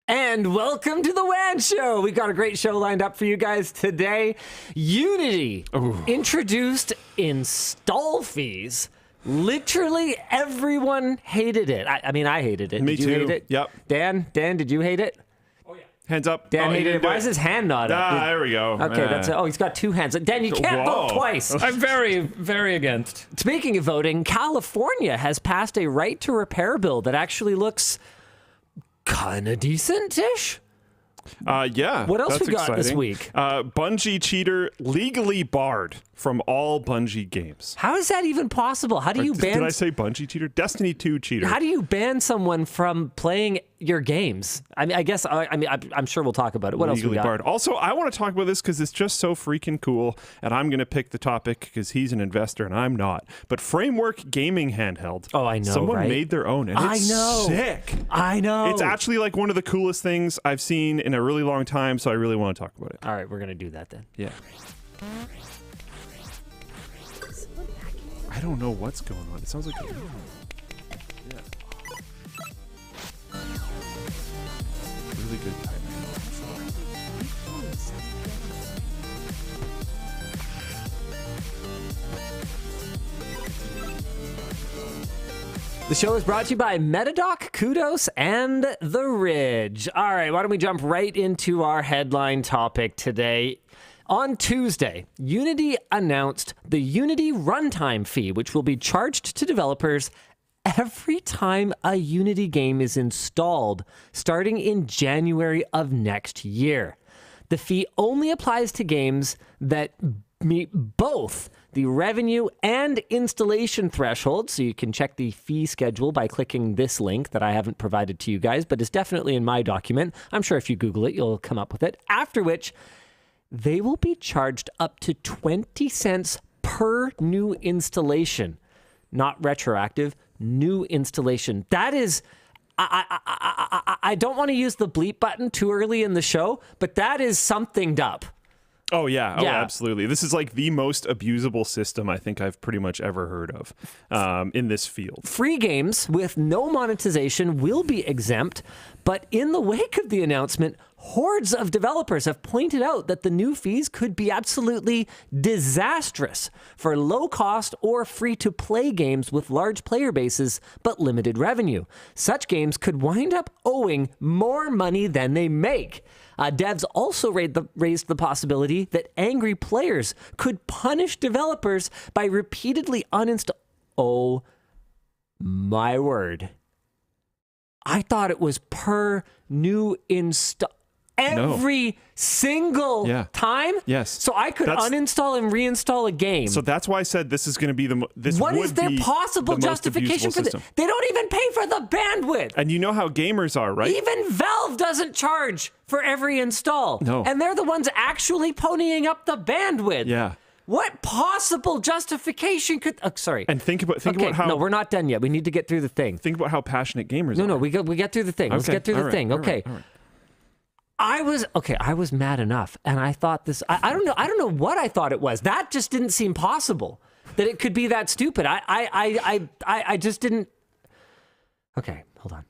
And welcome to the WAN Show. We got a great show lined up for you guys today. Unity introduced install fees. Literally everyone hated it. I mean, I hated it. Me did you too. hate it? Yep. Dan, did you hate it? Oh yeah. Hands up. Dan hated it. Why is his hand not up? There we go. Okay, that's it. Oh, he's got two hands. Dan, you can't vote twice. I'm very, very against. Speaking of voting, California has passed a right to repair bill that actually looks kind of decent-ish. Yeah. What else that's we got this exciting. week? Bungie cheater legally barred from all Bungie games. How is that even possible? How do you ban? Did I say Bungie cheater? Destiny 2 cheater. How do you ban someone from playing your games? I mean, I guess I'm sure we'll talk about it. What else we Legally got? barred. Also, I want to talk about this because it's just so freaking cool, and I'm going to pick the topic because he's an investor and I'm not. But Framework gaming handheld. Oh, I know. Someone right? made their own, and it's sick. I know. It's actually like one of the coolest things I've seen in a really long time, so I really want to talk about it. All right, we're gonna do that then. Yeah. I don't know what's going on. It sounds like yeah. Really good timing. The show is brought to you by MetaDock, Kudos, and The Ridge. All right, why don't we jump right into our headline topic today. On Tuesday, Unity announced the Unity runtime fee, which will be charged to developers every time a Unity game is installed, starting in January of next year. The fee only applies to games that meet both the revenue and installation threshold, so you can check the fee schedule by clicking this link that I haven't provided to you guys, but is definitely in my document. I'm sure if you Google it, you'll come up with it. After which, they will be charged up to 20 cents per new installation. Not retroactive, new installation. That is, I don't want to use the bleep button too early in the show, but that is something up. Oh, yeah. Oh, Yeah. absolutely. This is like the most abusable system I think I've pretty much ever heard of in this field. Free games with no monetization will be exempt, but in the wake of the announcement, hordes of developers have pointed out that the new fees could be absolutely disastrous for low-cost or free-to-play games with large player bases but limited revenue. Such games could wind up owing more money than they make. Devs also raised the possibility that angry players could punish developers by repeatedly uninstalling. Oh, my word. I thought it was per new install. Every single time? Yes. So I could uninstall and reinstall a game. So that's why I said this is going to be What is their possible justification for this? They don't even pay for the bandwidth. And you know how gamers are, right? Even Valve doesn't charge for every install. No. And they're the ones actually ponying up the bandwidth. Yeah. What possible justification could... Oh, sorry. And think about how... No, we're not done yet. We need to get through the thing. Think about how passionate gamers are. No, we get through the thing. Let's get through the thing. Okay. All right. I was mad enough, and I thought this. I don't know what I thought it was. That just didn't seem possible. That it could be that stupid. I just didn't. Okay, hold on.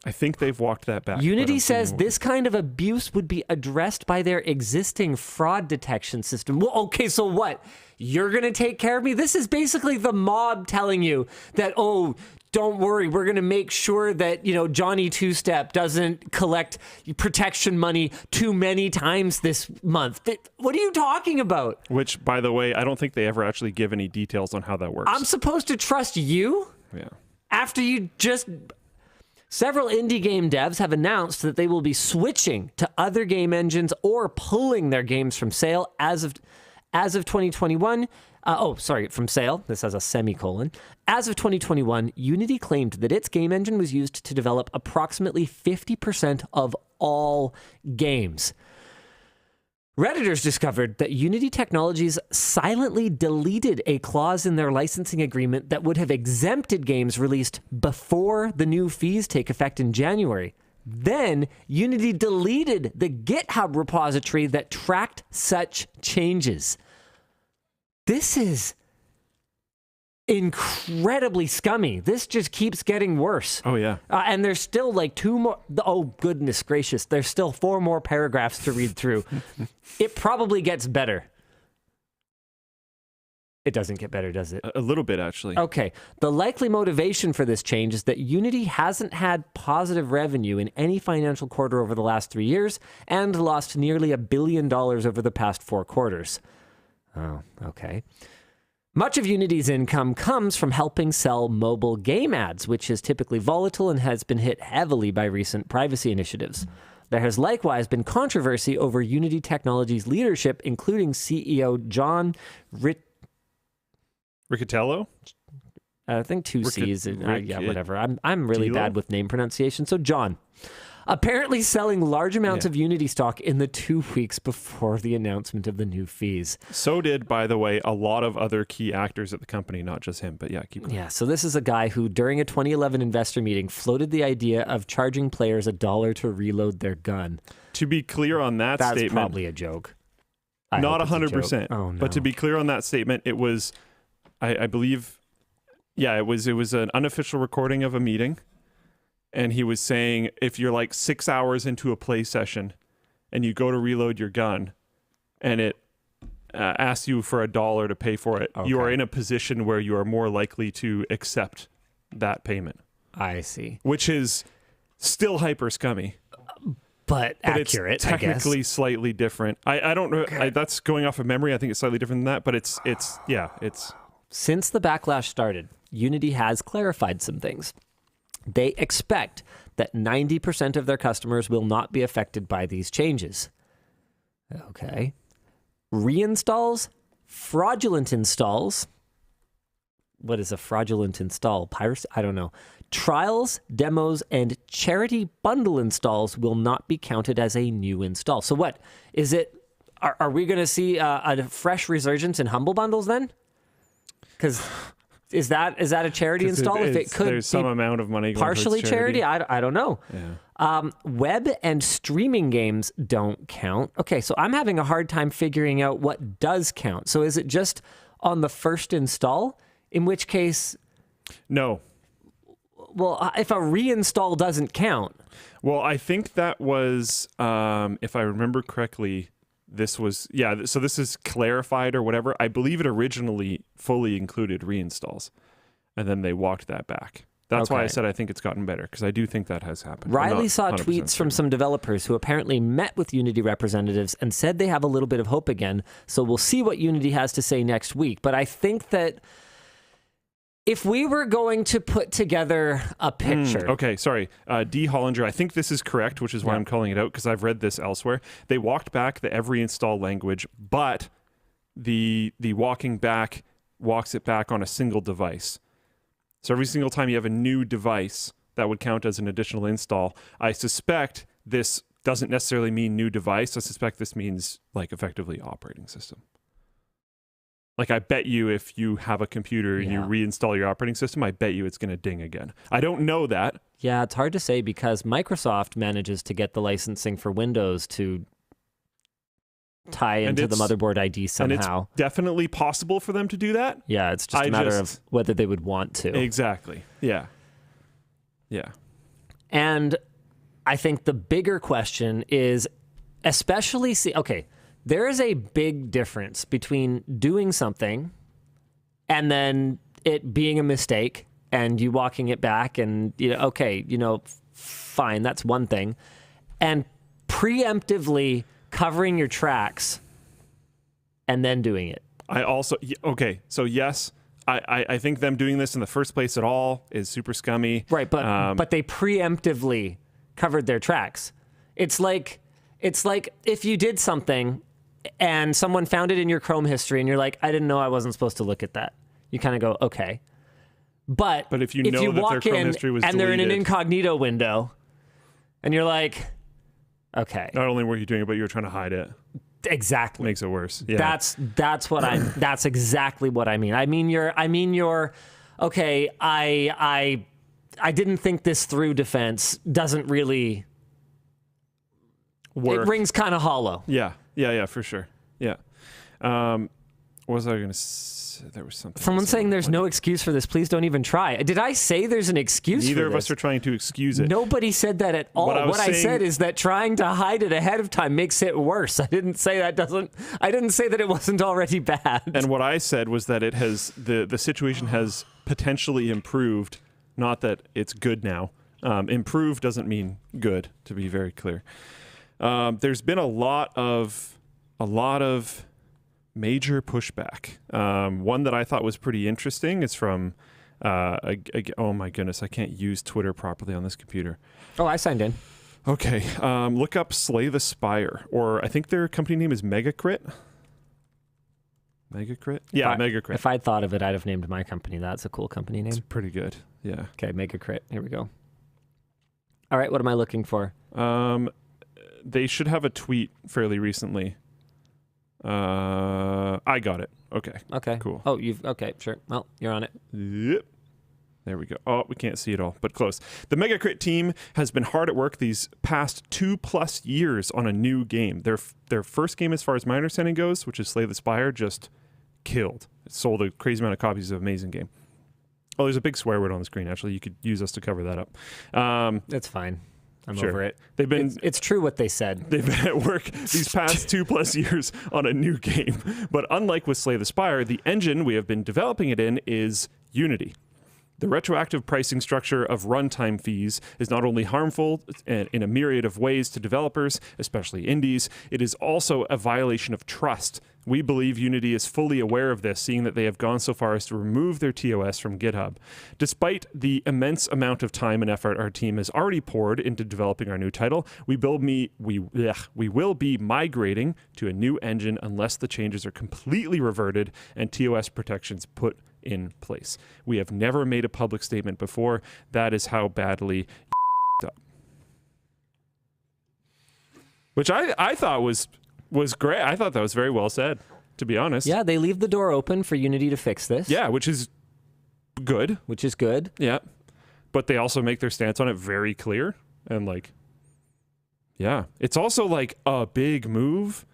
I think they've walked that back. Unity says this kind of abuse would be addressed by their existing fraud detection system. Well, okay, so what? You're gonna take care of me? This is basically the mob telling you that, oh, don't worry, we're going to make sure that, Johnny Two-Step doesn't collect protection money too many times this month. What are you talking about? Which, by the way, I don't think they ever actually give any details on how that works. I'm supposed to trust you? Yeah. After you just... Several indie game devs have announced that they will be switching to other game engines or pulling their games from sale as of 2021. From sale. This has a semicolon. As of 2021, Unity claimed that its game engine was used to develop approximately 50% of all games. Redditors discovered that Unity Technologies silently deleted a clause in their licensing agreement that would have exempted games released before the new fees take effect in January. Then, Unity deleted the GitHub repository that tracked such changes. This is incredibly scummy. This just keeps getting worse. Oh, yeah. And there's still like 2 more. Oh, goodness gracious. There's still 4 more paragraphs to read through. It probably gets better. It doesn't get better, does it? A little bit, actually. Okay. The likely motivation for this change is that Unity hasn't had positive revenue in any financial quarter over the last 3 years and lost nearly $1 billion over the past 4 quarters. Oh, okay. Much of Unity's income comes from helping sell mobile game ads, which is typically volatile and has been hit heavily by recent privacy initiatives. There has likewise been controversy over Unity Technologies' leadership, including CEO John Riccatello? I think 2 C's. Yeah, whatever. I'm really bad with name pronunciation. So John, apparently selling large amounts of Unity stock in the 2 weeks before the announcement of the new fees. So did, by the way, a lot of other key actors at the company, not just him. But yeah, keep going. Yeah, so this is a guy who, during a 2011 investor meeting, floated the idea of charging players $1 to reload their gun. To be clear on that statement... That's probably a joke. Not 100%. Oh, no. But to be clear on that statement, it was... I believe, yeah, it was an unofficial recording of a meeting, and he was saying if you're like 6 hours into a play session, and you go to reload your gun, and it asks you for $1 to pay for it, you are in a position where you are more likely to accept that payment. I see. Which is still hyper scummy. But accurate, it's technically slightly different. I don't know. That's going off of memory. I think it's slightly different than that, but it's. Since the backlash started, Unity has clarified some things. They expect that 90% of their customers will not be affected by these changes. Okay. Reinstalls, fraudulent installs. What is a fraudulent install? Piracy? I don't know. Trials, demos, and charity bundle installs will not be counted as a new install. So what? Is it? Are we going to see a fresh resurgence in Humble Bundles then? Because is that a charity install? If it could there's some amount of money going partially towards charity. I don't know. Yeah. Web and streaming games don't count. Okay, so I'm having a hard time figuring out what does count. So is it just on the first install? In which case, no. Well, if a reinstall doesn't count. Well, I think that was, if I remember correctly, this was, so this is clarified or whatever. I believe it originally fully included reinstalls, and then they walked that back. That's why I said I think it's gotten better, because I do think that has happened. Riley saw tweets from some developers who apparently met with Unity representatives and said they have a little bit of hope again, so we'll see what Unity has to say next week. But I think that if we were going to put together a picture... Okay, sorry. D. Hollinger, I think this is correct, which is why I'm calling it out, because I've read this elsewhere. They walked back the every install language, but the walking back walks it back on a single device. So every single time you have a new device, that would count as an additional install. I suspect this doesn't necessarily mean new device. I suspect this means, like, effectively operating system. Like, I bet you if you have a computer and you reinstall your operating system, I bet you it's going to ding again. I don't know that. Yeah, it's hard to say because Microsoft manages to get the licensing for Windows to tie into the motherboard ID somehow. And it's definitely possible for them to do that. Yeah, it's just a matter of whether they would want to. Exactly. Yeah. Yeah. And I think the bigger question is, especially, there is a big difference between doing something and then it being a mistake and you walking it back and, fine, that's one thing. And preemptively covering your tracks and then doing it. So yes, I think them doing this in the first place at all is super scummy. Right, but they preemptively covered their tracks. It's like if you did something and someone found it in your Chrome history and you're like, I didn't know I wasn't supposed to look at that. You kind of go, okay. But if you know that their Chrome history was and deleted, they're in an incognito window and you're like, okay. Not only were you doing it, but you were trying to hide it. Exactly. Makes it worse. Yeah. That's exactly what I mean. I mean your okay, I didn't think this through defense doesn't really work. It rings kind of hollow. Yeah, for sure. Yeah. What was I going to say? There was something. Someone's saying there's no excuse for this. Please don't even try. Did I say there's an excuse Neither for of this? us are trying to excuse it. Nobody said that at all. What I said is that trying to hide it ahead of time makes it worse. I didn't say that it wasn't already bad. And what I said was that it has the situation has potentially improved, not that it's good now. Improve doesn't mean good, to be very clear. There's been a lot of major pushback. One that I thought was pretty interesting is from, oh my goodness, I can't use Twitter properly on this computer. Oh, I signed in. Okay, look up Slay the Spire, or I think their company name is Megacrit. Megacrit? Yeah, Megacrit. If I'd thought of it, I'd have named my company. That's a cool company name. It's pretty good, yeah. Okay, Megacrit. Here we go. All right, what am I looking for? They should have a tweet fairly recently. I got it. Okay. Okay. Cool. Oh, okay, sure. Well, you're on it. Yep. There we go. Oh, we can't see it all, but close. The Megacrit team has been hard at work these past 2+ years on a new game. Their first game, as far as my understanding goes, which is Slay the Spire, just killed. It sold a crazy amount of copies of Amazing Game. Oh, there's a big swear word on the screen, actually. You could use us to cover that up. That's fine. I'm sure. over it. They've been. It's true what they said. They've been at work these past 2+ years on a new game. But unlike with Slay the Spire, the engine we have been developing it in is Unity. The retroactive pricing structure of runtime fees is not only harmful in a myriad of ways to developers, especially indies, it is also a violation of trust. We believe Unity is fully aware of this, seeing that they have gone so far as to remove their TOS from GitHub. Despite the immense amount of time and effort our team has already poured into developing our new title, we will be migrating to a new engine unless the changes are completely reverted and TOS protections put in place. We have never made a public statement before. That is how badly up. Which I thought was great. I thought that was very well said, to be honest. Yeah, they leave the door open for Unity to fix this. Yeah, which is good. Yeah. But they also make their stance on it very clear. And yeah. It's also a big move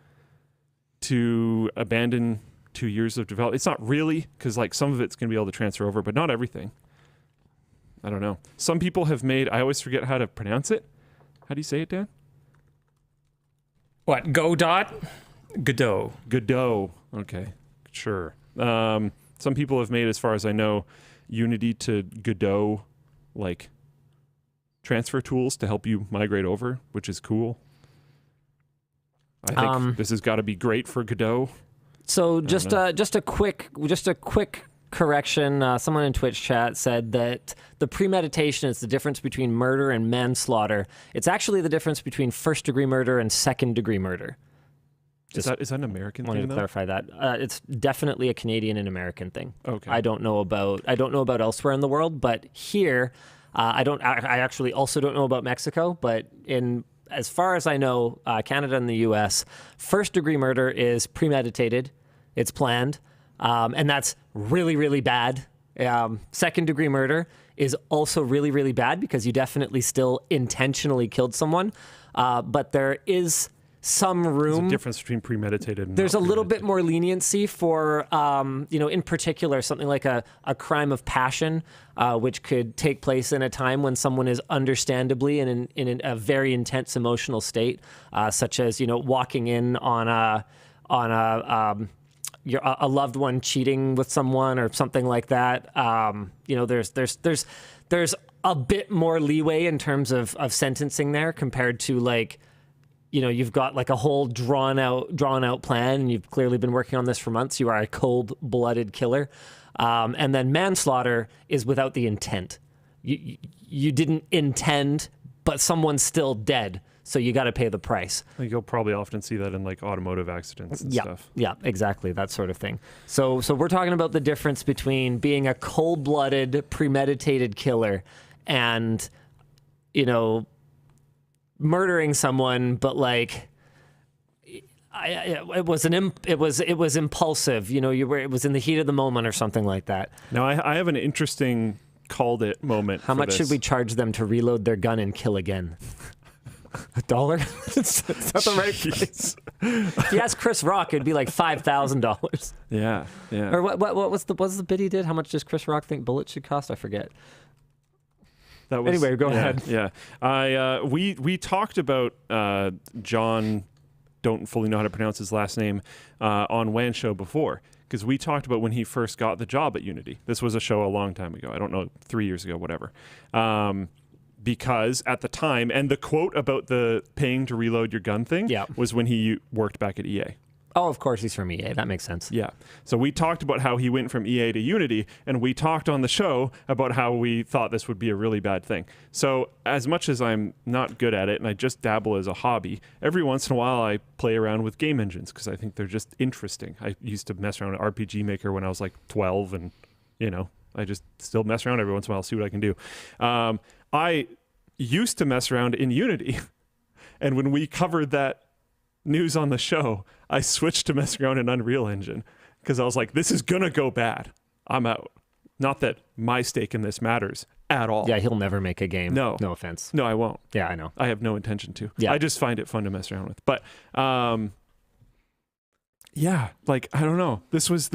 to abandon 2 years of development. It's not really, because some of it's going to be able to transfer over, but not everything. I don't know. Some people have made, I always forget how to pronounce it. How do you say it, Dan? What? Godot? Godot. Godot. Okay, sure. Some people have made, as far as I know, Unity to Godot transfer tools to help you migrate over, which is cool. I think this has got to be great for Godot. So just a quick correction. Someone in Twitch chat said that the premeditation is the difference between murder and manslaughter. It's actually the difference between first-degree murder and second-degree murder. Is that an American thing? I wanted to clarify that. It's definitely a Canadian and American thing. Okay. I don't know about elsewhere in the world, but here I actually also don't know about Mexico, but as far as I know, Canada and the U.S., first-degree murder is premeditated. It's planned, and that's really, really bad. Second-degree murder is also really, really bad because you definitely still intentionally killed someone, but there is some room. There's a difference between premeditated and there's a little bit more leniency for, in particular, something like a crime of passion, which could take place in a time when someone is understandably in a very intense emotional state, such as, walking in on a loved one cheating with someone or something like that. There's a bit more leeway in terms of sentencing there compared to you've got a whole drawn out plan, and you've clearly been working on this for months. You are a cold-blooded killer. And then manslaughter is without the intent. You didn't intend, but someone's still dead, so you got to pay the price. I think you'll probably often see that in automotive accidents and stuff. Yeah, exactly, that sort of thing. So we're talking about the difference between being a cold-blooded, premeditated killer and, murdering someone, but it was impulsive. It was in the heat of the moment or something like that. Now I have an interesting called it moment. How much should we charge them to reload their gun and kill again? $1? Is that the right price? If you ask Chris Rock, it'd be like $5,000. Yeah. Or what was the bid he did? How much does Chris Rock think bullets should cost? I forget. That was, anyway, go ahead. Yeah. We talked about John, don't fully know how to pronounce his last name, on WAN Show before. Because we talked about when he first got the job at Unity. This was a show a long time ago. I don't know, 3 years ago, whatever. Because at the time, and the quote about the paying to reload your gun thing was when he worked back at EA. Oh, of course he's from EA. That makes sense. Yeah. So we talked about how he went from EA to Unity, and we talked on the show about how we thought this would be a really bad thing. So as much as I'm not good at it, and I just dabble as a hobby, every once in a while I play around with game engines because I think they're just interesting. I used to mess around with RPG Maker when I was like 12, and, I just still mess around every once in a while, see what I can do. I used to mess around in Unity, and when we covered that news on the show, I switched to messing around in Unreal Engine because I was like, this is going to go bad. I'm out. Not that my stake in this matters at all. Yeah, he'll never make a game. No. No offense. No, I won't. Yeah, I know. I have no intention to. Yeah. I just find it fun to mess around with. But, yeah, like, I don't know. This was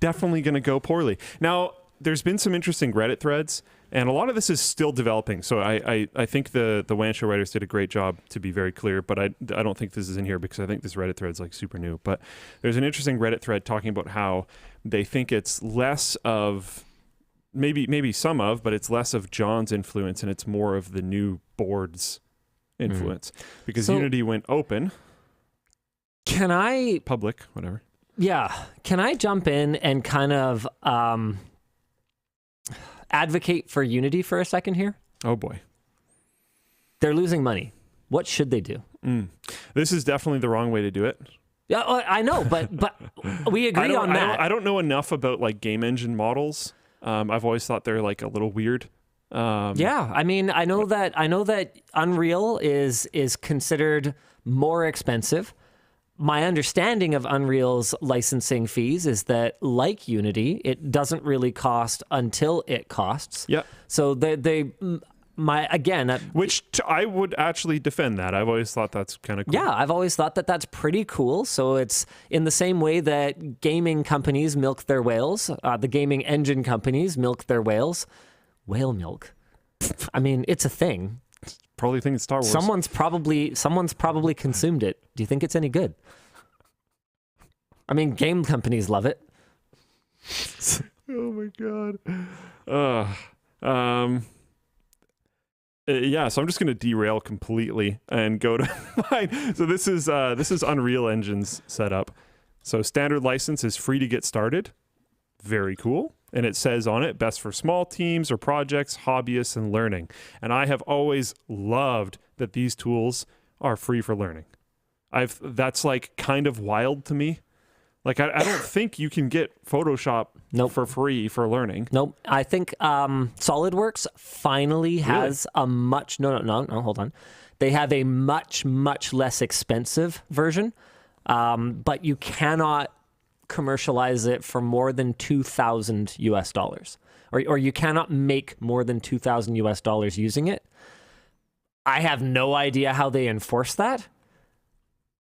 definitely going to go poorly. Now, there's been some interesting Reddit threads, and a lot of this is still developing. So I think the WAN Show writers did a great job, to be very clear, but I don't think this is in here because I think this Reddit thread's like super new. But there's an interesting Reddit thread talking about how they think it's less of, maybe some of, but it's less of John's influence and it's more of the new board's influence. Because Unity went open. Can I... Public, whatever. Yeah. Can I jump in and kind of... advocate for Unity for a second here? Oh boy. They're losing money. What should they do? This is definitely the wrong way to do it. Yeah, I know, but we agree on that. I don't know enough about like game engine models. I've always thought they're like a little weird. Yeah, I mean, I know that Unreal is considered more expensive. My understanding of Unreal's licensing fees is that, like Unity, it doesn't really cost until it costs. Yeah. So which I would actually defend that. I've always thought that's kind of cool. Yeah, I've always thought that that's pretty cool. So it's in the same way that gaming companies milk their whales, the gaming engine companies milk their whales. Whale milk. I mean, it's a thing. Probably think it's Star Wars. Someone's probably consumed it. Do you think it's any good? I mean, game companies love it. Oh my god. Yeah, so I'm just going to derail completely and go to mine. So this is Unreal Engine's setup. So standard license is free to get started. Very cool. And it says on it, best for small teams or projects, hobbyists, and learning. And I have always loved that these tools are free for learning. That's like kind of wild to me. Like, I don't think you can get Photoshop for free for learning. Nope. I think SolidWorks finally has a much... No, hold on. They have a much, much less expensive version, but you cannot commercialize it for more than $2,000 US, or you cannot make more than $2,000 US using it. I have no idea how they enforce that.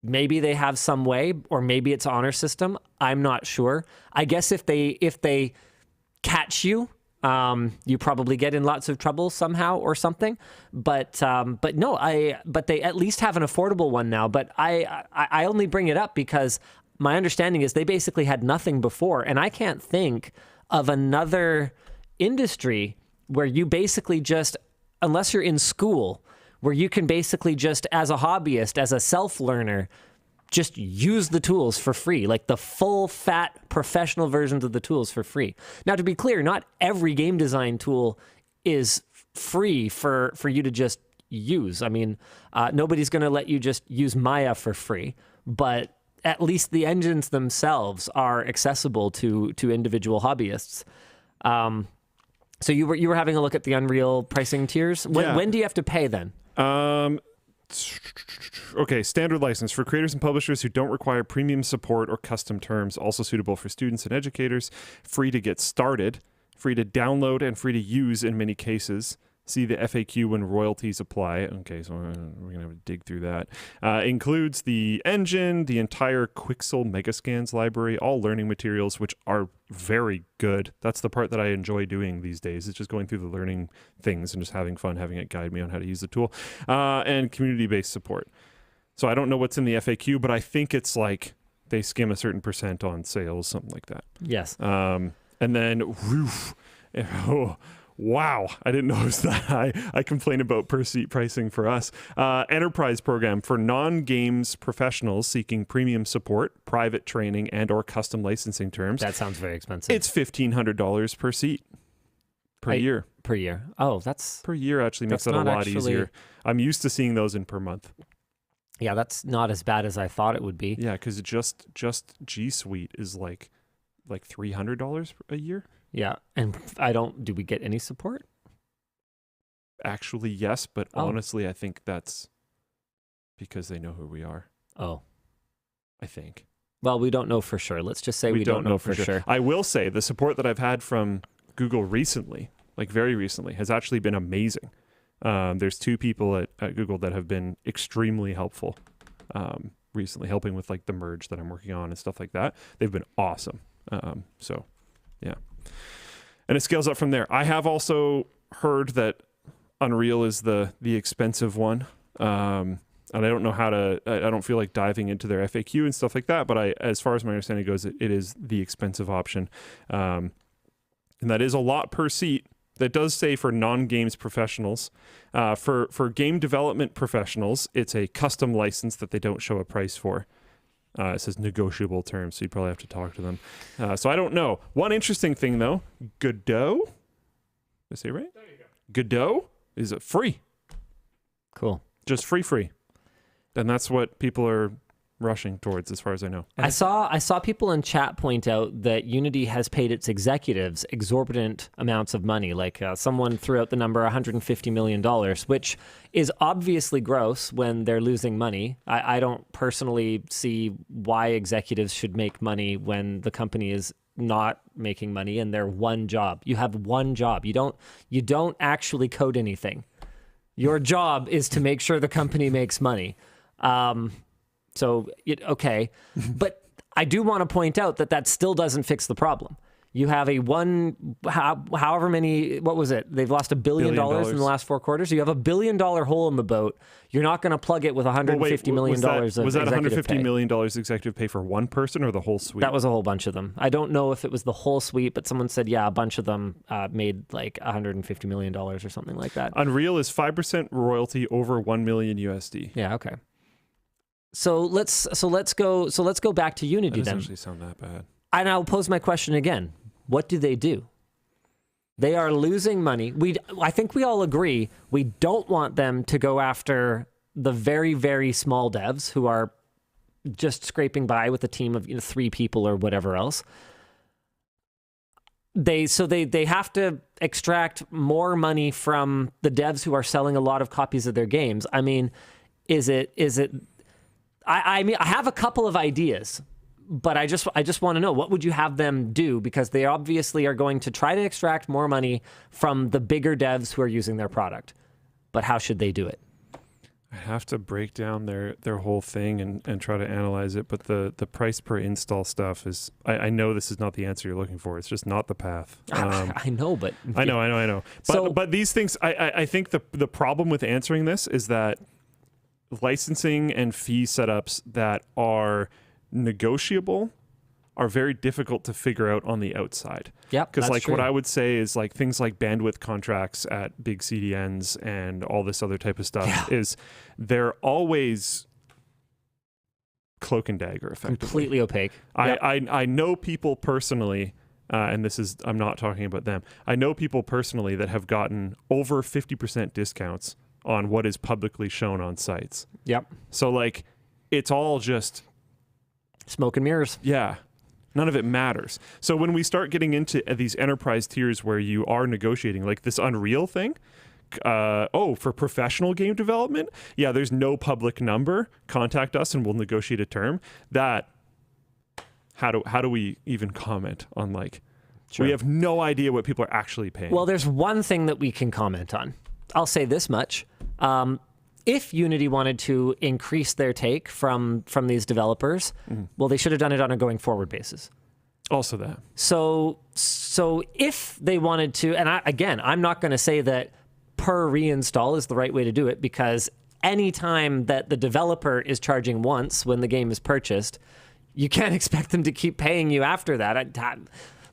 Maybe they have some way, or maybe it's honor system. I'm not sure. I guess if they catch you, you probably get in lots of trouble somehow or something. But they at least have an affordable one now. But I only bring it up because my understanding is they basically had nothing before, and I can't think of another industry where you basically just, unless you're in school, where you can basically just, as a hobbyist, as a self-learner, just use the tools for free, like the full fat professional versions of the tools for free. Now, to be clear, not every game design tool is free for you to just use. I mean, nobody's going to let you just use Maya for free, but at least the engines themselves are accessible to individual hobbyists. So you were having a look at the Unreal pricing tiers. When do you have to pay then? Okay, standard license for creators and publishers who don't require premium support or custom terms, also suitable for students and educators, free to get started, free to download and free to use in many cases. See the FAQ when royalties apply. Okay, so we're going to have to dig through that. Includes the engine, the entire Quixel Megascans library, all learning materials, which are very good. That's the part that I enjoy doing these days. It's just going through the learning things and just having fun, having it guide me on how to use the tool. And community-based support. So I don't know what's in the FAQ, but I think it's like they skim a certain % on sales, something like that. Yes. And then, wow, I didn't know it was that high. I complain about per seat pricing for us. Enterprise program for non-games professionals seeking premium support, private training, and or custom licensing terms. That sounds very expensive. It's $1,500 per seat per year. Per year. Oh, that's... Per year actually makes it a lot easier. I'm used to seeing those in per month. Yeah, that's not as bad as I thought it would be. Yeah, because just G Suite is like $300 a year. Yeah, and do we get any support? Actually, yes, but honestly, I think that's because they know who we are. Oh. I think. Well, we don't know for sure. Let's just say we don't know for sure. I will say the support that I've had from Google recently, like very recently, has actually been amazing. There's 2 people at Google that have been extremely helpful recently, helping with like the merge that I'm working on and stuff like that. They've been awesome. So, yeah. And it scales up from there. I have also heard that Unreal is the expensive one. And I don't know how to, I don't feel like diving into their FAQ and stuff like that, but as far as my understanding goes, it is the expensive option. And that is a lot per seat. That does say for non-games professionals. For game development professionals, it's a custom license that they don't show a price for. It says negotiable terms, so you probably have to talk to them. So I don't know. One interesting thing, though, Godot, did I say it right? There you go. Godot is free. Cool. Just free. And that's what people are rushing towards, as far as I know. I saw people in chat point out that Unity has paid its executives exorbitant amounts of money. Like someone threw out the number $150 million, which is obviously gross when they're losing money. I don't personally see why executives should make money when the company is not making money and they're one job. You have one job. You don't actually code anything. Your job is to make sure the company makes money. Okay, but I do want to point out that still doesn't fix the problem. You have however many, what was it? They've lost $1 billion in the last 4 quarters. You have $1 billion hole in the boat. You're not going to plug it with $150 million of executive pay. Was that $150 million executive pay for one person or the whole suite? That was a whole bunch of them. I don't know if it was the whole suite, but someone said, yeah, a bunch of them made like $150 million or something like that. Unreal is 5% royalty over $1 million USD. Yeah, okay. So let's go back to Unity then. That doesn't actually sound that bad. And I'll pose my question again. What do they do? They are losing money. I think we all agree we don't want them to go after the very, very small devs who are just scraping by with a team of 3 people or whatever else. They have to extract more money from the devs who are selling a lot of copies of their games. I mean, is it? I mean, I have a couple of ideas, but I just want to know, what would you have them do? Because they obviously are going to try to extract more money from the bigger devs who are using their product. But how should they do it? I have to break down their whole thing and try to analyze it. But the price per install stuff is, I know this is not the answer you're looking for. It's just not the path. I know, but... I know. But these things, I think the problem with answering this is that licensing and fee setups that are negotiable are very difficult to figure out on the outside. Yep, because like true. What I would say is like things like bandwidth contracts at big CDNs and all this other type of stuff is they're always cloak and dagger effectively. Completely opaque. Yep. I know people personally, and this is, I'm not talking about them. I know people personally that have gotten over 50% discounts on what is publicly shown on sites. Yep. So like, it's all just smoke and mirrors. Yeah. None of it matters. So when we start getting into these enterprise tiers where you are negotiating, like this Unreal thing, for professional game development, yeah, there's no public number. Contact us and we'll negotiate a term. That, how do we even comment on like, sure. We have no idea what people are actually paying. Well, there's one thing that we can comment on. I'll say this much. If Unity wanted to increase their take from these developers, well, they should have done it on a going forward basis. Also that. So if they wanted to, and I'm not going to say that per reinstall is the right way to do it, because any time that the developer is charging once when the game is purchased, you can't expect them to keep paying you after that.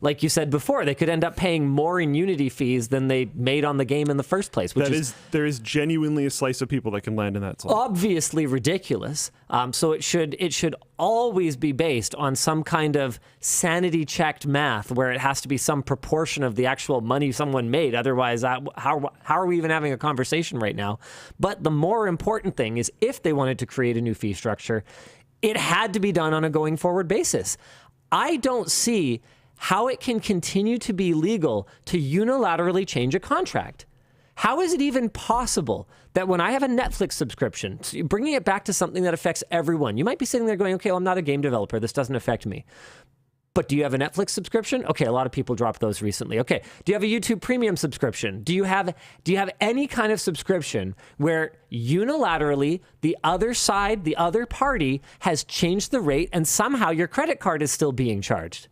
Like you said before, they could end up paying more in Unity fees than they made on the game in the first place. Which there is genuinely a slice of people that can land in that slot. Obviously ridiculous. So it should always be based on some kind of sanity checked math where it has to be some proportion of the actual money someone made. Otherwise, how are we even having a conversation right now? But the more important thing is, if they wanted to create a new fee structure, it had to be done on a going forward basis. I don't see how it can continue to be legal to unilaterally change a contract. How is it even possible that when I have a Netflix subscription, bringing it back to something that affects everyone, you might be sitting there going, okay, well, I'm not a game developer. This doesn't affect me. But do you have a Netflix subscription? Okay, a lot of people dropped those recently. Okay, do you have a YouTube Premium subscription? Do you have any kind of subscription where unilaterally the other side, the other party has changed the rate and somehow your credit card is still being charged?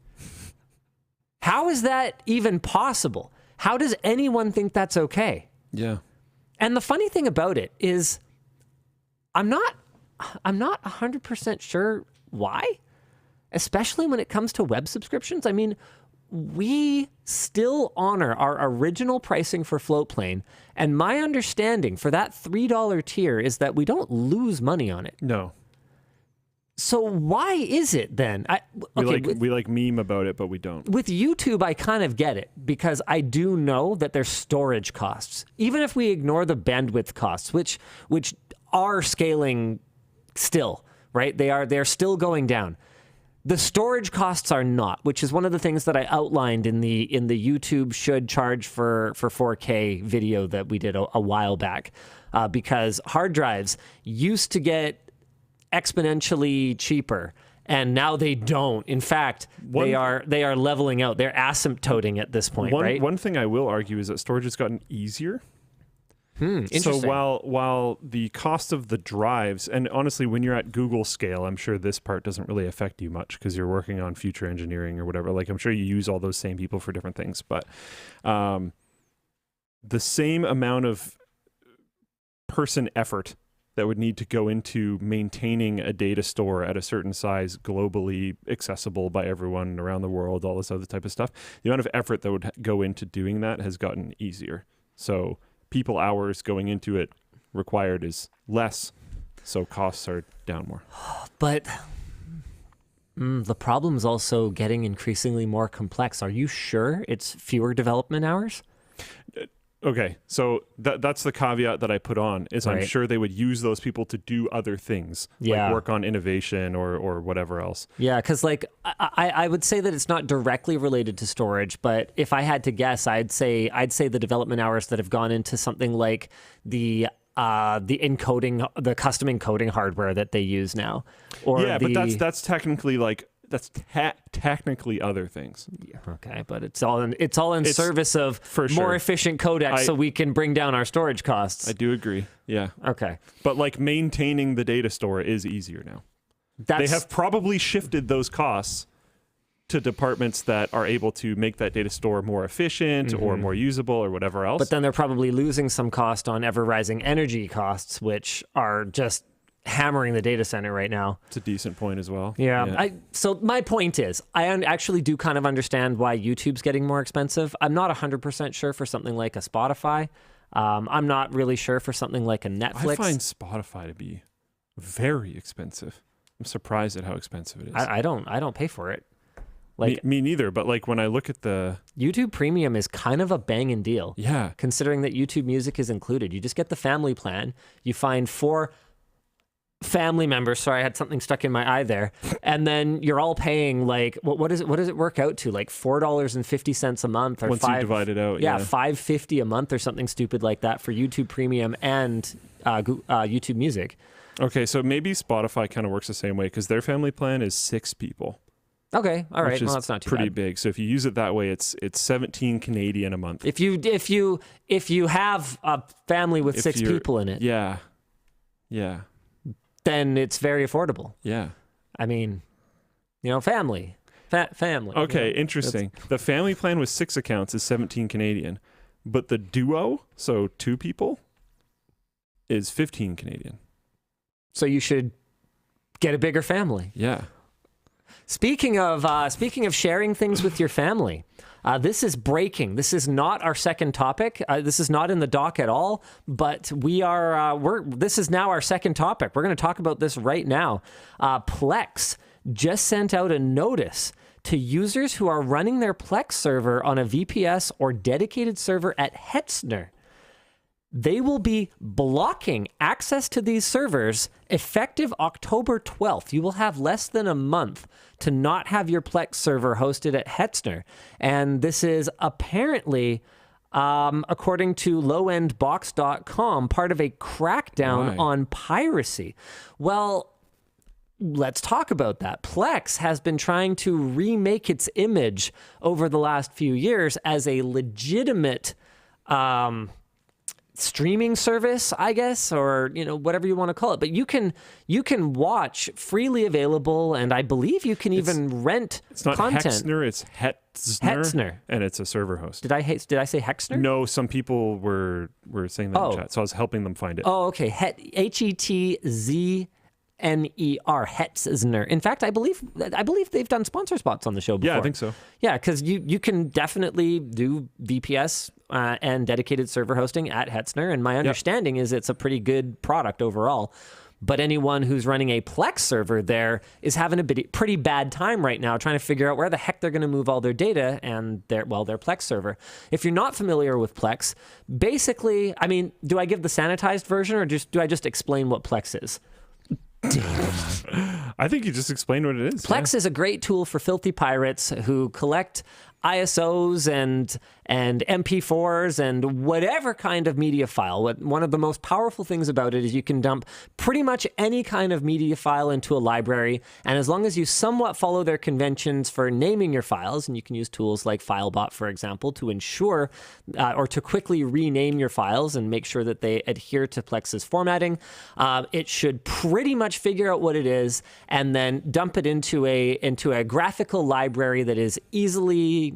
How is that even possible? How does anyone think that's okay? Yeah. And the funny thing about it is I'm not 100% sure why, especially when it comes to web subscriptions. I mean, we still honor our original pricing for Floatplane, and my understanding for that $3 tier is that we don't lose money on it. No. So why is it then? We like meme about it, but we don't. With YouTube, I kind of get it, because I do know that there's storage costs. Even if we ignore the bandwidth costs, which are scaling still, right? They're still going down. The storage costs are not, which is one of the things that I outlined in the YouTube should charge for 4K video that we did a while back, because hard drives used to get exponentially cheaper, and now they don't. In fact, they are leveling out. They're asymptoting at this point, right? One thing I will argue is that storage has gotten easier. Interesting. So while the cost of the drives, and honestly, when you're at Google scale, I'm sure this part doesn't really affect you much because you're working on future engineering or whatever. Like, I'm sure you use all those same people for different things, but the same amount of person effort that would need to go into maintaining a data store at a certain size, globally accessible by everyone around the world, all this other type of stuff, the amount of effort that would go into doing that has gotten easier. So people hours going into it required is less, so costs are down more. But the problem's also getting increasingly more complex. Are you sure it's fewer development hours? Okay, so that's the caveat that I put on, is I'm sure they would use those people to do other things, like work on innovation or whatever else. Yeah, because like I would say that it's not directly related to storage, but if I had to guess, I'd say the development hours that have gone into something like the encoding, the custom encoding hardware that they use now. Or but that's technically like technically other things. Yeah, okay, but it's all in service of more efficient codecs, so we can bring down our storage costs. I do agree. Yeah. Okay. But like maintaining the data store is easier now. They have probably shifted those costs to departments that are able to make that data store more efficient or more usable or whatever else. But then they're probably losing some cost on ever-rising energy costs, which are just hammering the data center right now. It's a decent point as well. Yeah. So my point is, I actually do kind of understand why YouTube's getting more expensive. I'm not 100% sure for something like a Spotify. I'm not really sure for something like a Netflix. I find Spotify to be very expensive. I'm surprised at how expensive it is. I don't pay for it. Like me neither, but like when I look at the YouTube Premium is kind of a banging deal. Yeah. Considering that YouTube Music is included. You just get the family plan. You find 4 family members. Sorry, I had something stuck in my eye there. And then you're all paying like what does it work out to? Like $4.50 a month, or once you divide it out. Yeah, $5.50 a month or something stupid like that for YouTube Premium and YouTube Music. Okay, so maybe Spotify kind of works the same way, because their family plan is 6 people. Okay, all right. Which is Well, that's not too pretty bad. big. So if you use it that way, it's 17 Canadian a month. If you have a family with If 6 you're- people in it, Yeah. then it's very affordable. Yeah. I mean, family. Family. Okay, interesting. The family plan with 6 accounts is 17 Canadian, but the duo, so 2 people, is 15 Canadian. So you should get a bigger family. Yeah. Speaking of sharing things with your family, this is breaking. This is not our second topic. This is not in the doc at all, but this is now our second topic. We're going to talk about this right now. Plex just sent out a notice to users who are running their Plex server on a VPS or dedicated server at Hetzner. They will be blocking access to these servers effective October 12th. You will have less than a month to not have your Plex server hosted at Hetzner. And this is apparently, according to lowendbox.com, part of a crackdown on piracy. Well, let's talk about that. Plex has been trying to remake its image over the last few years as a legitimate streaming service, I guess, or whatever you want to call it. But you can watch freely available, and I believe you can even rent It's not content. Hetzner, it's Hetzner. And it's a server host. Did I say Hetzner? No, some people were saying that in chat, so I was helping them find it. Oh, okay. Hetzner. Hetzner. In fact, I believe they've done sponsor spots on the show before. Yeah, I think so. Yeah, because you can definitely do VPS and dedicated server hosting at Hetzner, and my understanding is it's a pretty good product overall. But anyone who's running a Plex server there is having a pretty bad time right now trying to figure out where the heck they're going to move all their data and their Plex server. If you're not familiar with Plex, basically, I mean, do I give the sanitized version or do I just explain what Plex is? I think you just explained what it is. Plex is a great tool for filthy pirates who collect ISOs and MP4s and whatever kind of media file. One of the most powerful things about it is you can dump pretty much any kind of media file into a library, and as long as you somewhat follow their conventions for naming your files, and you can use tools like FileBot, for example, to ensure or to quickly rename your files and make sure that they adhere to Plex's formatting, it should pretty much figure out what it is and then dump it into a graphical library that is easily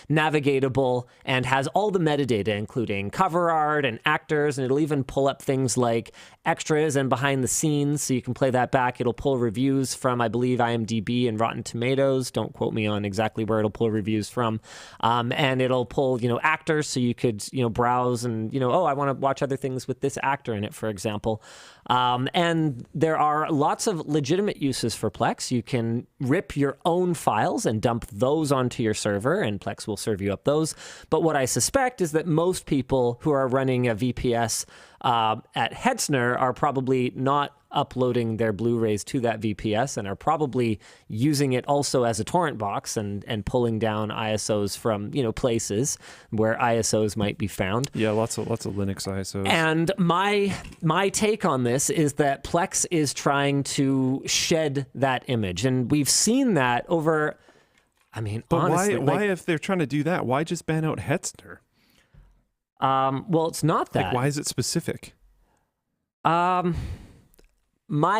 navigatable and has all the metadata, including cover art and actors, and it'll even pull up things like extras and behind the scenes, so you can play that back. It'll pull reviews from, I believe, IMDb and Rotten Tomatoes. Don't quote me on exactly where it'll pull reviews from. And it'll pull, actors, so you could, browse and, I want to watch other things with this actor in it, for example. And there are lots of legitimate uses for Plex. You can rip your own files and dump those onto your server, and Plex will serve you up those. But what I suspect is that most people who are running a VPS at Hetzner are probably not uploading their Blu-rays to that VPS and are probably using it also as a torrent box and pulling down ISOs from, places where ISOs might be found. Yeah, lots of Linux ISOs. And my take on this is that Plex is trying to shed that image, and we've seen that over. I mean, but honestly, why if they're trying to do that, why just ban out Hetzner? Well, it's not that. Why is it specific? My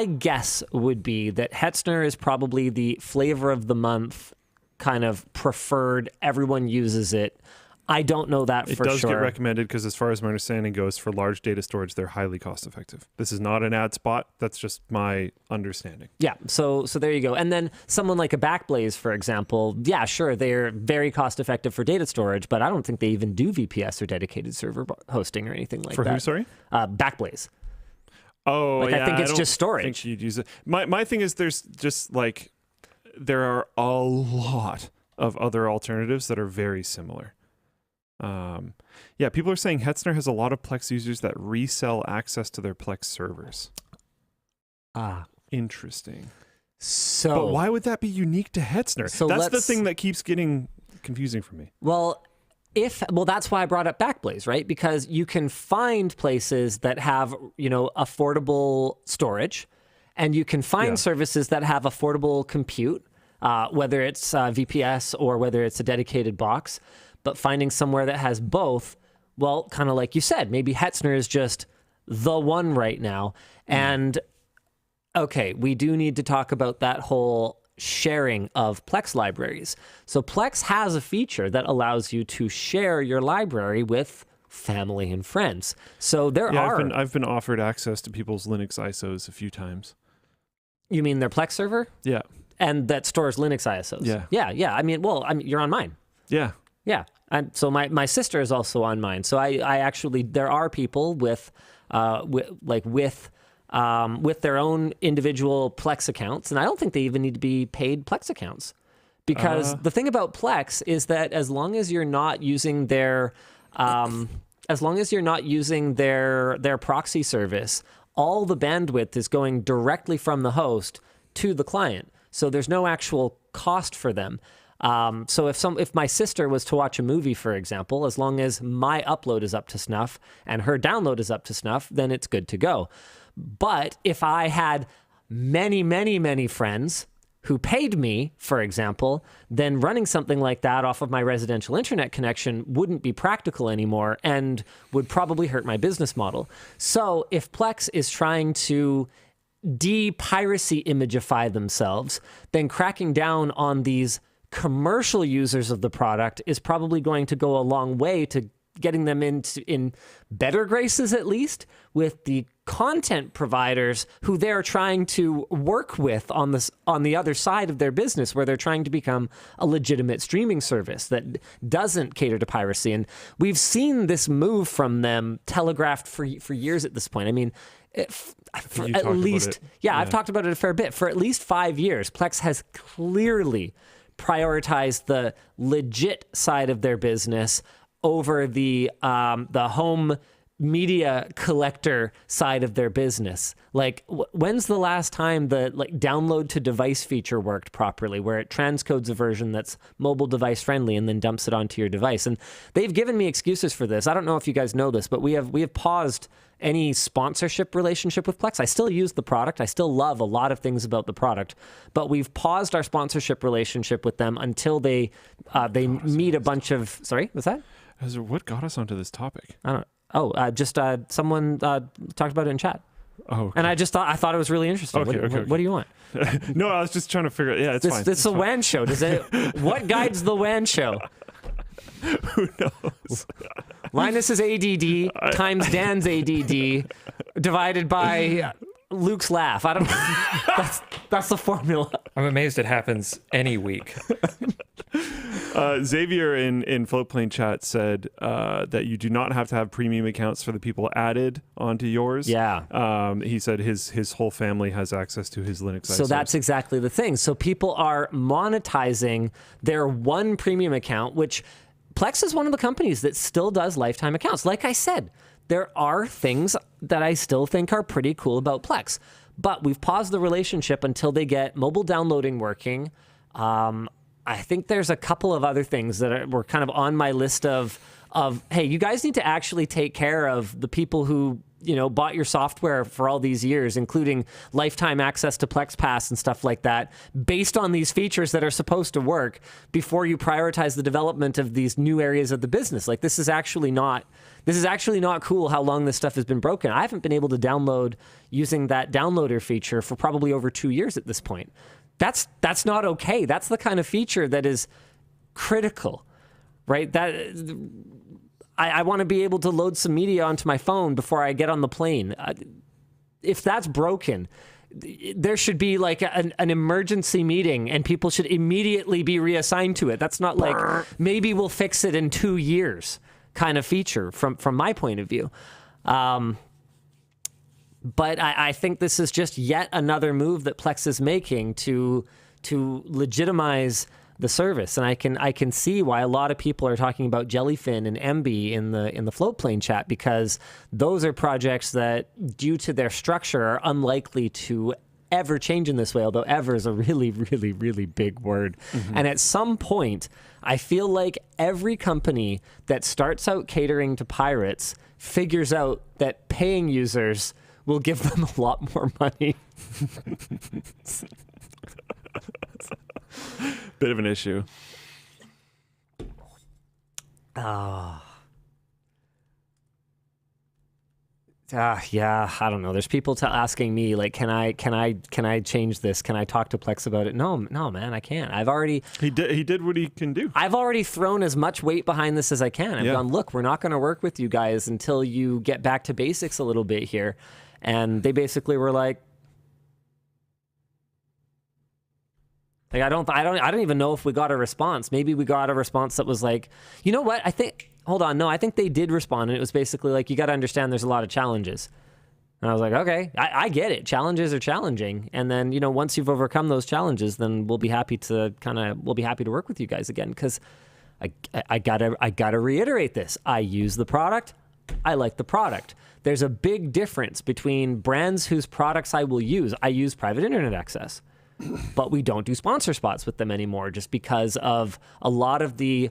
guess would be that Hetzner is probably the flavor of the month, kind of preferred. Everyone uses it. I don't know that for sure. It does get recommended because, as far as my understanding goes, for large data storage, they're highly cost effective. This is not an ad spot. That's just my understanding. Yeah, so there you go. And then someone like a Backblaze, for example, yeah, sure, they're very cost effective for data storage, but I don't think they even do VPS or dedicated server hosting or anything like that. For who, sorry? Backblaze. Oh, yeah. I think it's just storage. I think you'd use it. My thing is there's just there are a lot of other alternatives that are very similar. Yeah, people are saying Hetzner has a lot of Plex users that resell access to their Plex servers. Interesting. But why would that be unique to Hetzner? So that's the thing that keeps getting confusing for me. Well, that's why I brought up Backblaze, right? Because you can find places that have, affordable storage, and you can find services that have affordable compute. whether it's VPS or whether it's a dedicated box. But finding somewhere that has both, well, kind of like you said, maybe Hetzner is just the one right now. And okay, we do need to talk about that whole sharing of Plex libraries. So Plex has a feature that allows you to share your library with family and friends. So I've been offered access to people's Linux ISOs a few times. You mean their Plex server? Yeah. And that stores Linux ISOs? Yeah. Yeah. I mean, you're on mine. Yeah. Yeah. And so my sister is also on mine. So I actually, there are people with their own individual Plex accounts, and I don't think they even need to be paid Plex accounts, because the thing about Plex is that as long as you're not using their proxy service, all the bandwidth is going directly from the host to the client. So there's no actual cost for them. So if my sister was to watch a movie, for example, as long as my upload is up to snuff and her download is up to snuff, then it's good to go. But if I had many, many, many friends who paid me, for example, then running something like that off of my residential internet connection wouldn't be practical anymore and would probably hurt my business model. So if Plex is trying to de-piracy imagify themselves, then cracking down on these commercial users of the product is probably going to go a long way to getting them in better graces, at least, with the content providers who they're trying to work with on the other side of their business, where they're trying to become a legitimate streaming service that doesn't cater to piracy. And we've seen this move from them telegraphed for years at this point. I mean, at least, I've talked about it a fair bit. For at least 5 years, Plex has clearly prioritized the legit side of their business over the home media collector side of their business. Like, when's the last time the download to device feature worked properly, where it transcodes a version that's mobile device friendly and then dumps it onto your device? And they've given me excuses for this. I don't know if you guys know this, but we have paused any sponsorship relationship with Plex. I still use the product. I still love a lot of things about the product, but we've paused our sponsorship relationship with them until they meet a bunch of... Sorry, what's that? What got us onto this topic? I don't. Just someone talked about it in chat. Oh, okay. And I thought it was really interesting. Okay. What do you want? No, I was just trying to figure. Yeah, it's fine. It's a WAN show. What guides the WAN show? Who knows? Linus's ADD times Dan's ADD divided by Luke's laugh. I don't know. That's the formula. I'm amazed it happens any week. Xavier in Floatplane chat said that you do not have to have premium accounts for the people added onto yours. Yeah. He said his whole family has access to his Linux ISOs. So that's exactly the thing. So people are monetizing their one premium account, which Plex is one of the companies that still does lifetime accounts. Like I said, there are things that I still think are pretty cool about Plex, but we've paused the relationship until they get mobile downloading working. I think there's a couple of other things that were kind of on my list of, hey, you guys need to actually take care of the people who, bought your software for all these years, including lifetime access to Plex Pass and stuff like that, based on these features that are supposed to work, before you prioritize the development of these new areas of the business. Like, this is actually not cool how long this stuff has been broken. I haven't been able to download using that downloader feature for probably over 2 years at this point. That's not okay. That's the kind of feature that is critical, right? That I want to be able to load some media onto my phone before I get on the plane. If that's broken, there should be like an emergency meeting and people should immediately be reassigned to it. That's not like maybe we'll fix it in 2 years kind of feature from my point of view. But I think this is just yet another move that Plex is making to legitimize the service, and I can see why a lot of people are talking about Jellyfin and Emby in the Floatplane chat, because those are projects that, due to their structure, are unlikely to ever change in this way. Although ever is a really, really, really big word, and at some point, I feel like every company that starts out catering to pirates figures out that paying users will give them a lot more money. Bit of an issue. Yeah, I don't know. There's people asking me like, can I change this? Can I talk to Plex about it? No, man, I can't. He did what he can do. I've already thrown as much weight behind this as I can. I've gone, look, we're not going to work with you guys until you get back to basics a little bit here. And they basically were like I don't even know if we got a response. Maybe we got a response that was like, you know what? Hold on. No, I think they did respond. And it was basically like, you got to understand there's a lot of challenges. And I was like, okay, I get it. Challenges are challenging. And then, once you've overcome those challenges, then we'll be happy to work with you guys again. Because I gotta reiterate this. I use the product. I like the product. There's a big difference between brands whose products I will use. I use private internet access, but we don't do sponsor spots with them anymore just because of a lot of the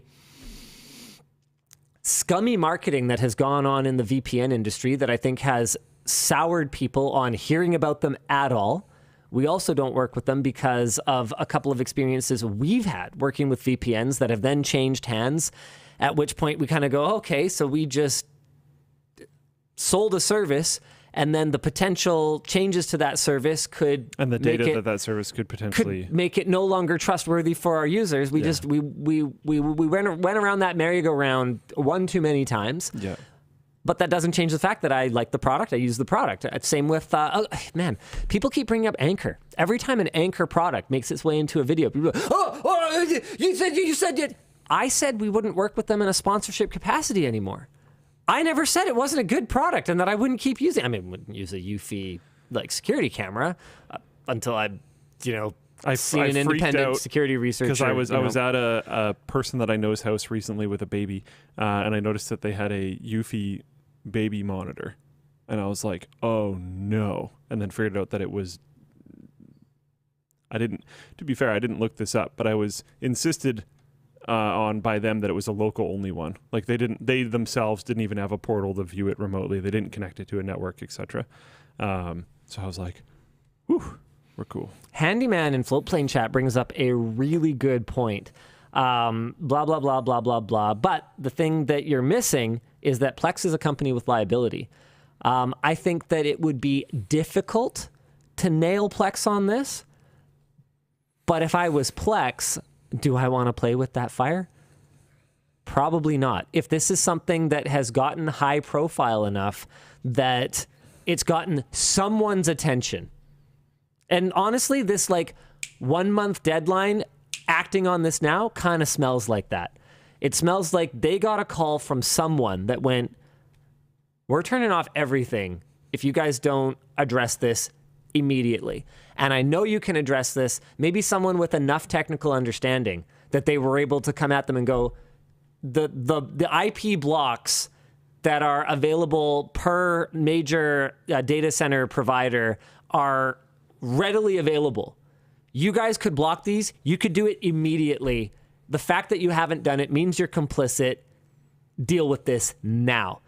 scummy marketing that has gone on in the VPN industry that I think has soured people on hearing about them at all. We also don't work with them because of a couple of experiences we've had working with VPNs that have then changed hands, at which point we kind of go, okay, so we just sold a service, and then the potential changes to that service could and the data that service could potentially make it no longer trustworthy for our users. We just we went around that merry-go-round one too many times. Yeah. But that doesn't change the fact that I like the product. I use the product. Same with, people keep bringing up Anchor. Every time an Anchor product makes its way into a video, people are like, you said it. I said we wouldn't work with them in a sponsorship capacity anymore. I never said it wasn't a good product and that I wouldn't keep using it. I mean, I wouldn't use a eufy security camera until I seen an independent security researcher. Because I was at a person that I know's house recently with a baby, and I noticed that they had a eufy baby monitor, and I was like, oh no, and then figured out that it was. To be fair, I didn't look this up, but I was insisted on by them that it was a local only one. Like they themselves didn't even have a portal to view it remotely. They didn't connect it to a network, etc. So I was like, whew, we're cool. Handyman in Floatplane chat brings up a really good point. Blah, blah, blah, blah, blah, blah. But the thing that you're missing is that Plex is a company with liability. I think that it would be difficult to nail Plex on this. But if I was Plex, do I want to play with that fire? Probably not. If this is something that has gotten high profile enough that it's gotten someone's attention. And honestly, this 1 month deadline acting on this now kind of smells like that. It smells like they got a call from someone that went, we're turning off everything if you guys don't address this immediately. And I know you can address this. Maybe someone with enough technical understanding that they were able to come at them and go, the IP blocks that are available per major data center provider are readily available. You guys could block these. You could do it immediately. The fact that you haven't done it means you're complicit. Deal with this now.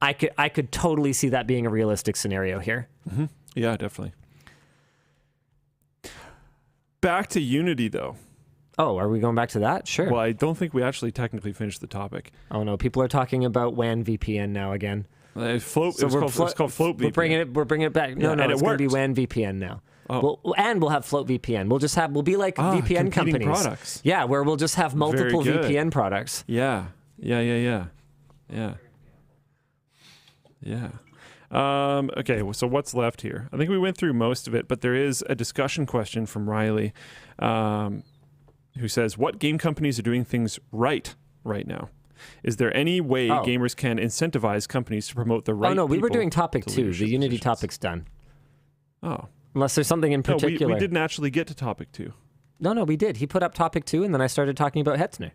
I could totally see that being a realistic scenario here. Mm-hmm. Yeah, definitely. Back to Unity, though. Oh, are we going back to that? Sure. Well, I don't think we actually technically finished the topic. Oh, no. People are talking about WAN VPN now again. It's called Float VPN. We're bringing it back. No, it's going to be WAN VPN now. Oh. We'll have Float VPN. We'll be like VPN companies. Products. Yeah, where we'll just have multiple VPN products. Yeah. Okay, so what's left here? I think we went through most of it, but there is a discussion question from Riley, who says, what game companies are doing things right now? Is there any way gamers can incentivize companies to promote the right people? Oh, no, we were doing topic 2. The Unity topic's done. Oh. Unless there's something in particular. No, we didn't actually get to topic 2. No, we did. He put up topic 2, and then I started talking about Hetzner.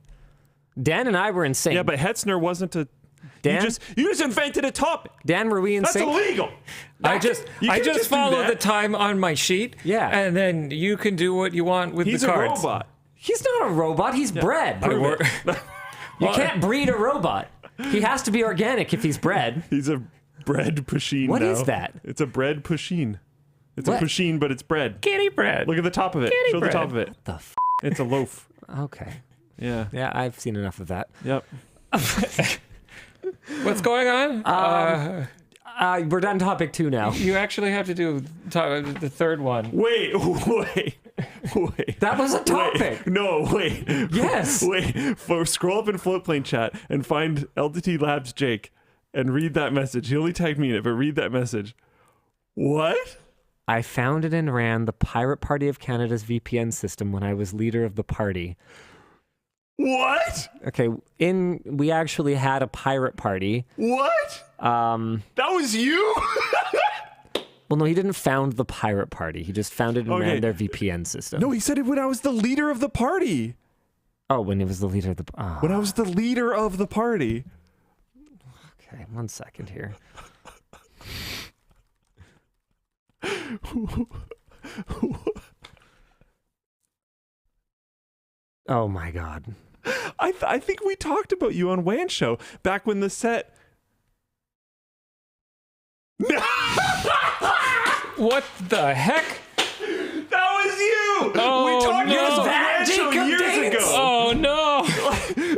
Dan and I were in sync. Yeah, but Hetzner wasn't a... Dan? You just invented a topic. Dan, were we in sync? That's illegal. I just follow the time on my sheet. Yeah. And then you can do what you want with the cards. He's a robot. He's not a robot. He's bred. You can't breed a robot. He has to be organic if he's bred. He's a bred pusheen What now. is that? It's a bred pusheen. It's What? a pusheen, but it's bread. Kitty bread. Look at the top of it. Kitty Show bread. the top of it. What the f***? It's a loaf. Okay. Yeah. Yeah, I've seen enough of that. Yep. What's going on? We're done topic 2 now. You actually have to do the third one. Wait. That was a topic. Wait. Yes. Wait. Scroll up in Floatplane chat and find LTT Labs Jake and read that message. He only tagged me in it, but read that message. What? I founded and ran the Pirate Party of Canada's VPN system when I was leader of the party. What? Okay, we actually had a pirate party. What? That was you? Well, no, he didn't found the pirate party. He just founded and ran their VPN system. No, he said it when I was the leader of the party. Oh, when he was the leader of the... When I was the leader of the party. Okay, 1 second here. Oh my God. I think we talked about you on WAN Show back when the set... What the heck? That was you! Oh, we talked no. about WAN Show years ago. Oh no!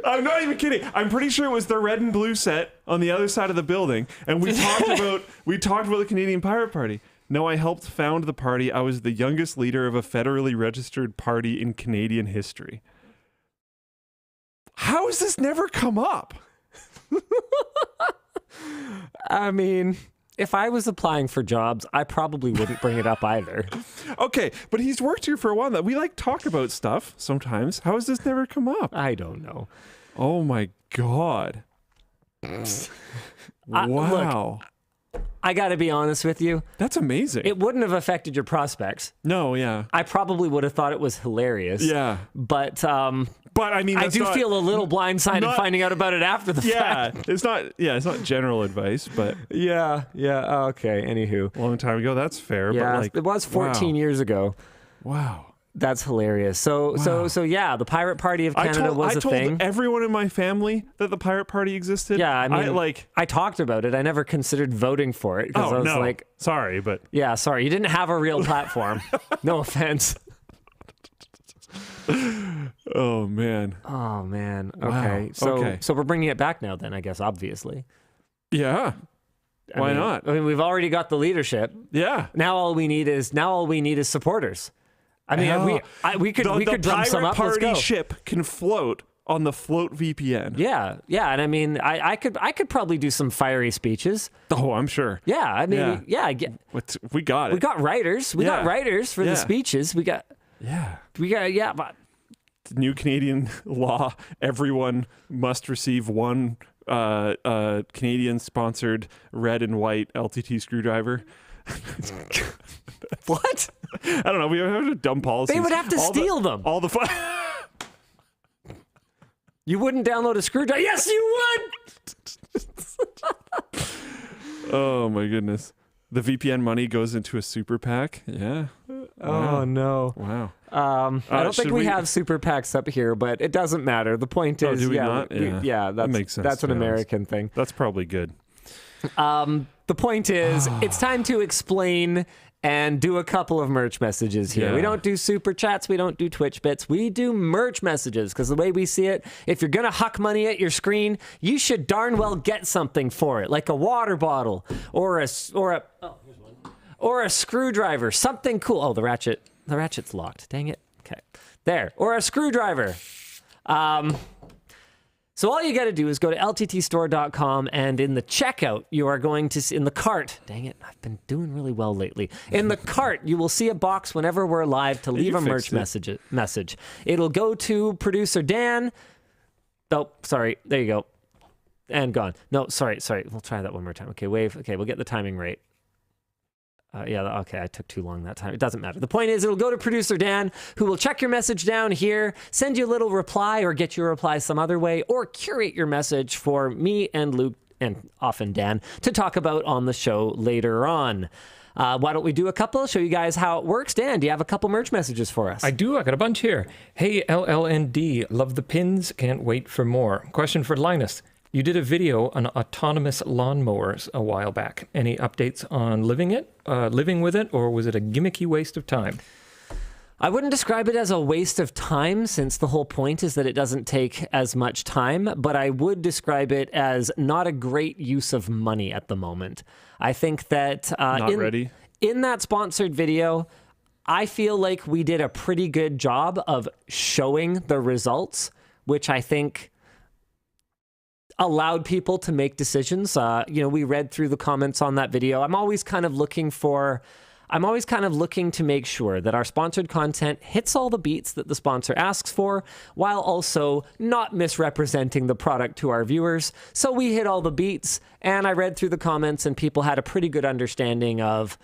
I'm not even kidding. I'm pretty sure it was the red and blue set on the other side of the building, and we talked about the Canadian Pirate Party. No, I helped found the party. I was the youngest leader of a federally registered party in Canadian history. How has this never come up? I mean, if I was applying for jobs, I probably wouldn't bring it up either. Okay, but he's worked here for a while now. We talk about stuff sometimes. How has this never come up? I don't know. Oh my God. Wow. Look, I got to be honest with you. That's amazing. It wouldn't have affected your prospects. No, yeah. I probably would have thought it was hilarious. Yeah. But I mean, I do feel a little blindsided finding out about it after the fact. It's not general advice, but Yeah. Okay. Anywho. a long time ago, that's fair. Yeah, But it was 14 years ago. Wow. That's hilarious. So yeah, the Pirate Party of Canada was a thing. I told everyone in my family that the Pirate Party existed. Yeah, I mean, I talked about it. I never considered voting for it because I was like, sorry, but yeah, sorry, you didn't have a real platform. No offense. Oh man. Okay. Wow. So we're bringing it back now then, I guess, obviously. Yeah. Why not? I mean, we've already got the leadership. Yeah. Now all we need is supporters. I mean, we could drum some up. Party Let's go. ship can float on the Float VPN. Yeah, and I mean, I could probably do some fiery speeches. Oh, I'm sure. Yeah, I mean, We got it. we got writers. We got writers for the speeches. We got. But New Canadian law: everyone must receive one Canadian-sponsored red and white LTT screwdriver. what? I don't know. We have a dumb policy. They would have to steal them. All the fun. You wouldn't download a screwdriver. Yes, you would. Oh my goodness. The VPN money goes into a super PAC. Yeah. Oh no. Wow. I don't think we have super PACs up here, but it doesn't matter. The point is, do we not? Yeah. That makes sense, That's an to be honest. American thing. That's probably good. The point is, it's time to explain and do a couple of merch messages here. Yeah. We don't do super chats. We don't do Twitch bits. We do merch messages because the way we see it, if you're going to huck money at your screen, you should darn well get something for it, like a water bottle or a screwdriver, something cool. Oh, the ratchet's locked. Dang it. Okay. There. Or a screwdriver. So all you got to do is go to LTTStore.com, and in the checkout, you are going to see, in the cart, dang it, I've been doing really well lately. In the cart, you will see a box whenever we're live to leave a merch message. It'll go to producer Dan. Oh, sorry. There you go. And gone. No, sorry. We'll try that one more time. Okay, wave. Okay, we'll get the timing right. Okay, I took too long that time. It doesn't matter. The point is, it'll go to producer Dan, who will check your message down here, send you a little reply, or get your reply some other way, or curate your message for me and Luke, and often Dan, to talk about on the show later on. Why don't we do a couple? Show you guys how it works. Dan, do you have a couple merch messages for us? I do. I got a bunch here. Hey, LLND, love the pins. Can't wait for more. Question for Linus. You did a video on autonomous lawnmowers a while back. Any updates on living with it, or was it a gimmicky waste of time? I wouldn't describe it as a waste of time, since the whole point is that it doesn't take as much time, but I would describe it as not a great use of money at the moment. I think that in that sponsored video, I feel like we did a pretty good job of showing the results, which I think allowed people to make decisions. We read through the comments on that video. I'm always kind of looking to make sure that our sponsored content hits all the beats that the sponsor asks for, while also not misrepresenting the product to our viewers. So we hit all the beats, and I read through the comments, and people had a pretty good understanding of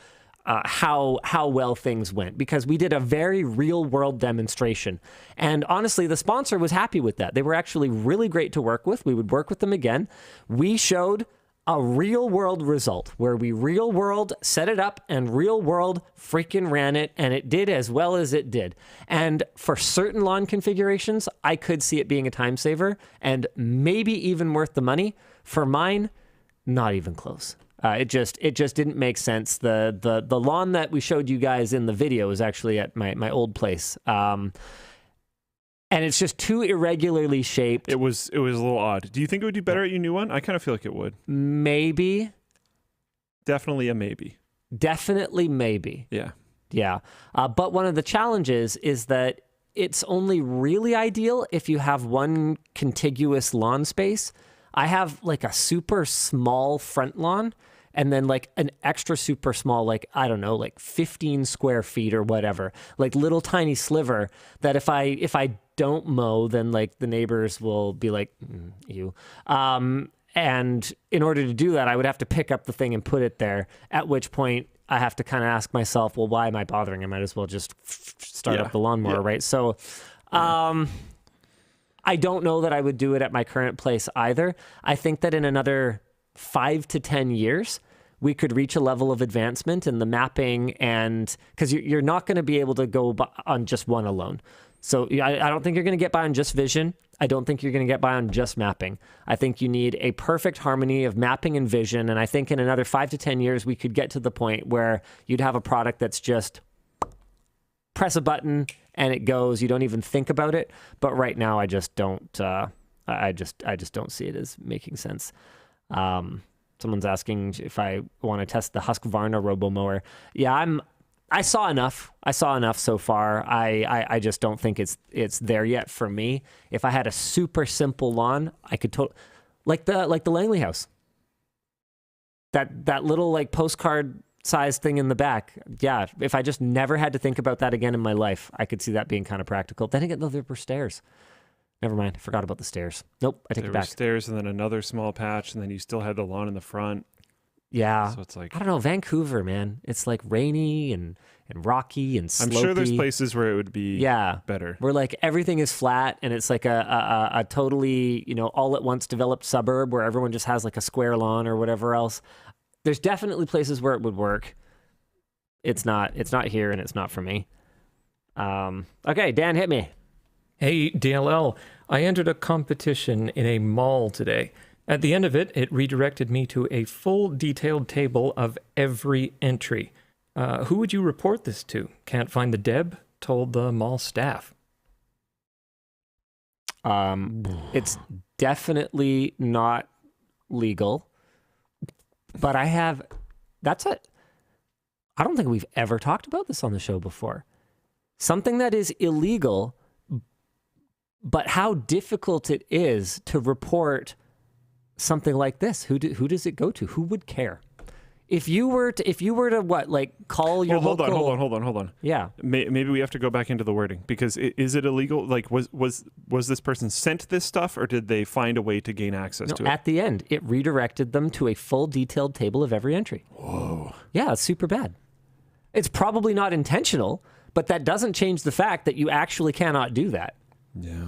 how well things went, because we did a very real-world demonstration. And honestly, the sponsor was happy with that. They were actually really great to work with. We would work with them again. We showed a real-world result where we real-world set it up and real-world freaking ran it, and it did as well as it did. And for certain lawn configurations, I could see it being a time saver and maybe even worth the money. For mine, not even close. It just didn't make sense. The lawn that we showed you guys in the video is actually at my old place. And it's just too irregularly shaped. It was a little odd. Do you think it would do better at your new one? I kind of feel like it would. Maybe. Definitely a maybe. Definitely maybe. Yeah. Yeah. But one of the challenges is that it's only really ideal if you have one contiguous lawn space. I have like a super small front lawn, and then like an extra super small, like, I don't know, like 15 square feet or whatever, like little tiny sliver that if I don't mow, then like the neighbors will be like, you. And in order to do that, I would have to pick up the thing and put it there, at which point I have to kind of ask myself, well, why am I bothering? I might as well just start up the lawnmower, right? So I don't know that I would do it at my current place either. I think that in another 5 to 10 years, we could reach a level of advancement in the mapping, and because you're not going to be able to go on just one alone. So I don't think you're going to get by on just vision. I don't think you're going to get by on just mapping. I think you need a perfect harmony of mapping and vision. And I think in another 5 to 10 years, we could get to the point where you'd have a product that's just press a button and it goes. You don't even think about it. But right now, I just don't. I just don't see it as making sense. Someone's asking if I want to test the Husqvarna RoboMower. Yeah, I saw enough. I saw enough so far. I just don't think it's there yet for me. If I had a super simple lawn, I could like the Langley house. That little like postcard size thing in the back. Yeah, if I just never had to think about that again in my life, I could see that being kind of practical. Then again, there were stairs. Never mind. I forgot about the stairs. Nope, I take it back. There were stairs and then another small patch, and then you still had the lawn in the front. Yeah. So it's like, I don't know, Vancouver, man. It's like rainy and rocky and slopey. I'm sure there's places where it would be better. Where like everything is flat and it's like a totally, all at once developed suburb where everyone just has like a square lawn or whatever else. There's definitely places where it would work. It's not here, and it's not for me. Okay, Dan, hit me. Hey, DLL, I entered a competition in a mall today. At the end of it, it redirected me to a full detailed table of every entry. Who would you report this to? Can't find the Deb, told the mall staff. It's definitely not legal, but I don't think we've ever talked about this on the show before. Something that is illegal, but how difficult it is to report something like this. Who does it go to? Who would care? If you were to what, like call your local... Hold on. Yeah. Maybe we have to go back into the wording, because is it illegal? Like, was this person sent this stuff, or did they find a way to gain access to it? At the end, it redirected them to a full detailed table of every entry. Whoa. Yeah, it's super bad. It's probably not intentional, but that doesn't change the fact that you actually cannot do that. Yeah.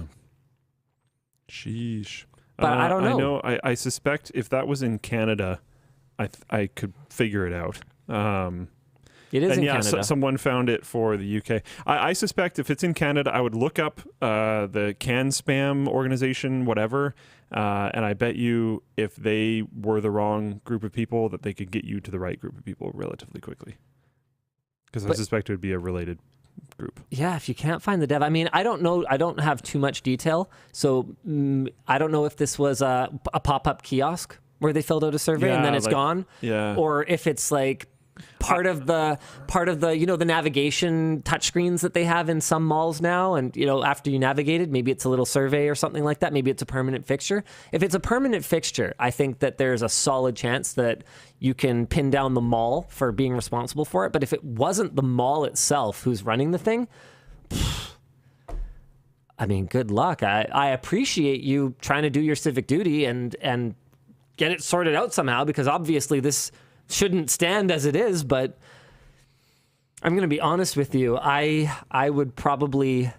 Sheesh. But I don't know. I suspect if that was in Canada, I could figure it out. It is in Canada. Someone found it for the UK. I suspect if it's in Canada, I would look up the Can Spam organization, whatever, and I bet you if they were the wrong group of people, that they could get you to the right group of people relatively quickly. Because I suspect it would be a related group. Yeah, if you can't find the dev, I mean, I don't know. I don't have too much detail, so I don't know if this was a pop-up kiosk where they filled out a survey and then it's gone, or if it's like part of the the navigation touchscreens that they have in some malls now, and after you navigated, maybe it's a little survey or something like that. Maybe it's a permanent fixture. If it's a permanent fixture, I think that there's a solid chance that you can pin down the mall for being responsible for it. But if it wasn't the mall itself who's running the thing, I mean, good luck. I appreciate you trying to do your civic duty and get it sorted out somehow, because obviously this shouldn't stand as it is. But I'm going to be honest with you. I would probably...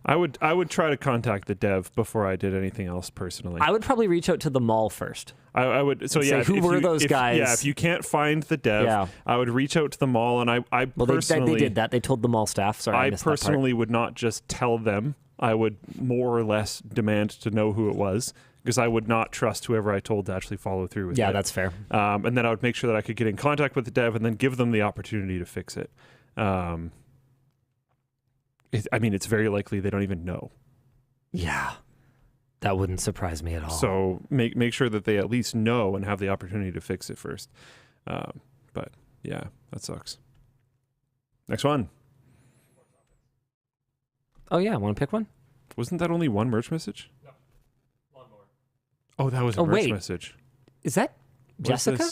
I would try to contact the dev before I did anything else personally. I would probably reach out to the mall first. I would. So yeah, who were those guys? Yeah, if you can't find the dev, I would reach out to the mall, and I personally... they did that. They told the mall staff. Sorry, I missed personally would not just tell them. I would more or less demand to know who it was, because I would not trust whoever I told to actually follow through with it. Yeah, that's fair. And then I would make sure that I could get in contact with the dev and then give them the opportunity to fix it. I mean, it's very likely they don't even know. Yeah, that wouldn't surprise me at all. So make sure that they at least know and have the opportunity to fix it first. But yeah, that sucks. Next one. Oh yeah, want to pick one? Wasn't that only one merch message? No. Lawnmower. Oh, that was a merch message. Is that Jessica?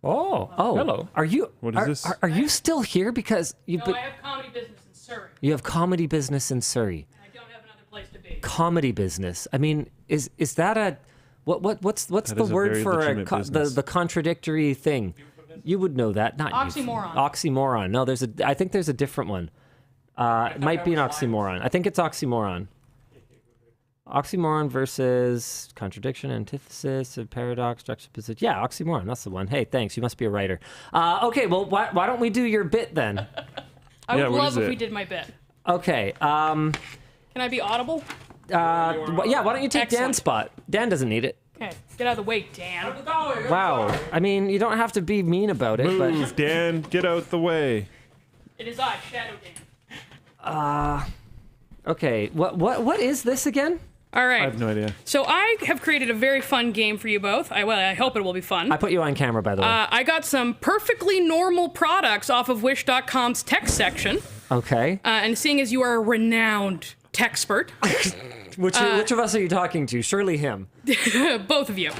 Oh, hello. Are you? What is this? Are you still here? Because I have comedy business in Surrey. You have comedy business in Surrey. I don't have another place to be. Comedy business. I mean, is that a what's the word for the contradictory thing? You would know that. Not oxymoron. Oxymoron. No, I think there's a different one. It might be an oxymoron. I think it's oxymoron. Oxymoron versus contradiction, antithesis, paradox, juxtaposition. Yeah, oxymoron. That's the one. Hey, thanks. You must be a writer. Okay, well, why don't we do your bit then? I would love if we did my bit. Okay. Can I be audible? Yeah, why don't you take Dan's spot? Dan doesn't need it. Okay, get out of the way, Dan. Wow. I mean, you don't have to be mean about it. Move, Dan. Get out the way. It is I, Shadow Dan. Okay. What is this again? All right. I have no idea. So I have created a very fun game for you both. I hope it will be fun. I put you on camera, by the way. I got some perfectly normal products off of Wish.com's tech section. Okay. And seeing as you are a renowned techspert. Which of us are you talking to? Surely him. Both of you.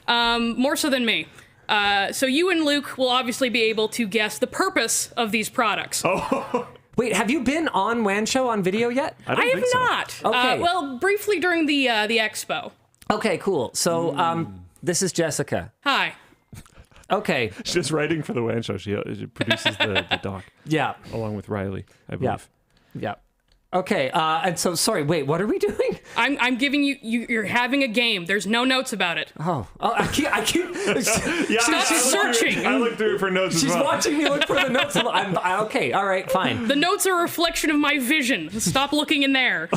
More so than me. So you and Luke will obviously be able to guess the purpose of these products. Oh. Wait, have you been on WAN Show on video yet? I have not. Okay. Well, briefly during the expo. Okay, cool. So this is Jessica. Hi. Okay. She's just writing for the WAN Show. She produces the doc. Yeah. Along with Riley, I believe. Yeah. Okay, and so, sorry, wait, what are we doing? I'm giving you're having a game. There's no notes about it. Oh, I keep Stop searching. I looked through for notes as well. She's watching me look for the notes. Okay, all right, fine. The notes are a reflection of my vision. Stop looking in there.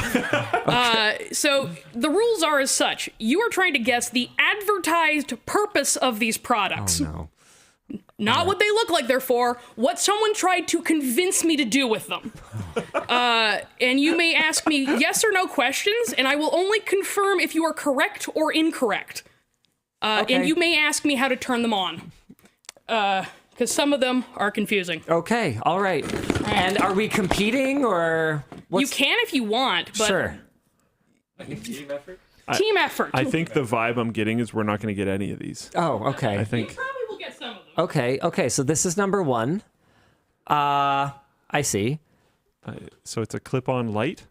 So the rules are as such. You are trying to guess the advertised purpose of these products. Oh, no. Not what they look like they're for, what someone tried to convince me to do with them. And you may ask me yes or no questions, and I will only confirm if you are correct or incorrect. Okay. And you may ask me how to turn them on. Because some of them are confusing. Okay, all right. And are we competing, or... You can if you want, but... Sure. Team effort. I think the vibe I'm getting is we're not going to get any of these. Oh, okay. I think... You probably will get some of them. Okay, so this is number one. I see. So it's a clip-on light?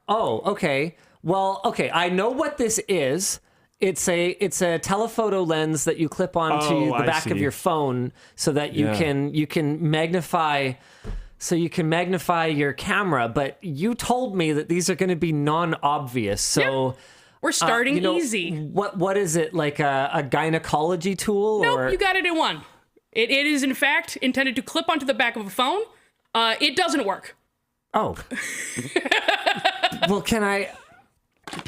Okay. Well, okay, I know what this is. It's a telephoto lens that you clip onto the back of your phone so that you can magnify your camera, but you told me that these are going to be non-obvious. So we're starting easy. What is it, like a gynecology tool? Nope, or? You got it in one. It is in fact intended to clip onto the back of a phone. It doesn't work. Oh. Well, can I?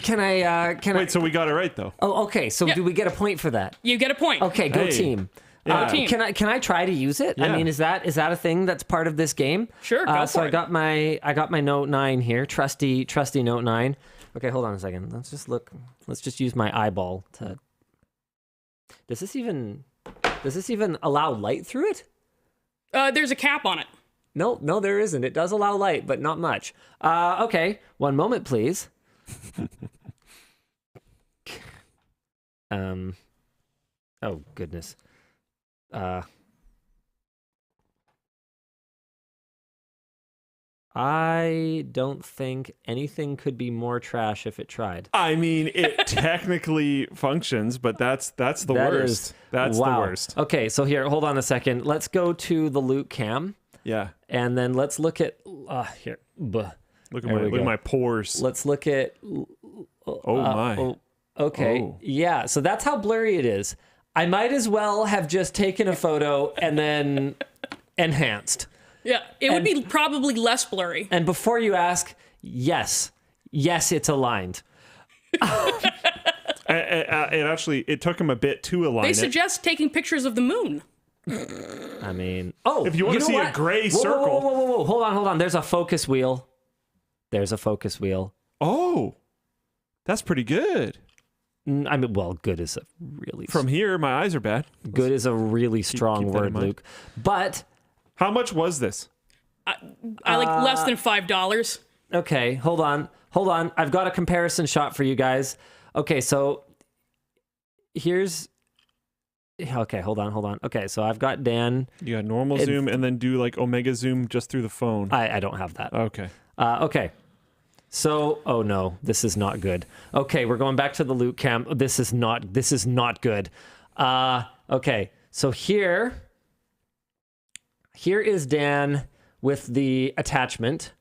Wait, so we got it right though. Oh, okay. So do we get a point for that? You get a point. Okay, go team. Yeah. Team. Can I try to use it? Yeah. I mean, is that a thing that's part of this game? Sure, go So for I got my Note 9 here, trusty Note 9. Okay, hold on a second. Let's just use my eyeball to. Does this even allow light through it? There's a cap on it. No, there isn't. It does allow light, but not much. Okay, one moment, please. Oh goodness. I don't think anything could be more trash if it tried. I mean, it technically functions, but that's the worst. That's wow. the worst. Okay, so here, hold on a second. Let's go to the loot cam, Yeah. and then let's look at here. Look at There we go. my pores. Let's look at. Oh my. Okay, Oh. yeah. So that's how blurry it is. I might as well have just taken a photo and then enhanced. Yeah, it would be probably less blurry. And before you ask, yes, it's aligned. It took him a bit to align They it. suggest taking pictures of the moon. I mean, If you want to know see what? a gray Whoa, circle. Whoa. Hold on. There's a focus wheel. Oh, that's pretty good. I mean, well, good is a really From here, my eyes are bad. good is a really strong keep that in word, mind. Luke. But How much was this? I like less than $5. okay, hold on. I've got a comparison shot for you guys. Okay, so here's. Okay, hold on. Okay, so I've got Dan. You got normal zoom and then do like omega zoom just through the phone. I don't have that. Okay. Okay. So, oh no, this is not good. Okay, we're going back to the loot cam. This is not good. Okay, so here is Dan with the attachment.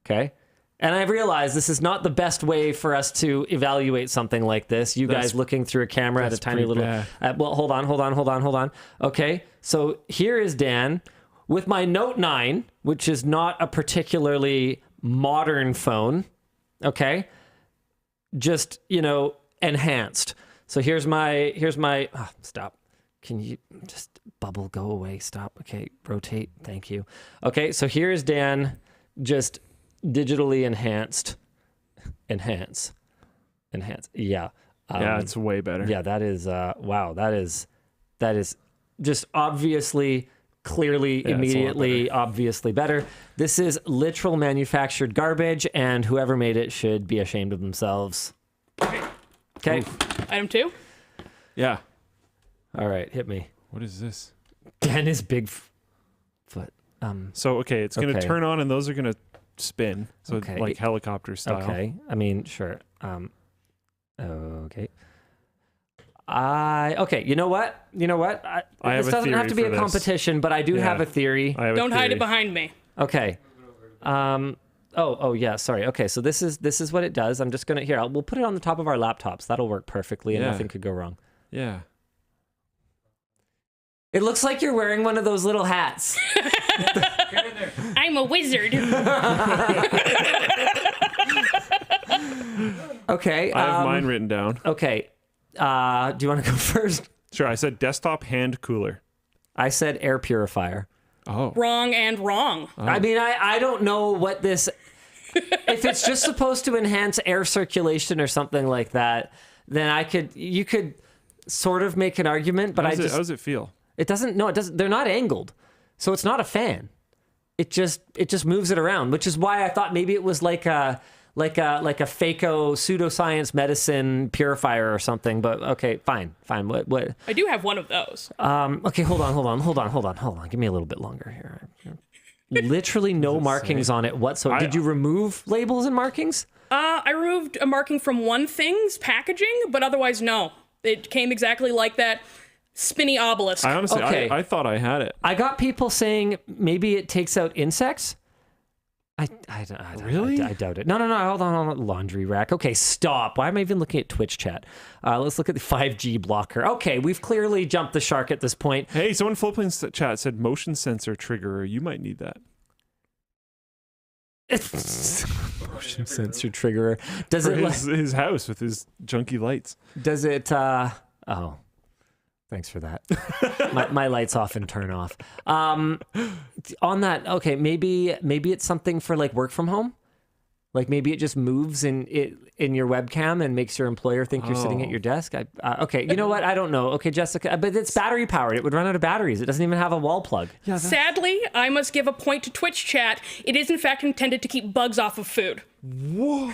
Okay. And I've realized this is not the best way for us to evaluate something like this. You guys looking through a camera at a tiny pretty little... well, hold on. Okay, so here is Dan with my Note 9, which is not a particularly modern phone. Okay? Just, enhanced. So here's my... Oh, stop. Can you just bubble go away? Stop. Okay, rotate. Thank you. Okay, so here is Dan just... digitally enhanced. Yeah. Yeah, it's way better. Yeah, that is wow. That is just obviously, clearly, Yeah, immediately, obviously better. This is literal manufactured garbage, and whoever made it should be ashamed of themselves. Okay. Item 2. Yeah. All right, hit me. What is this? Dan is Bigfoot. So, okay, it's going to Okay. turn on and those are going to spin. So, Okay. like helicopter style. Okay. I mean, sure. Okay. Okay. You know what? I have this a doesn't have theory to be for a this. competition, but I do Yeah. have a theory. I have a Don't hide theory. it behind me. Okay. Oh yeah. Sorry. Okay. So this is what it does. I'm just gonna we'll put it on the top of our laptops. That'll work perfectly, and Yeah. nothing could go wrong. Yeah. It looks like you're wearing one of those little hats. I'm a wizard. Okay. I have mine written down. Okay. Do you want to go first? Sure, I said desktop hand cooler. I said air purifier. Oh. Wrong and wrong. I mean, I don't know what this... If it's just supposed to enhance air circulation or something like that, then you could sort of make an argument, but How does it feel? it doesn't they're not angled. So it's not a fan. It just moves it around, which is why I thought maybe it was like a fako pseudoscience medicine purifier or something, but okay, fine. What I do have one of those. okay, hold on. Give me a little bit longer here. Literally no markings on it whatsoever. Did you remove labels and markings? I removed a marking from one thing's packaging, but otherwise, no. It came exactly like that spinny obelisk. I honestly, Okay. I thought I had it. I got people saying maybe it takes out insects. I Really? I doubt it. No. Hold on. Laundry rack. Okay, stop. Why am I even looking at Twitch chat? Let's look at the 5G blocker. Okay, we've clearly jumped the shark at this point. Hey, someone in Fliplin's chat said motion sensor triggerer. You might need that. Motion sensor triggerer. Does For it? his house with his junky lights. Does it? Oh. Thanks for that. my lights off and turn off. On that, okay, maybe it's something for like work from home. Like maybe it just moves in your webcam and makes your employer think you're sitting at your desk. Okay, you know what? I don't know. Okay, Jessica, but it's battery powered. It would run out of batteries. It doesn't even have a wall plug. Yeah, Sadly, I must give a point to Twitch chat. It is in fact intended to keep bugs off of food. Whoa.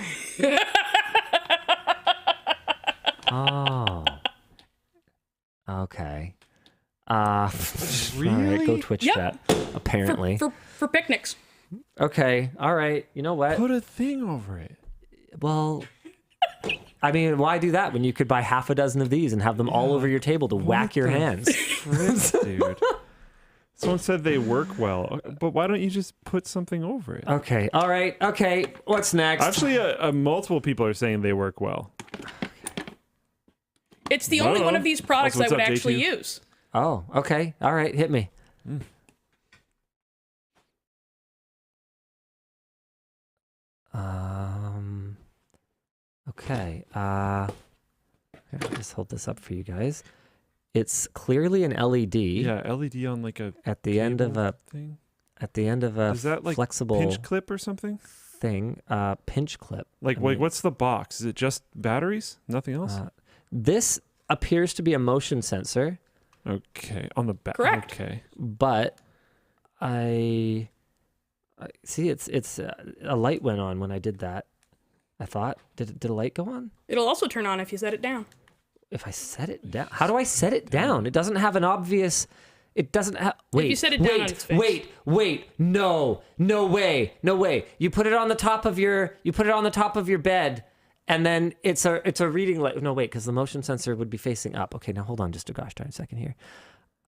Oh. Okay. Really? All right, go Twitch Yep. chat. Apparently. For picnics. Okay. All right. You know what? Put a thing over it. Well, I mean, why do that when you could buy half a dozen of these and have them all over your table to whack your hands? Dude. Someone said they work well, but why don't you just put something over it? Okay. All right. Okay. What's next? Actually, multiple people are saying they work well. It's the only one of these products Also, I would what's up, actually J2? use. Oh, okay. All right. Hit me. Okay. Here, I'll just hold this up for you guys. It's clearly an LED. Yeah, LED on like a at the end of a thing. At the end of a Is that like flexible pinch clip or something? thing. Pinch clip. Like, I wait, mean, what's the box? Is it just batteries? Nothing else? this appears to be a motion sensor, Okay, on the back. Correct. Okay. but I see it's a light went on when I did that. I thought, did a light go on? It'll also turn on if you set it down. If I set it down, how do I set it down? It doesn't have an obvious. It doesn't have. Wait. you set it down on its face. Wait. No way. You put it on the top of your. You put it on the top of your bed, and then it's a reading light. No, wait, because the motion sensor would be facing up. Okay, now hold on, just a gosh darn second here.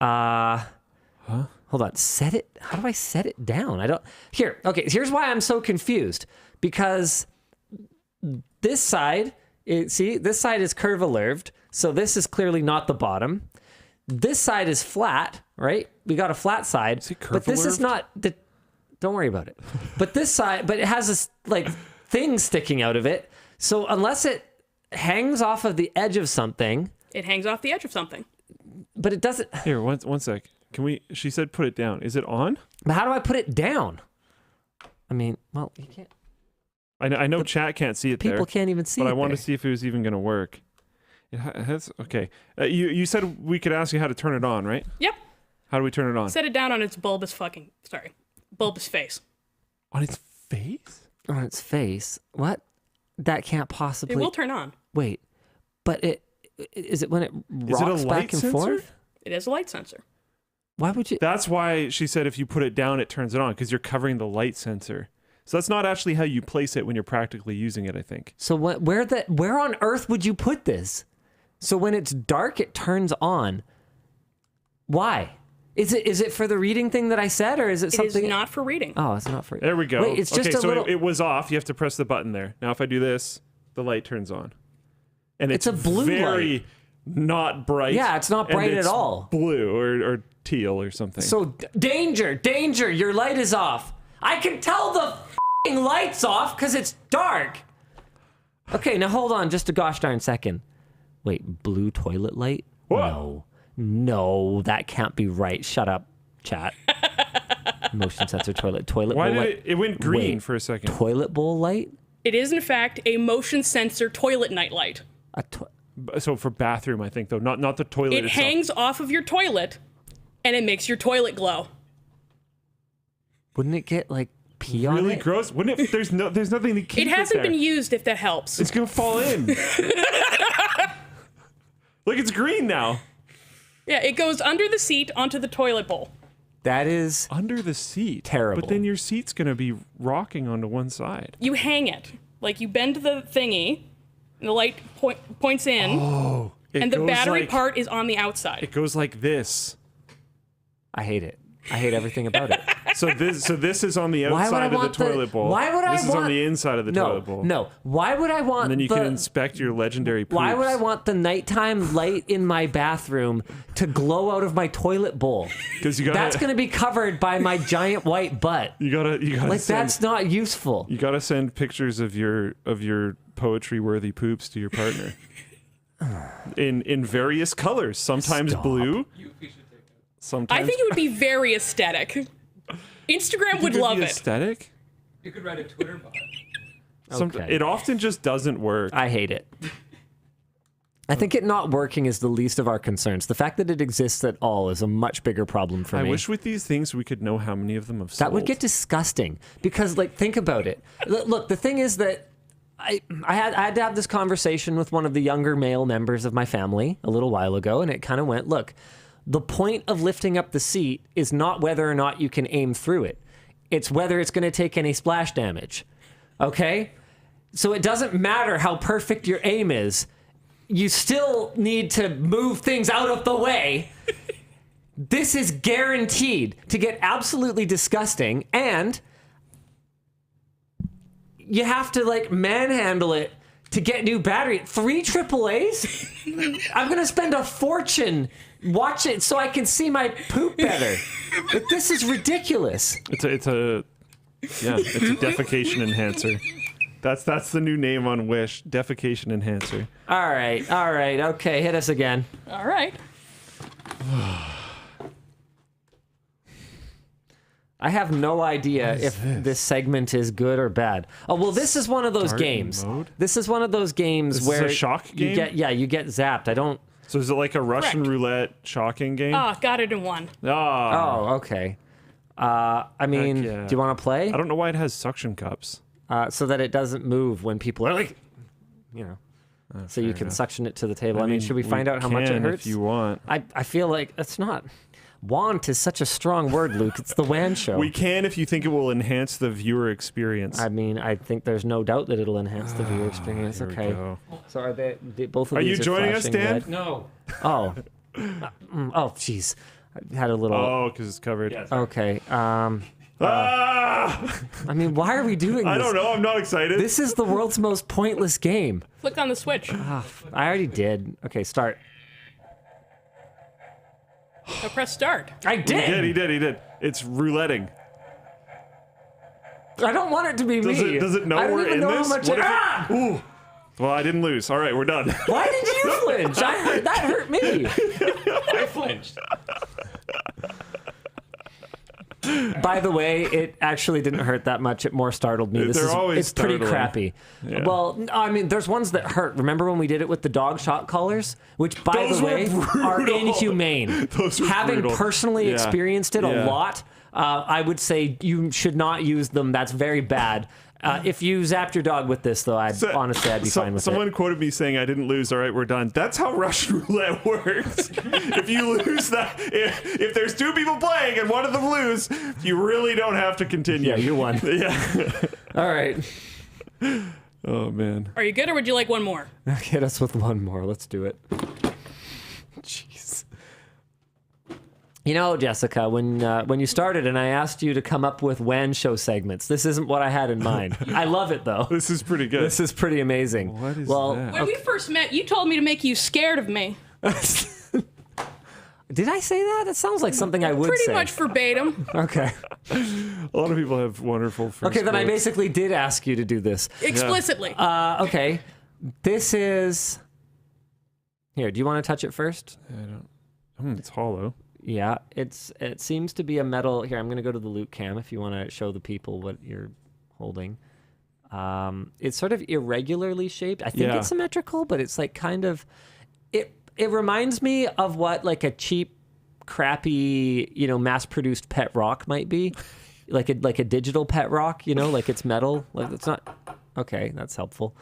Hold on. Set it. How do I set it down? I don't. Here. Okay. Here's why I'm so confused. Because this side, see, this side is curvilineared, so this is clearly not the bottom. This side is flat, right? We got a flat side, but this is not. Don't worry about it. But this side, but it has this like thing sticking out of it. So unless it hangs off of the edge of something, It hangs off the edge of something. but it doesn't. Here, one sec. Can we? She said put it down. Is it on? But how do I put it down? I mean, well, you can't. I know chat can't see it there. People can't even see But it I want to there. see if it was even going to work. It has. Okay. You said we could ask you how to turn it on, right? Yep. How do we turn it on? Set it down on its bulbous face. On its face? On its face. What? That can't possibly. It will turn on. Wait, but is it when it Is it a rocks light back and sensor? forth? It is a light sensor. Why would you? That's why she said if you put it down, it turns it on, because you're covering the light sensor. So that's not actually how you place it when you're practically using it, I think. So where on earth would you put this? So when it's dark, it turns on. Why? Is it for the reading thing that I said, or is it It something? is not for reading. Oh, it's not for. There we go. Wait, it's just okay, a so little. it was off. You have to press the button there. Now if I do this, the light turns on. And It's a blue very not bright. Yeah, it's not and bright at it's all. Blue or teal or something. So danger! Your light is off. I can tell the f***ing light's off because it's dark. Okay, now hold on just a gosh darn second. Wait, blue toilet light? Whoa. No, that can't be right. Shut up, chat. Motion sensor toilet Why bowl did light. it went green Wait, for a second? Toilet bowl light? It is in fact a motion sensor toilet night light. So for bathroom, I think, though, not the toilet It itself. hangs off of your toilet, and it makes your toilet glow. Wouldn't it get like pee on Really it? gross. Wouldn't it? There's nothing to keep It hasn't there. been used, if that helps. It's gonna fall in. Look, it's green now. Yeah, it goes under the seat onto the toilet bowl. That is Under the seat. Terrible. But then your seat's gonna be rocking onto one side. You hang it. Like, you bend the thingy, and the light points in, and the goes battery like- part is on the outside. It goes like this. I hate it. I hate everything about it. So this is on the Why would I outside of the want toilet bowl. Why would This I is want on the inside of the toilet bowl. No. Why would I want And then you the, can inspect your legendary poops. Why would I want the nighttime light in my bathroom to glow out of my toilet bowl? Because you gotta. That's going to be covered by my giant white butt. You gotta. Like send, that's not useful. You gotta send pictures of your poetry worthy poops to your partner. in various colors. Sometimes Stop. blue. Sometimes. I think it would be very aesthetic. Instagram would love it. Aesthetic. You could write a Twitter bot. Okay. It often just doesn't work. I hate it. I think it not working is the least of our concerns. The fact that it exists at all is a much bigger problem for I me. wish with these things we could know how many of them have sold. That would get disgusting because, like, think about it. Look, the thing is that I had to have this conversation with one of the younger male members of my family a little while ago, and it kind of went, look, the point of lifting up the seat is not whether or not you can aim through it. It's whether it's going to take any splash damage. Okay? So it doesn't matter how perfect your aim is. You still need to move things out of the way. This is guaranteed to get absolutely disgusting, and you have to, like, manhandle it to get new battery. 3 AAAs? I'm going to spend a fortune watch it so I can see my poop better. But this is ridiculous. It's a defecation enhancer. That's the new name on Wish. Defecation enhancer. All right. Okay, hit us again. All right. I have no idea if this segment is good or bad. Oh, well, this is one of those Start games. mode? This is one of those games This is where a shock you game? you get zapped. I don't. So is it like a Russian Correct. roulette shocking game? Ah, got it in one. Ah. Oh, okay. I mean, yeah. do you want to play? I don't know why it has suction cups. So that it doesn't move when people are like, you know, so you can suction it to the table. I mean, should we find out how much it can hurts? if you want. I feel like it's not. Want is such a strong word, Luke. It's the WAN show. We can if you think it will enhance the viewer experience. I mean, I think there's no doubt that it'll enhance the viewer experience. Here we Okay. go. So are they both of Are these you joining us, flashing Dan? red? No. Oh. Oh, jeez. I had a little. Oh, because it's covered. Yes. Okay. Ah! I mean, why are we doing this? I don't know. I'm not excited. This is the world's most pointless game. Click on the switch. I already did. Okay, start. Now press start. I did. He did. It's rouletting. I don't want it to be me. Does it know I don't we're even in know this? how much What it, if it- ah! Ooh. Well, I didn't lose. All right, we're done. Why did you flinch? That hurt me. I flinched. By the way, it actually didn't hurt that much. It more startled me. They're always it's pretty startling. crappy. Yeah. Well, I mean, there's ones that hurt. Remember when we did it with the dog shot collars, which, by Those the were way, brutal. are inhumane. Those were Having brutal. personally Yeah. experienced it a Yeah. lot, I would say you should not use them. That's very bad. If you zapped your dog with this, though, honestly, I'd be fine with someone it. quoted me saying I didn't lose. All right, we're done. That's how Russian roulette works. If you lose that, if there's 2 people playing and one of them lose, you really don't have to continue. Yeah, you won. Yeah. All right. Oh man. Are you good, or would you like one more? Hit us with one more. Let's do it. Jeez. You know, Jessica, when you started and I asked you to come up with WAN show segments, this isn't what I had in mind. I love it, though. This is pretty good. This is pretty amazing. What is well, that? When we first met, you told me to make you scared of me. Did I say that? That sounds like something I would Pretty say. much verbatim. Okay. A lot of people have wonderful first Okay, then I quotes. basically did ask you to do this. Explicitly. Okay. This is... Here, do you want to touch it first? It's hollow. Yeah, it seems to be a metal. Here, I'm going to go to the loot cam if you want to show the people what you're holding. It's sort of irregularly shaped. I think Yeah. it's symmetrical, but it's like kind of it reminds me of what like a cheap, crappy, mass-produced pet rock might be. like a digital pet rock, like it's metal. Like it's not. Okay, that's helpful.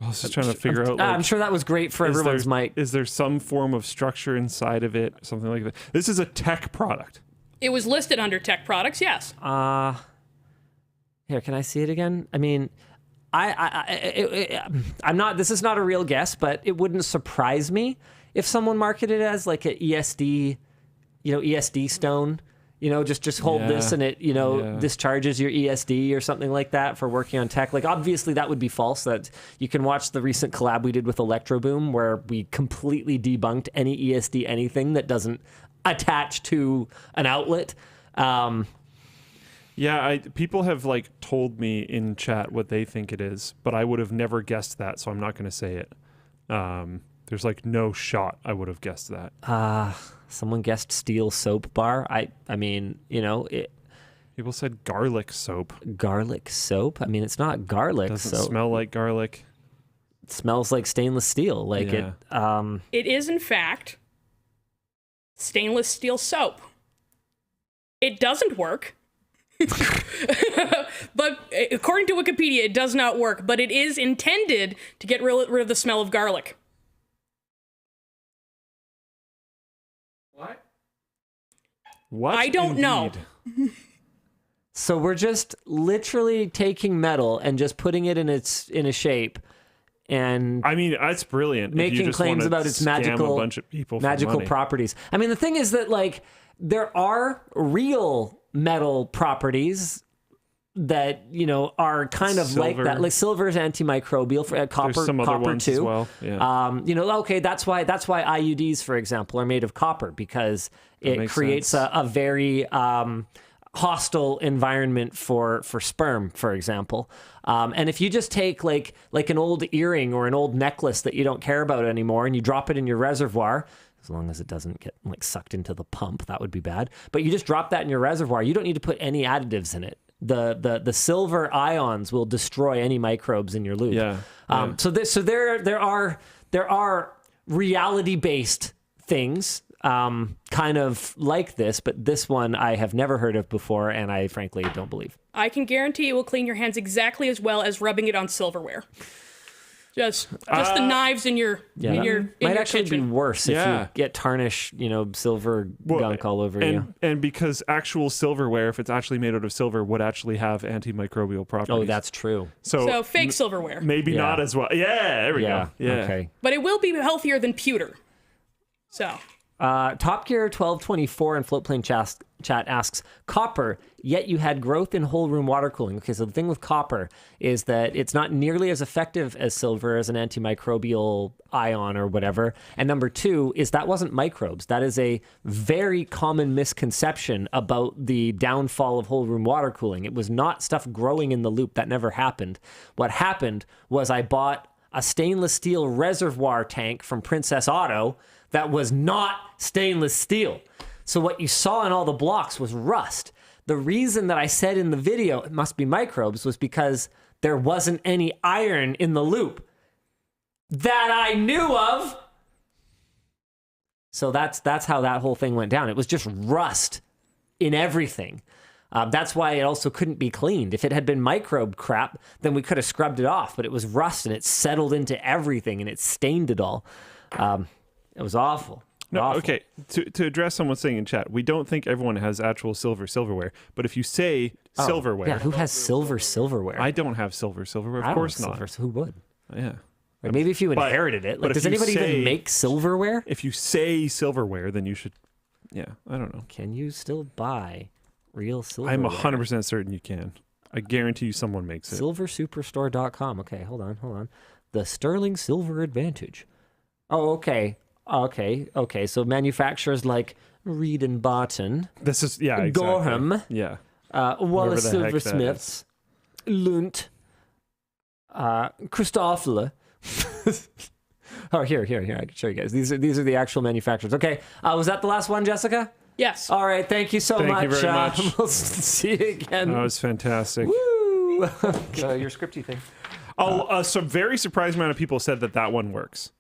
I was just trying to figure out. I'm sure that was great for everyone's mic. Is there some form of structure inside of it? Something like that. This is a tech product. It was listed under tech products, yes. Here, can I see it again? I mean, I'm not. This is not a real guess, but it wouldn't surprise me if someone marketed it as like a ESD, ESD stone. Just hold this and it, discharges your ESD or something like that for working on tech. Like, obviously, that would be false. That you can watch the recent collab we did with Electroboom, where we completely debunked any ESD anything that doesn't attach to an outlet. Yeah, people have told me in chat what they think it is, but I would have never guessed that, so I'm not going to say it. There's like no shot I would have guessed that. Someone guessed steel soap bar. I mean, People said garlic soap. garlic soap. I mean, it's not garlic. Doesn't so smell like garlic. it smells like stainless steel. Like Yeah. It is, in fact, stainless steel soap. It doesn't work. But according to Wikipedia, it does not work. But it is intended to get rid of the smell of garlic. What? I don't know. So we're just literally taking metal and just putting it in a shape, and I mean, that's brilliant. If you making just claims wanna about its scam magical a bunch of people for magical money. properties. I mean, the thing is that like there are real metal properties that are kind of like Silver. that. Like silver is antimicrobial, for copper, There's some other copper ones too. as well. Yeah. Okay, that's why IUDs, for example, are made of copper, because it makes creates sense. a very hostile environment for sperm, for example. And if you just take like an old earring or an old necklace that you don't care about anymore and you drop it in your reservoir, as long as it doesn't get like sucked into the pump, that would be bad. But you just drop that in your reservoir. You don't need to put any additives in it. The silver ions will destroy any microbes in your loop. Yeah. So there are reality-based things kind of like this, but this one I have never heard of before, and I frankly don't believe. I can guarantee it will clean your hands exactly as well as rubbing it on silverware. Just the knives in your Might actually kitchen. be worse if Yeah. you get tarnish, silver gunk all over you. And because actual silverware, if it's actually made out of silver, would actually have antimicrobial properties. Oh, that's true. So fake silverware. maybe Yeah. not as well. Yeah, there we Yeah. go. Yeah. Okay. But it will be healthier than pewter. So Top Gear 1224 in Floatplane chat asks, copper, yet you had growth in whole room water cooling. Okay, so the thing with copper is that it's not nearly as effective as silver as an antimicrobial ion or whatever. And number two is that wasn't microbes. That is a very common misconception about the downfall of whole room water cooling. It was not stuff growing in the loop. That never happened. What happened was I bought a stainless steel reservoir tank from Princess Auto that was not stainless steel. So what you saw in all the blocks was rust. The reason that I said in the video it must be microbes was because there wasn't any iron in the loop that I knew of. So that's how that whole thing went down. It was just rust in everything. That's why it also couldn't be cleaned. If it had been microbe crap, then we could have scrubbed it off, but it was rust and it settled into everything and it stained it all. It was awful. No, Awful. okay. To address someone saying in chat, we don't think everyone has actual silverware. But if you say silverware, Yeah, who has silverware? I don't have silverware. I Of don't course have not. silver, so who would? Yeah. Or maybe if you inherited it. but Like, if does you anybody say- even make silverware? If you say silverware, then you should. Yeah, I don't know. Can you still buy real silverware? I'm 100% certain you can. I guarantee you someone makes it. Silversuperstore.com. Okay, hold on. The Sterling Silver Advantage. Oh, okay. So manufacturers like Reed and Barton, This is exactly. Gorham, Yeah. Wallace Whoever the heck that Silversmiths, Lunt, Christoffler. Oh, here. I can show you guys. These are the actual manufacturers. Okay. Was that the last one, Jessica? yes. All right. Thank you so Thank much. you very much. We'll see you again. That was fantastic. Woo! Your scripty thing. Some very surprised amount of people said that one works.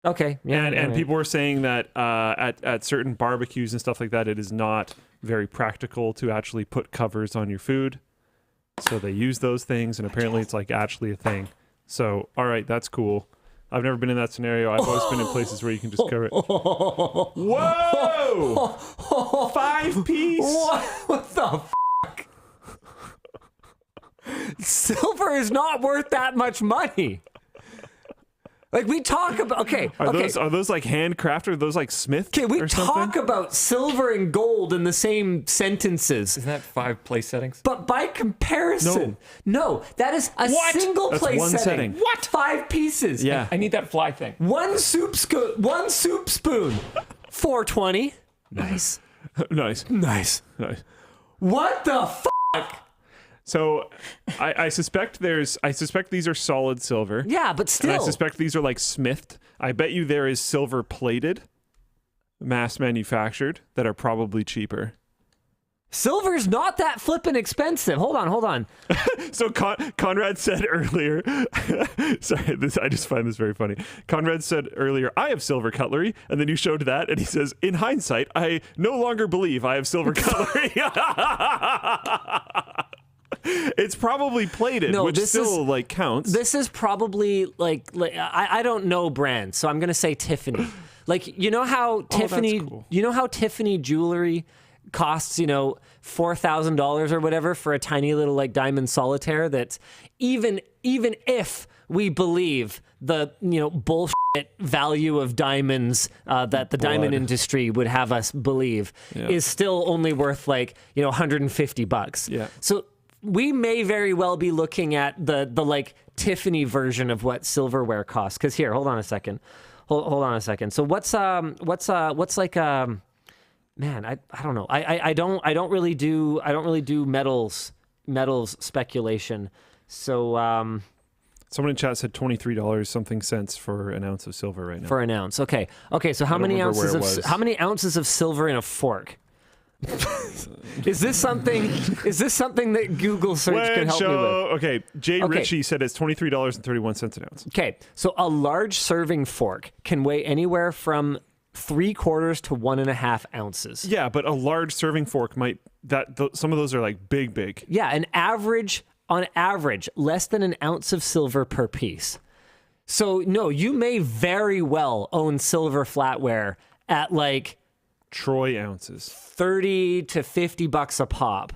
Okay. Yeah. And people were saying that at certain barbecues and stuff like that, it is not very practical to actually put covers on your food. So they use those things, and apparently it's like actually a thing. So, all right, that's cool. I've never been in that scenario. I've always been in places where you can just cover it. Whoa! 5-piece? What the fuck? Silver is not worth that much money. Like, we talk about, okay. Are those like handcrafted? Are those like Smith? Okay, we or something? talk about silver and gold in the same sentences. Isn't that 5 place settings? But by comparison, no, that is a single That's place one setting. What? 5 pieces. Yeah. I need that fly thing. One soup spoon. $4.20. Nice. Nice. Nice. Nice. What the fuck? So I suspect these are solid silver. Yeah, but still. And I suspect these are like smithed. I bet you there is silver plated, mass manufactured, that are probably cheaper. Silver's not that flippin' expensive. Hold on. So Conrad said earlier, sorry, I just find this very funny. Conrad said earlier, I have silver cutlery, and then you showed that, and he says, in hindsight, I no longer believe I have silver cutlery. It's probably plated, which still like counts. This is probably like I don't know brands, so I'm gonna say Tiffany. Like you know how Tiffany, that's cool. you know how Tiffany jewelry costs, $4,000 or whatever for a tiny little like diamond solitaire. That's even if we believe the bullshit value of diamonds that the diamond industry would have us believe is still only worth like $150. Yeah. So we may very well be looking at the like Tiffany version of what silverware costs. Because here, hold on a second. Hold on a second. So what's like man, I don't know. I don't really do metals speculation. So someone in chat said $23 something cents for an ounce of silver right now. For an ounce. Okay. So how many ounces of silver in a fork? Is this something that Google search can help me with? Okay, Jay Ritchie said it's $23.31 an ounce. Okay, so a large serving fork can weigh anywhere from 3/4 to 1.5 ounces. Yeah, but a large serving fork some of those are like big. Yeah, on average, less than an ounce of silver per piece. So no, you may very well own silver flatware at like troy ounces, $30 to $50 a pop.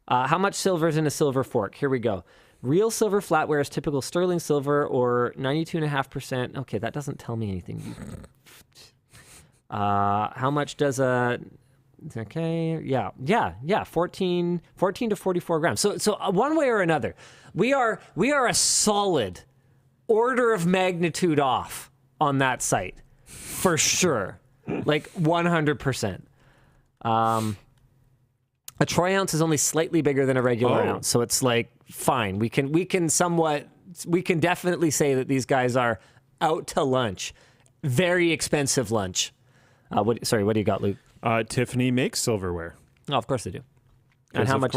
How much silver is in a silver fork? Here we go. Real silver flatware is typical sterling silver or 92.5%. Okay, that doesn't tell me anything. How much does a... Okay, yeah, 14 to 44 grams. So one way or another, we are a solid order of magnitude off on that site, for sure, like 100%. A troy ounce is only slightly bigger than a regular ounce, so it's like fine. We can definitely say that these guys are out to lunch, very expensive lunch. What do you got, Luke? Tiffany makes silverware. Oh, of course they do. And how much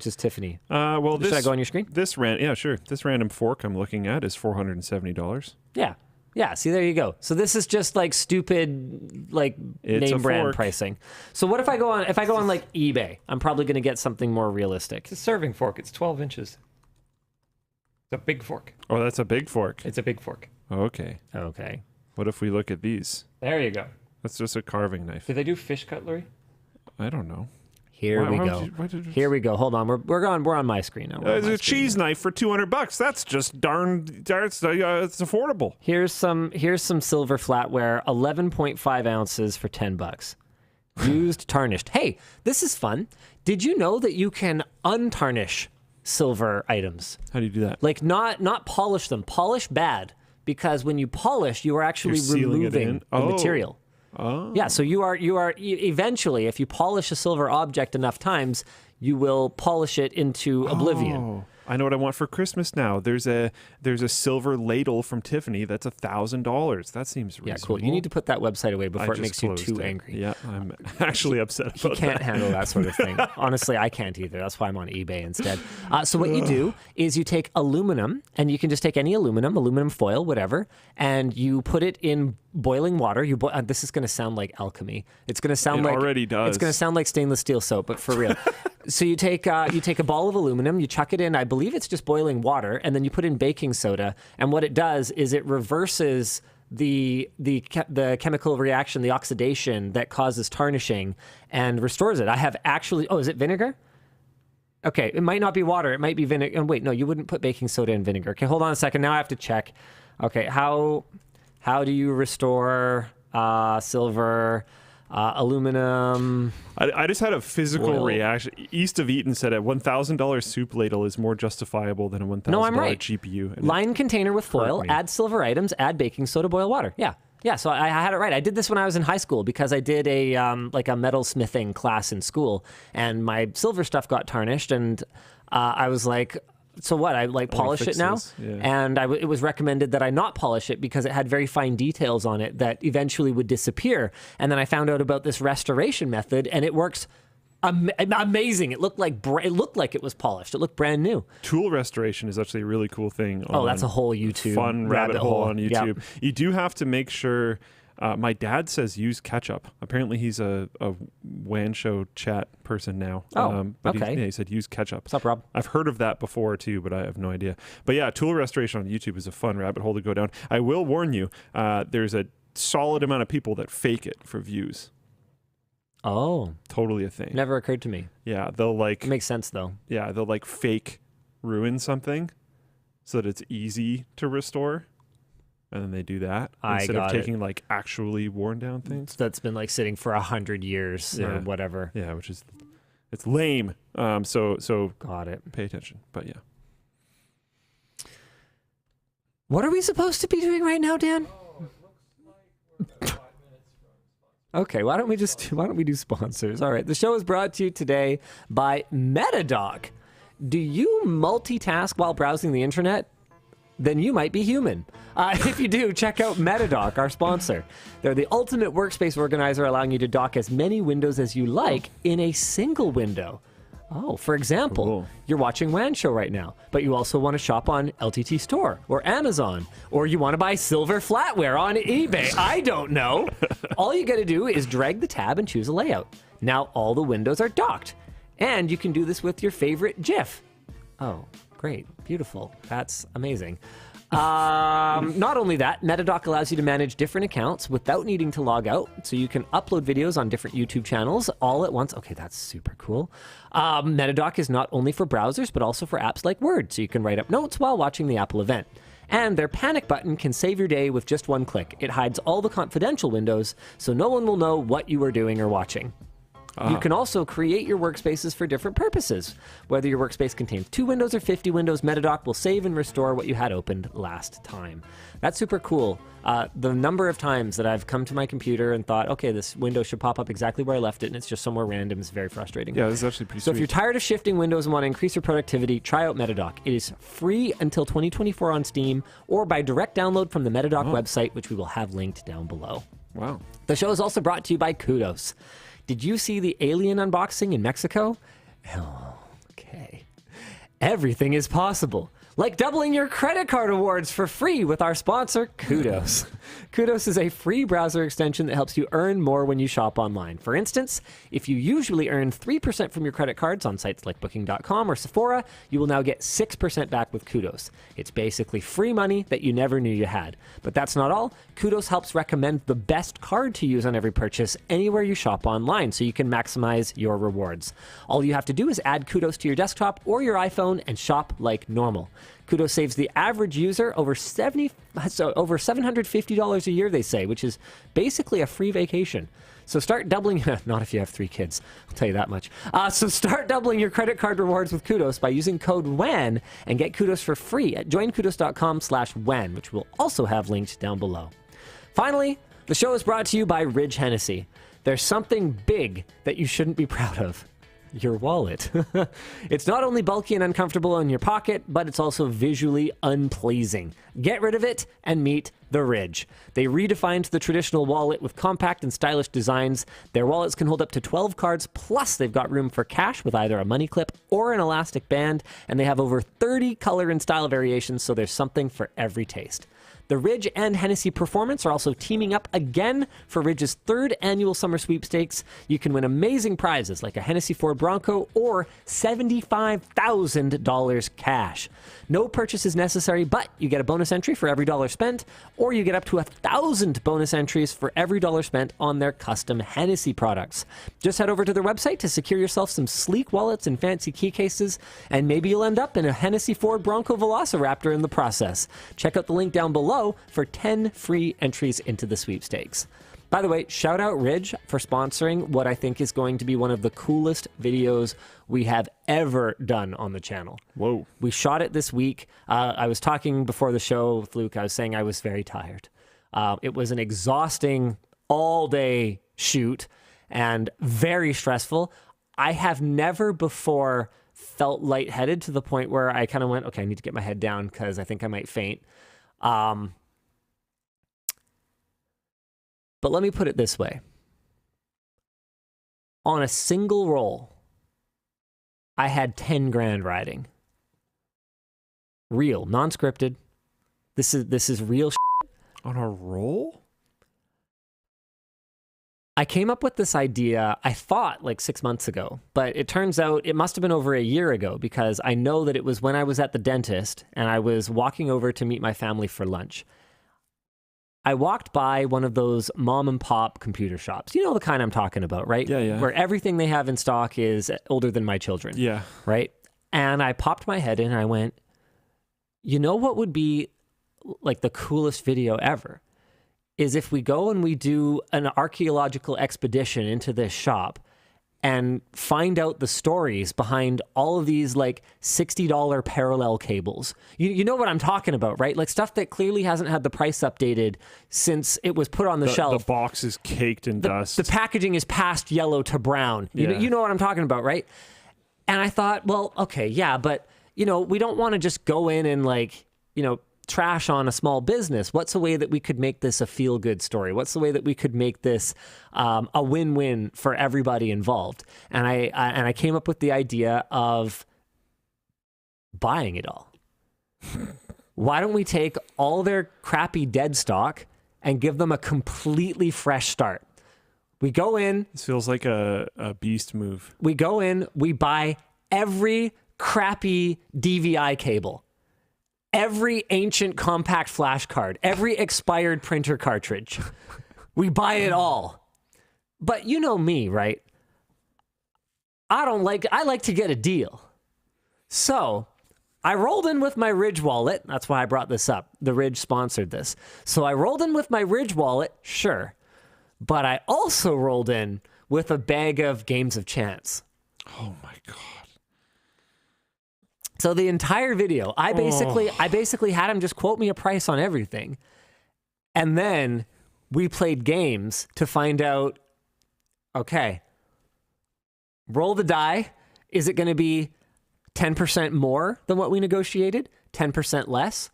is Tiffany? Should I go on your screen? This random fork I'm looking at is $470. Yeah. See, there you go. So this is just like stupid, like name brand pricing. So what if I go on like eBay? I'm probably going to get something more realistic. It's a serving fork. It's 12 inches. It's a big fork. Oh, that's a big fork. It's a big fork. Okay. What if we look at these? There you go. That's just a carving knife. Do they do fish cutlery? I don't know. Here we go. Hold on. We're on my screen now. It's a cheese knife for $200. That's just it's affordable. Here's some silver flatware, 11.5 ounces for $10. Used, tarnished. Hey, this is fun. Did you know that you can untarnish silver items? How do you do that? Like not polish them. Polish bad, because when you polish, you are actually removing the material. Oh. Yeah, so you are eventually, if you polish a silver object enough times, you will polish it into oblivion. I know what I want for Christmas now. There's a silver ladle from Tiffany that's $1,000. That seems reasonable. Yeah, cool. You need to put that website away before it makes you too angry. Yeah, I'm actually upset about that. You can't handle that sort of thing. Honestly, I can't either. That's why I'm on eBay instead. So what you do is you take aluminum, and you can just take any aluminum foil, whatever, and you put it in boiling water. This is going to sound like alchemy. It's going to sound like... It already does. It's going to sound like stainless steel soap, but for real. So you take a ball of aluminum, you chuck it in, I believe it's just boiling water, and then you put in baking soda, and what it does is it reverses the chemical reaction, the oxidation that causes tarnishing, and restores it. I have actually... Oh, is it vinegar? Okay, it might not be water. It might be vinegar. Wait, no, you wouldn't put baking soda in vinegar. Okay, hold on a second. Now I have to check. Okay, how do you restore silver... aluminum. I just had a physical reaction. East of Eaton said a $1,000 soup ladle is more justifiable than a $1,000 No, I'm right. GPU. Line container with foil, add silver items, add baking soda, boil water. Yeah. Yeah, so I had it right. I did this when I was in high school because I did a like a metalsmithing class in school, and my silver stuff got tarnished, and I was like, so what? I like polish it now, and it was recommended that I not polish it because it had very fine details on it that eventually would disappear. And then I found out about this restoration method, and it works amazing. It looked like it was polished. It looked brand new. Tool restoration is actually a really cool thing. Oh, that's a whole YouTube fun rabbit hole on YouTube. Yep. You do have to make sure. My dad says use ketchup. Apparently, he's a WAN show chat person now. But okay. He said use ketchup. What's up, Rob? I've heard of that before too, but I have no idea. But yeah, tool restoration on YouTube is a fun rabbit hole to go down. I will warn you, there's a solid amount of people that fake it for views. Oh, totally a thing. Never occurred to me. Yeah, they'll like. It makes sense though. Yeah, they'll like fake ruin something so that it's easy to restore. And then they do that instead of taking like actually worn down things that's been like sitting for 100 years or whatever. Yeah, which is it's lame. So got it. Pay attention. But yeah. What are we supposed to be doing right now, Dan? Okay, why don't we do sponsors? All right, the show is brought to you today by MetaDock. Do you multitask while browsing the internet? Then you might be human. If you do, check out MetaDock, our sponsor. They're the ultimate workspace organizer, allowing you to dock as many windows as you like in a single window. Oh, for example, You're watching WAN Show right now, but you also want to shop on LTTStore or Amazon, or you want to buy silver flatware on eBay. I don't know. All you got to do is drag the tab and choose a layout. Now all the windows are docked, and you can do this with your favorite GIF. Oh, great. Beautiful. That's amazing. Not only that, MetaDock allows you to manage different accounts without needing to log out, so you can upload videos on different YouTube channels all at once. Okay, that's super cool. MetaDock is not only for browsers, but also for apps like Word, so you can write up notes while watching the Apple event. And their panic button can save your day with just one click. It hides all the confidential windows, so no one will know what you are doing or watching. You can also create your workspaces for different purposes. Whether your workspace contains 2 windows or 50 windows, MetaDock will save and restore what you had opened last time. That's super cool. The number of times that I've come to my computer and thought, okay, this window should pop up exactly where I left it, and it's just somewhere random, is very frustrating. Yeah, this is actually pretty So sweet. if you're tired of shifting windows and want to increase your productivity, try out MetaDock. It is free until 2024 on Steam, or by direct download from the MetaDock website, which we will have linked down below. Wow. The show is also brought to you by Kudos. Did you see the alien unboxing in Mexico? Oh, okay. Everything is possible. Like doubling your credit card rewards for free with our sponsor, Kudos. Kudos is a free browser extension that helps you earn more when you shop online. For instance, if you usually earn 3% from your credit cards on sites like Booking.com or Sephora, you will now get 6% back with Kudos. It's basically free money that you never knew you had. But that's not all. Kudos helps recommend the best card to use on every purchase anywhere you shop online, so you can maximize your rewards. All you have to do is add Kudos to your desktop or your iPhone and shop like normal. Kudos saves the average user over $750 a year, they say, which is basically a free vacation. So start doubling, not if you have 3 kids, I'll tell you that much. So start doubling your credit card rewards with Kudos by using code WAN and get Kudos for free at joinkudos.com/WAN, which we'll also have linked down below. Finally, the show is brought to you by ROG Hennessy. There's something big that you shouldn't be proud of. Your wallet. It's not only bulky and uncomfortable in your pocket, but it's also visually unpleasing. Get rid of it and meet the RIDGE. They redefined the traditional wallet with compact and stylish designs. Their wallets can hold up to 12 cards, plus they've got room for cash with either a money clip or an elastic band, and they have over 30 color and style variations, so there's something for every taste. The RIDGE and Hennessy Performance are also teaming up again for RIDGE's 3rd annual summer sweepstakes. You can win amazing prizes like a Hennessy Ford Bronco or $75,000 cash. No purchase is necessary, but you get a bonus entry for every dollar spent, or you get up to 1,000 bonus entries for every dollar spent on their custom Hennessy products. Just head over to their website to secure yourself some sleek wallets and fancy key cases, and maybe you'll end up in a Hennessy Ford Bronco Velociraptor in the process. Check out the link down below for 10 free entries into the sweepstakes. By the way, shout out RIDGE for sponsoring what I think is going to be one of the coolest videos we have ever done on the channel. Whoa. We shot it this week. I was talking before the show with Luke. I was saying I was very tired. It was an exhausting all-day shoot and very stressful. I have never before felt lightheaded to the point where I kind of went, okay, I need to get my head down because I think I might faint. But let me put it this way. On a single roll, I had 10 grand riding. Real, non-scripted. This is real shit. On a roll? I came up with this idea, I thought like 6 months ago, but it turns out it must have been over a year ago because I know that it was when I was at the dentist and I was walking over to meet my family for lunch. I walked by one of those mom and pop computer shops. You know the kind I'm talking about, right? Yeah, yeah. Where everything they have in stock is older than my children. Yeah. Right? And I popped my head in and I went, you know what would be like the coolest video ever? Is if we go and we do an archaeological expedition into this shop and find out the stories behind all of these like $60 parallel cables. You know what I'm talking about, right? Like stuff that clearly hasn't had the price updated since it was put on the shelf. The box is caked in dust. The packaging is past yellow to brown. Yeah. You know what I'm talking about, right? And I thought, well, okay, yeah, but we don't want to just go in and like, trash on a small business. What's a way that we could make this a feel-good story? What's the way that we could make this a win-win for everybody involved? And I came up with the idea of buying it all. Why don't we take all their crappy dead stock and give them a completely fresh start? We go in. This feels like a beast move. We go in, we buy every crappy DVI cable, every ancient compact flash card, every expired printer cartridge. We buy it all. But you know me, right? I like to get a deal. So I rolled in with my Ridge wallet. That's why I brought this up. The Ridge sponsored this. So I rolled in with my Ridge wallet, sure. But I also rolled in with a bag of Games of Chance. Oh my God. So the entire video, I basically had him just quote me a price on everything. And then we played games to find out, okay, roll the die. Is it going to be 10% more than what we negotiated? 10% less?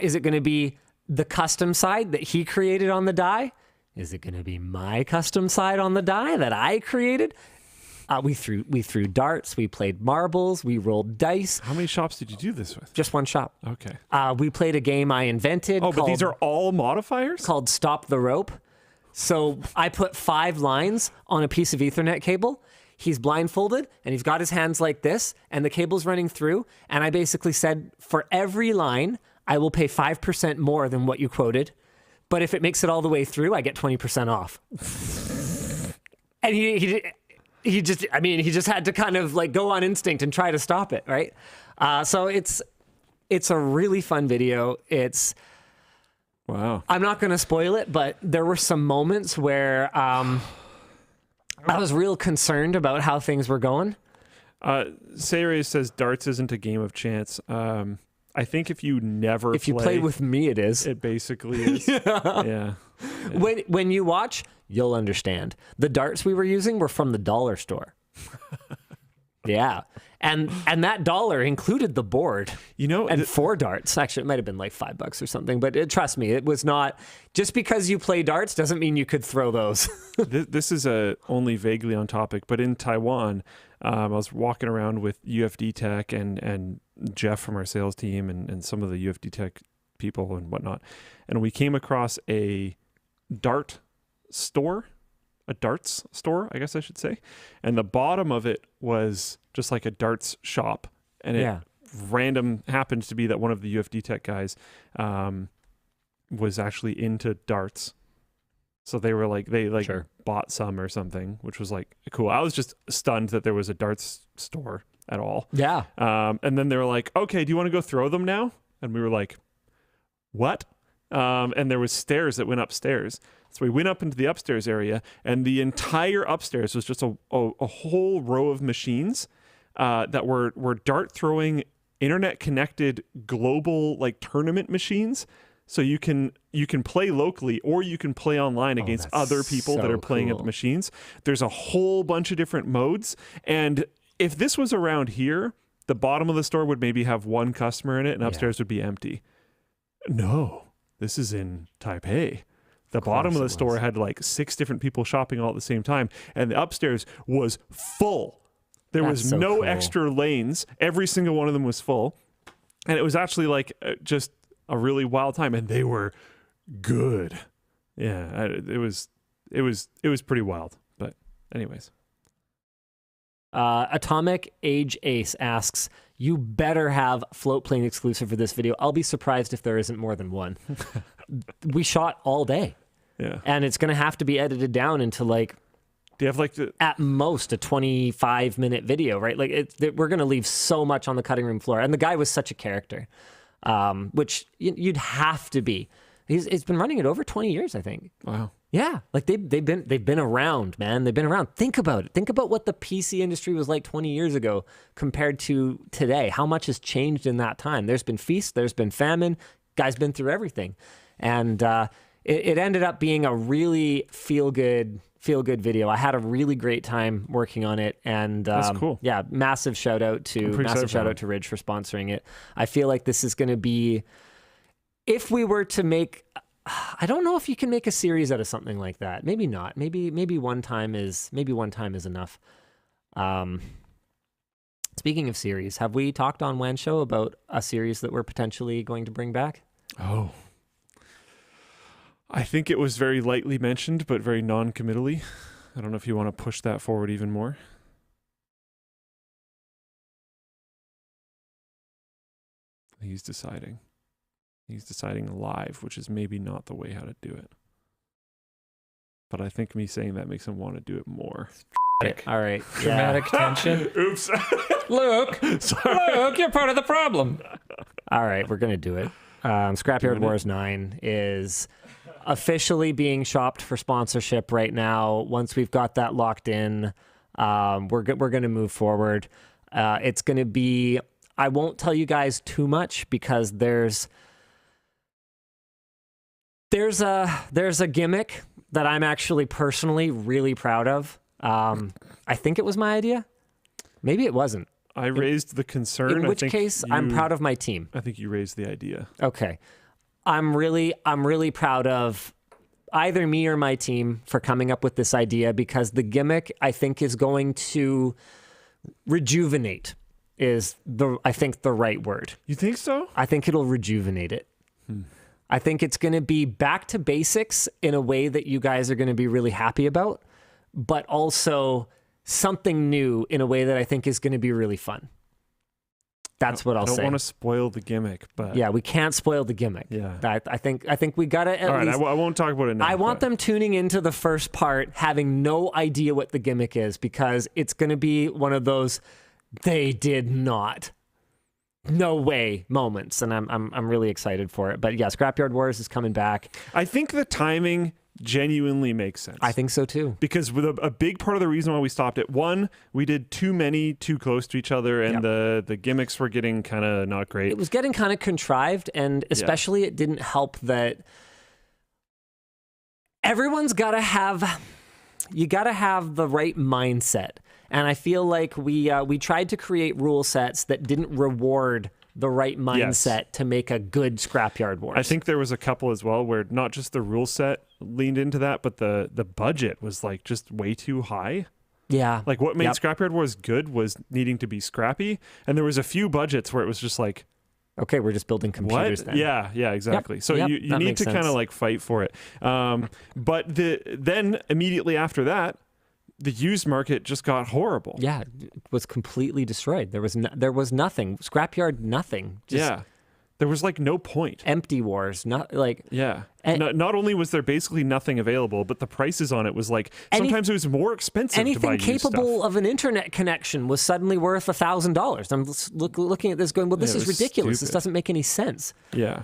Is it going to be the custom side that he created on the die? Is it going to be my custom side on the die that I created? We threw darts, we played marbles, we rolled dice. How many shops did you do this with? Just one shop. Okay. We played a game I invented. But these are all modifiers? Called Stop the Rope. So I put 5 lines on a piece of Ethernet cable. He's blindfolded and he's got his hands like this and the cable's running through. And I basically said, for every line, I will pay 5% more than what you quoted. But if it makes it all the way through, I get 20% off. And he just had to kind of like go on instinct and try to stop it, right? So it's a really fun video. Wow. I'm not going to spoil it, but there were some moments where I was real concerned about how things were going. Sayre says darts isn't a game of chance. I think if you play with me, it is. It basically is. Yeah. When you watch, you'll understand. The darts we were using were from the dollar store. Yeah. And that dollar included the board. And 4 darts. Actually, it might have been like $5 or something, but trust me, it was not just because you play darts doesn't mean you could throw those. This is only vaguely on topic, but in Taiwan, I was walking around with UFD Tech and Jeff from our sales team and some of the UFD Tech people and whatnot. And we came across a darts store, I guess I should say. And the bottom of it was just like a darts shop. And it happened to be that one of the UFD Tech guys was actually into darts. So they were like, sure, bought some or something, which was like cool. I was just stunned that there was a darts store at all. Yeah. And then they were like, okay, do you want to go throw them now? And we were like, what? And there was stairs that went upstairs. So we went up into the upstairs area, and the entire upstairs was just a whole row of machines that were dart throwing, internet connected global like tournament machines So you can play locally or you can play online against that's other people that so are playing at the cool. machines. There's a whole bunch of different modes. And if this was around here, the bottom of the store would maybe have one customer in it and upstairs would be empty. No, this is in Taipei. The bottom of the store had like 6 different people shopping all at the same time, and the upstairs was full. There was so no cool. extra lanes. Every single one of them was full. And it was actually like just a really wild time, and they were good. Yeah, it was pretty wild. But anyways. Atomic Age Ace asks, you better have float plane exclusive for this video. I'll be surprised if there isn't more than one. We shot all day. Yeah. And it's going to have to be edited down into like, Do you have like the at most a 25-minute video, right? Like we're going to leave so much on the cutting room floor. And the guy was such a character, which you'd have to be. He's been running it over 20 years, I think. Wow. Yeah, like they've been around, man. They've been around. Think about it. Think about what the PC industry was like 20 years ago compared to today. How much has changed in that time? There's been feast, there's been famine. Guy's been through everything, and it ended up being a really feel good video. I had a really great time working on it, and That's cool. Yeah, massive shout out to Ridge for sponsoring it. I feel like this is going to be, if we were to make, I don't know if you can make a series out of something like that. Maybe not. Maybe one time is enough. Speaking of series, have we talked on WAN Show about a series that we're potentially going to bring back? Oh. I think it was very lightly mentioned, but very non-committally. I don't know if you want to push that forward even more. He's deciding. He's deciding live, which is maybe not the way how to do it. But I think me saying that makes him want to do it more. All right. Dramatic tension. Oops. Luke, you're part of the problem. All right, we're going to do it. Scrapyard Wars 9 is officially being shopped for sponsorship right now. Once we've got that locked in, we're going to move forward. It's going to be, I won't tell you guys too much because there's a gimmick that I'm actually personally really proud of. I think it was my idea. Maybe it wasn't. I raised the concern. In which case, I'm proud of my team. I think you raised the idea. Okay. I'm really proud of either me or my team for coming up with this idea, because the gimmick, I think, is going to rejuvenate is I think the right word. You think so? I think it'll rejuvenate it. I think it's going to be back to basics in a way that you guys are going to be really happy about, but also something new in a way that I think is going to be really fun. That's what I'll say. I don't want to spoil the gimmick, but yeah, we can't spoil the gimmick. Yeah, I think we got to at least. I won't talk about it now. I want them tuning into the first part having no idea what the gimmick is, because it's going to be one of those they did not, no way moments, and I'm really excited for it. But yeah, Scrapyard Wars is coming back. I think the timing genuinely makes sense. I think so too. Because with a big part of the reason why we stopped it, one, we did too many too close to each other, and the gimmicks were getting kind of not great. It was getting kind of contrived, and especially it didn't help that everyone's got to have, you got to have the right mindset. And I feel like we tried to create rule sets that didn't reward the right mindset to make a good Scrapyard Wars. I think there was a couple as well where not just the rule set leaned into that, but the budget was like just way too high. Yeah. Like what made Scrapyard Wars good was needing to be scrappy. And there was a few budgets where it was just like, okay, we're just building computers then. Yeah, exactly. So you need to kind of like fight for it. But then immediately after that, the used market just got horrible. Yeah, it was completely destroyed. There was nothing. Scrapyard, nothing. Just there was like no point. Empty wars, not like not only was there basically nothing available, but the prices on it was like sometimes it was more expensive. Anything to buy capable of an internet connection was suddenly worth $1,000. I'm looking at this, going, well, this is ridiculous. Stupid. This doesn't make any sense. Yeah.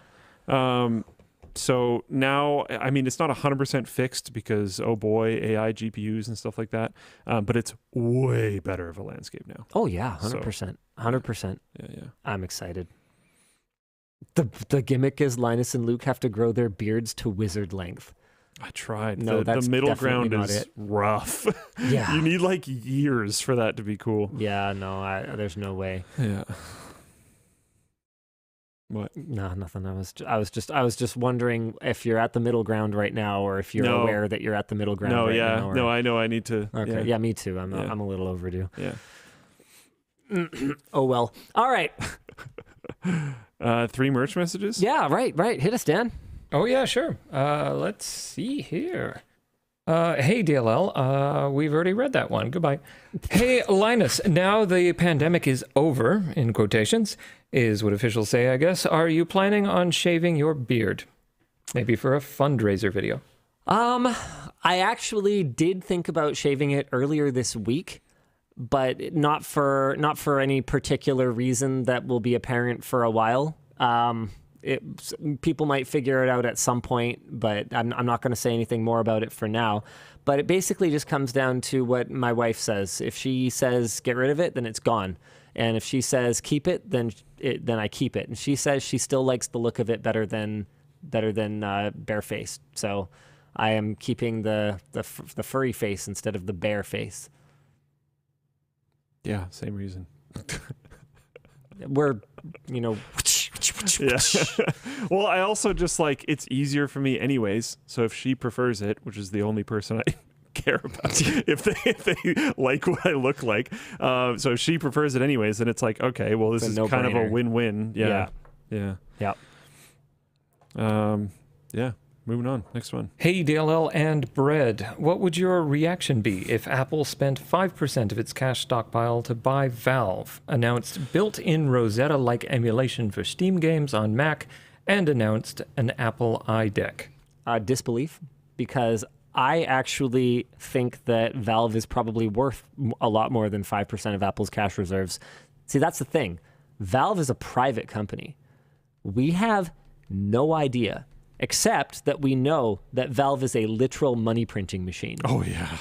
So now, I mean, it's not 100% fixed because, oh boy, AI GPUs and stuff like that. But it's way better of a landscape now. Oh yeah, 100%, 100%. Yeah. I'm excited. The gimmick is Linus and Luke have to grow their beards to wizard length. I tried. No, the that's middle definitely ground not is it. rough. Yeah. You need like years for that to be cool. Yeah, no, there's no way. Yeah. What? No, nothing. I was just wondering if you're at the middle ground right now, or if you're No. aware that you're at the middle ground No, right yeah. now. Or... No, I know I need to. Okay. Yeah, me too. I'm a little overdue. Yeah. Oh well. All right. 3 merch messages? Yeah, right. Hit us, Dan. Oh, yeah, sure. Let's see here. Hey, DLL. We've already read that one. Goodbye. Hey, Linus. Now the pandemic is over, in quotations, is what officials say, I guess. Are you planning on shaving your beard? Maybe for a fundraiser video. I actually did think about shaving it earlier this week, but not for any particular reason that will be apparent for a while. People might figure it out at some point, but I'm not going to say anything more about it for now. But it basically just comes down to what my wife says. If she says get rid of it, then it's gone. And if she says keep it, then I keep it. And she says she still likes the look of it better than barefaced. So I am keeping the furry face instead of the bare face. Yeah, same reason. We're, Yeah. Well, I also just like, it's easier for me anyways. So if she prefers it, which is the only person I care about, if they like what I look like. So if she prefers it anyways, then it's like, okay, well, this is kind of a win-win. Yeah. Yeah. Yeah. Moving on. Next one. Hey, DLL and Bread. What would your reaction be if Apple spent 5% of its cash stockpile to buy Valve, announced built-in Rosetta-like emulation for Steam games on Mac, and announced an Apple iDeck? Disbelief, because I actually think that Valve is probably worth a lot more than 5% of Apple's cash reserves. See, that's the thing. Valve is a private company. We have no idea, except that we know that Valve is a literal money printing machine. Oh, yeah.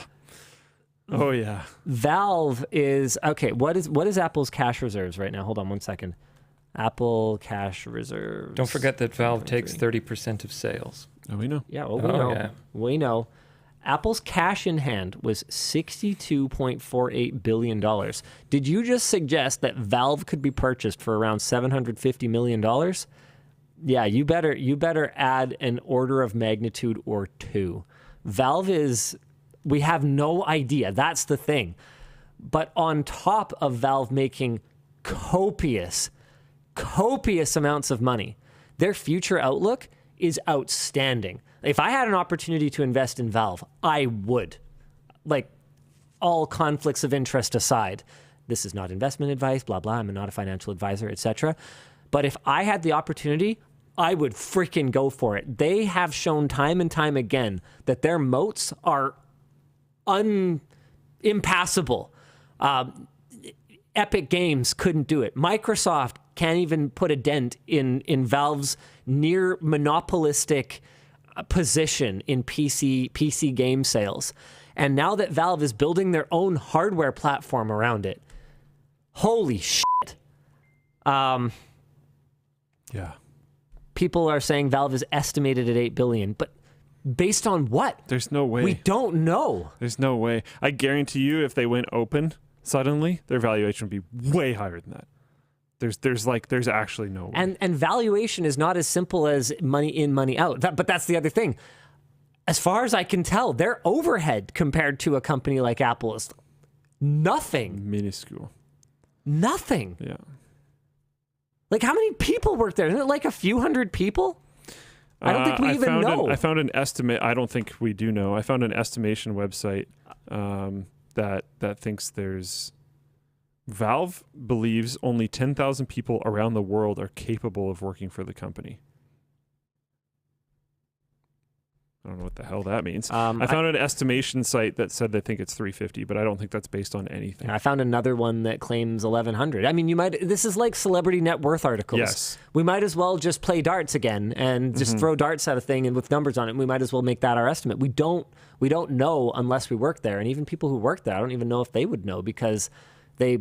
Oh, yeah. Valve is, okay, what is Apple's cash reserves right now? Hold on one second. Apple cash reserves. Don't forget that Valve takes 30% of sales. Oh, we know. Yeah, well, we know. Yeah. We know. Apple's cash in hand was $62.48 billion. Did you just suggest that Valve could be purchased for around $750 million? Yeah, you better add an order of magnitude or two. Valve we have no idea. That's the thing. But on top of Valve making copious amounts of money, their future outlook is outstanding. If I had an opportunity to invest in Valve, I would. Like, all conflicts of interest aside. This is not investment advice, blah, blah. I'm not a financial advisor, etc. But if I had the opportunity, I would freaking go for it. They have shown time and time again that their moats are impassable. Epic Games couldn't do it. Microsoft can't even put a dent in Valve's near monopolistic position in PC game sales. And now that Valve is building their own hardware platform around it, holy shit. Yeah. People are saying Valve is estimated at $8 billion, but based on what? There's no way. We don't know. There's no way. I guarantee you, if they went open suddenly, their valuation would be way higher than that. There's actually no way. And valuation is not as simple as money in, money out. But that's the other thing. As far as I can tell, their overhead compared to a company like Apple is nothing. Minuscule. Nothing. Yeah. Like, how many people work there? Isn't it like a few hundred people? I don't think we even know. I found an estimate. I don't think we do know. I found an estimation website that thinks there's... Valve believes only 10,000 people around the world are capable of working for the company. I don't know what the hell that means. I found an estimation site that said they think it's 350, but I don't think that's based on anything. I found another one that claims 1,100. I mean, this is like celebrity net worth articles. Yes. We might as well just play darts again and just throw darts at a thing and with numbers on it. And we might as well make that our estimate. We don't know unless we work there. And even people who work there, I don't even know if they would know, because they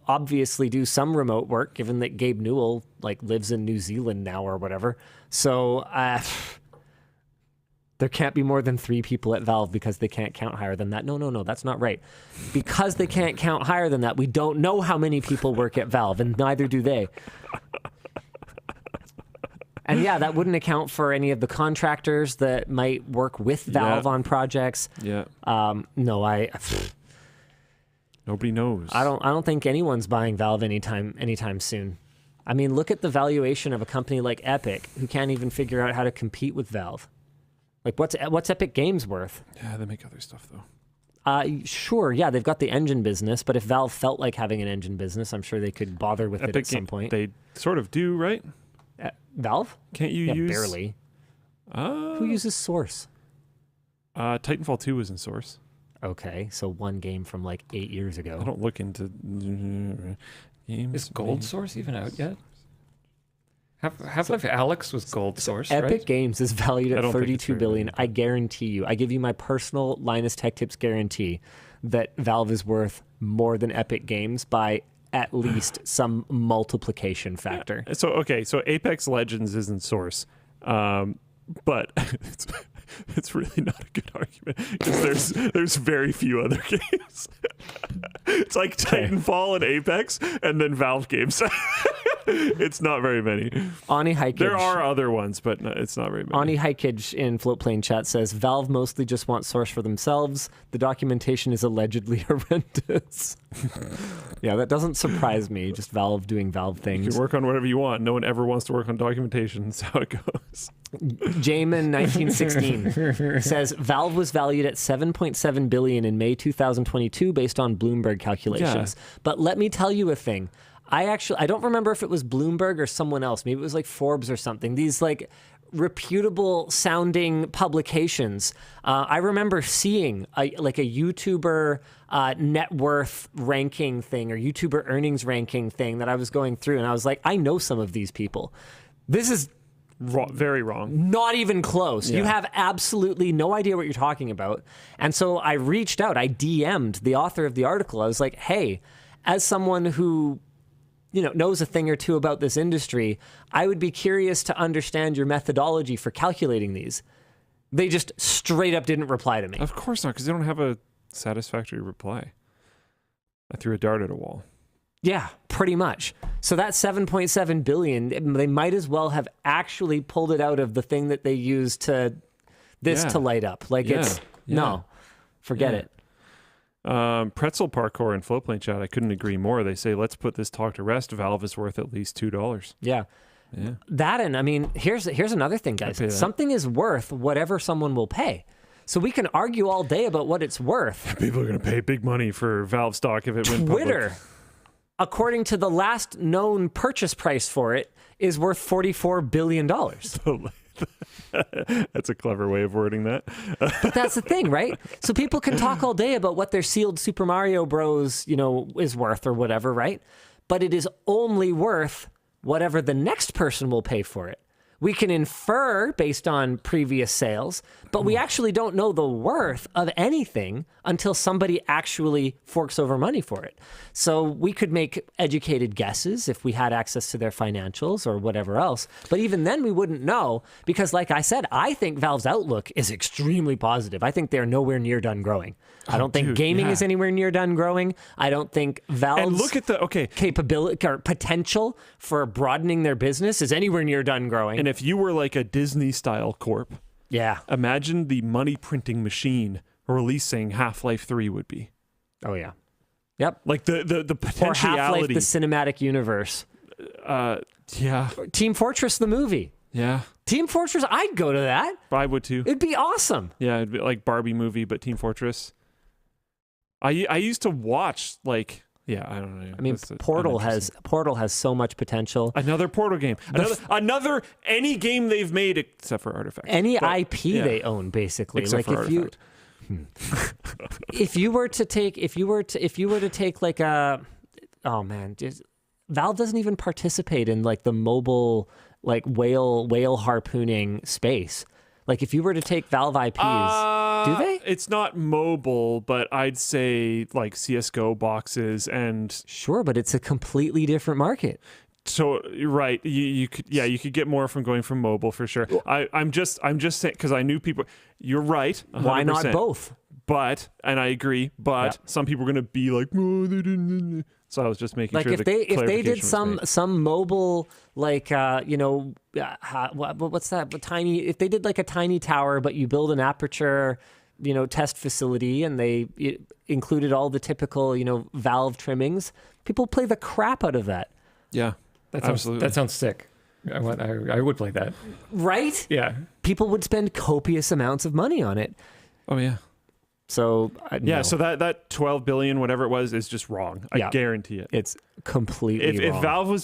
obviously do some remote work, given that Gabe Newell lives in New Zealand now or whatever. So there can't be more than 3 people at Valve because they can't count higher than that. No, that's not right. Because they can't count higher than that, we don't know how many people work at Valve, and neither do they. And yeah, that wouldn't account for any of the contractors that might work with Valve on projects. Yeah. No, Nobody knows. I don't think anyone's buying Valve anytime soon. I mean, look at the valuation of a company like Epic, who can't even figure out how to compete with Valve. What's Epic Games worth? Yeah, they make other stuff though. Sure, yeah, they've got the engine business, but if Valve felt like having an engine business, I'm sure they could bother with it at some point. They sort of do, right? Valve? Can't you use... barely. Who uses Source? Titanfall 2 was in Source. Okay, so one game from 8 years ago. I don't look into games. Is Gold Source even out yet? Half-Life Alyx was Gold Source, Epic right? Games is valued at $32 billion. Valuable. I guarantee you. I give you my personal Linus Tech Tips guarantee that Valve is worth more than Epic Games by at least some multiplication factor. Yeah. So Apex Legends is in Source, but it's really not a good argument because there's very few other games. It's like Titanfall and Apex, and then Valve games. It's not very many. Ani Hikage. There are other ones, but no, it's not very many. Ani Hikage in Floatplane chat says, Valve mostly just wants Source for themselves. The documentation is allegedly horrendous. Yeah, that doesn't surprise me. Just Valve doing Valve things. You can work on whatever you want. No one ever wants to work on documentation. That's how it goes. Jamin 1916 says Valve was valued at $7.7 billion in May 2022 based on Bloomberg calculations. Yeah. But let me tell you a thing. I don't remember if it was Bloomberg or someone else. Maybe it was Forbes or something. These reputable sounding publications. I remember seeing a YouTuber net worth ranking thing or YouTuber earnings ranking thing that I was going through, and I was like, I know some of these people. This is very wrong. Not even close. Yeah. You have absolutely no idea what you're talking about. And so I reached out. I DM'd the author of the article. I was like, hey, as someone who knows a thing or two about this industry, I would be curious to understand your methodology for calculating these. They just straight up didn't reply to me. Of course not, because they don't have a satisfactory reply. I threw a dart at a wall. Yeah, pretty much. So that $7.7 billion, they might as well have actually pulled it out of the thing that they used to light up. No, forget it. Pretzel Parkour and Floatplane chat, I couldn't agree more. They say, let's put this talk to rest. Valve is worth at least $2. Yeah. That, and I mean, here's another thing, guys. Something is worth whatever someone will pay. So we can argue all day about what it's worth. People are going to pay big money for Valve stock if it went public. Twitter, according to the last known purchase price for it, is worth $44 billion. That's a clever way of wording that. But that's the thing, right? So people can talk all day about what their sealed Super Mario Bros, is worth or whatever, right? But it is only worth whatever the next person will pay for it. We can infer based on previous sales, but we actually don't know the worth of anything until somebody actually forks over money for it. So we could make educated guesses if we had access to their financials or whatever else. But even then we wouldn't know because, like I said, I think Valve's outlook is extremely positive. I think they're nowhere near done growing. I don't think gaming is anywhere near done growing. I don't think Valve's and look at the capability or potential for broadening their business is anywhere near done growing. And if you were like a Disney-style corp, imagine the money printing machine releasing Half-Life 3 would be. Oh yeah, yep. Like the potentiality. Or Half-Life, the cinematic universe. Team Fortress, the movie. Yeah. Team Fortress, I'd go to that. I would too. It'd be awesome. Yeah, it'd be like Barbie movie, but Team Fortress. I used to watch I don't know. I mean, Portal has so much potential. Another Portal game. Another any game they've made except for Artifact. Any IP they own, basically. Except for Artifact. If you were to take like a, oh man, Valve doesn't even participate in like the mobile whale harpooning space. Like if you were to take Valve IPs, Do they? It's not mobile, but I'd say like CS:GO boxes and Sure, but it's a completely different market. so you're right. You could get more from going from mobile for sure. I'm just saying because I knew people. You're right. 100%. Why not both? But and I agree. But some people are going to be like, oh, they didn't. So I was just making Like sure if they did some made. mobile like what's that? But tiny. If they did like a tiny tower, but you build an aperture, test facility, and it included all the typical valve trimmings, people play the crap out of that. Yeah, absolutely. That sounds sick. I would play that. Right? Yeah. People would spend copious amounts of money on it. Oh yeah. So Yeah, no. so that 12 billion, whatever it was, is just wrong. I guarantee it. It's completely wrong.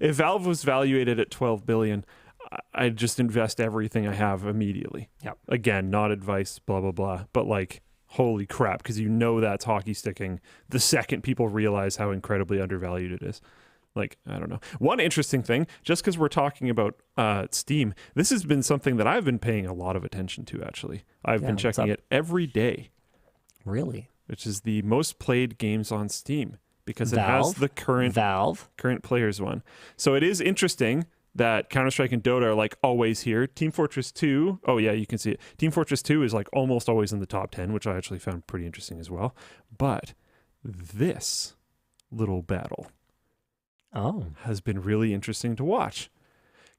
If Valve was valuated at 12 billion, I'd just invest everything I have immediately. Yep. Again, not advice, blah blah blah, but like holy crap, because that's hockey sticking the second people realize how incredibly undervalued it is. Like, I don't know. One interesting thing, just because we're talking about Steam, this has been something that I've been paying a lot of attention to, actually. I've been checking it every day. Really? Which is the most played games on Steam, because it has the current players one. So it is interesting that Counter-Strike and Dota are like always here. Team Fortress 2, oh yeah, you can see it. Team Fortress 2 is like almost always in the top 10, which I actually found pretty interesting as well. But this little battle has been really interesting to watch,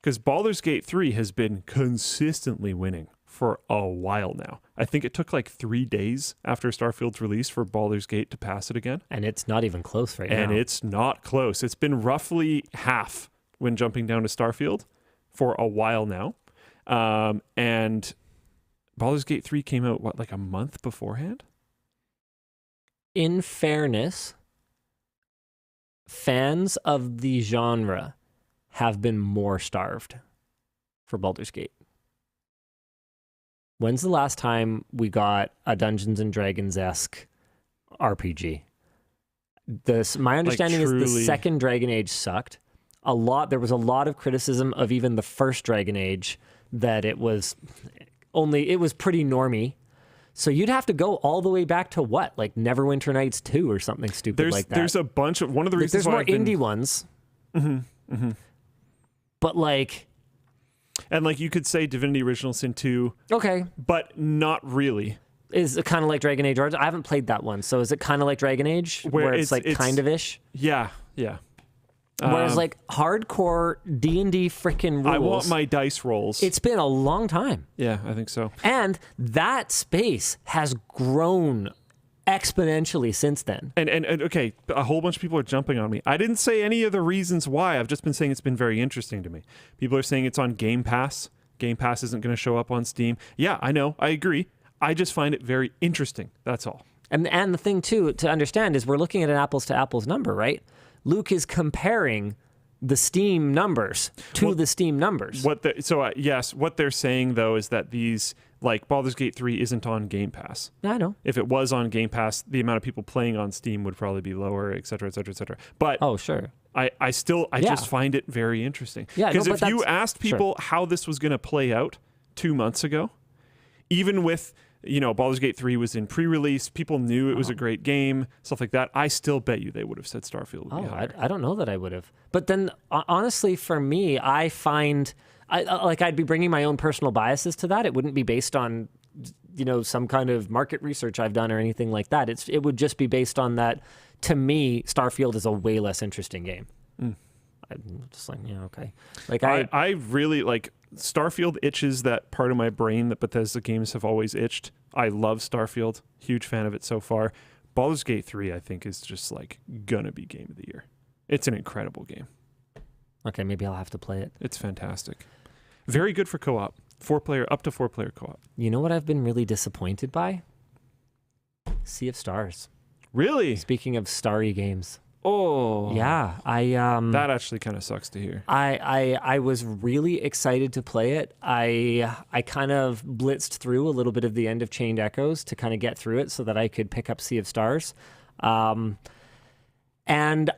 because Baldur's Gate 3 has been consistently winning for a while now. I think it took like 3 days after Starfield's release for Baldur's Gate to pass it again. And it's not even close right now. And it's not close. It's been roughly half when jumping down to Starfield for a while now. And Baldur's Gate 3 came out, like a month beforehand? In fairness, fans of the genre have been more starved for Baldur's Gate. When's the last time we got a Dungeons and Dragons-esque RPG? My understanding is the second Dragon Age sucked. There was a lot of criticism of even the first Dragon Age, that it was pretty normie. So you'd have to go all the way back to what? Like Neverwinter Nights 2 or something stupid like that. There's a bunch of, one of the reasons there's more indie ones. Mm-hmm, mm-hmm. But like... And like you could say Divinity Original Sin 2. Okay. But not really. Is it kind of like Dragon Age Origins? I haven't played that one. So is it kind of like Dragon Age? Where it's like kind of-ish? Yeah, yeah. Whereas like hardcore D&D freaking rules. I want my dice rolls. It's been a long time. Yeah, I think so. And that space has grown exponentially since then. And okay, a whole bunch of people are jumping on me. I didn't say any of the reasons why. I've just been saying it's been very interesting to me. People are saying it's on Game Pass. Game Pass isn't going to show up on Steam. Yeah, I know. I agree. I just find it very interesting. That's all. And the thing too to understand is we're looking at an apples to apples number, right? Luke is comparing the Steam numbers to the Steam numbers. Yes, what they're saying though is that these, like Baldur's Gate 3 isn't on Game Pass. I know. If it was on Game Pass, the amount of people playing on Steam would probably be lower, et cetera, et cetera, et cetera. But oh, sure. I just find it very interesting. Yeah, because if you asked people how this was going to play out 2 months ago, even with Baldur's Gate 3 was in pre-release, people knew it was a great game, stuff like that, I still bet you they would have said Starfield would be higher. I don't know that I would have. But then, honestly, for me, I find, I'd be bringing my own personal biases to that. It wouldn't be based on, some kind of market research I've done or anything like that. It would just be based on that, to me, Starfield is a way less interesting game. I'm just like, yeah, okay. Like I really like Starfield itches that part of my brain that Bethesda games have always itched. I love Starfield. Huge fan of it so far. Baldur's Gate 3, I think, is just like gonna be game of the year. It's an incredible game. Okay, maybe I'll have to play it. It's fantastic. Very good for co-op. Up to 4-player co-op. You know what I've been really disappointed by? Sea of Stars. Really? Speaking of starry games. Oh. Yeah, that actually kind of sucks to hear. I was really excited to play it. I kind of blitzed through a little bit of the end of Chained Echoes to kind of get through it so that I could pick up Sea of Stars. And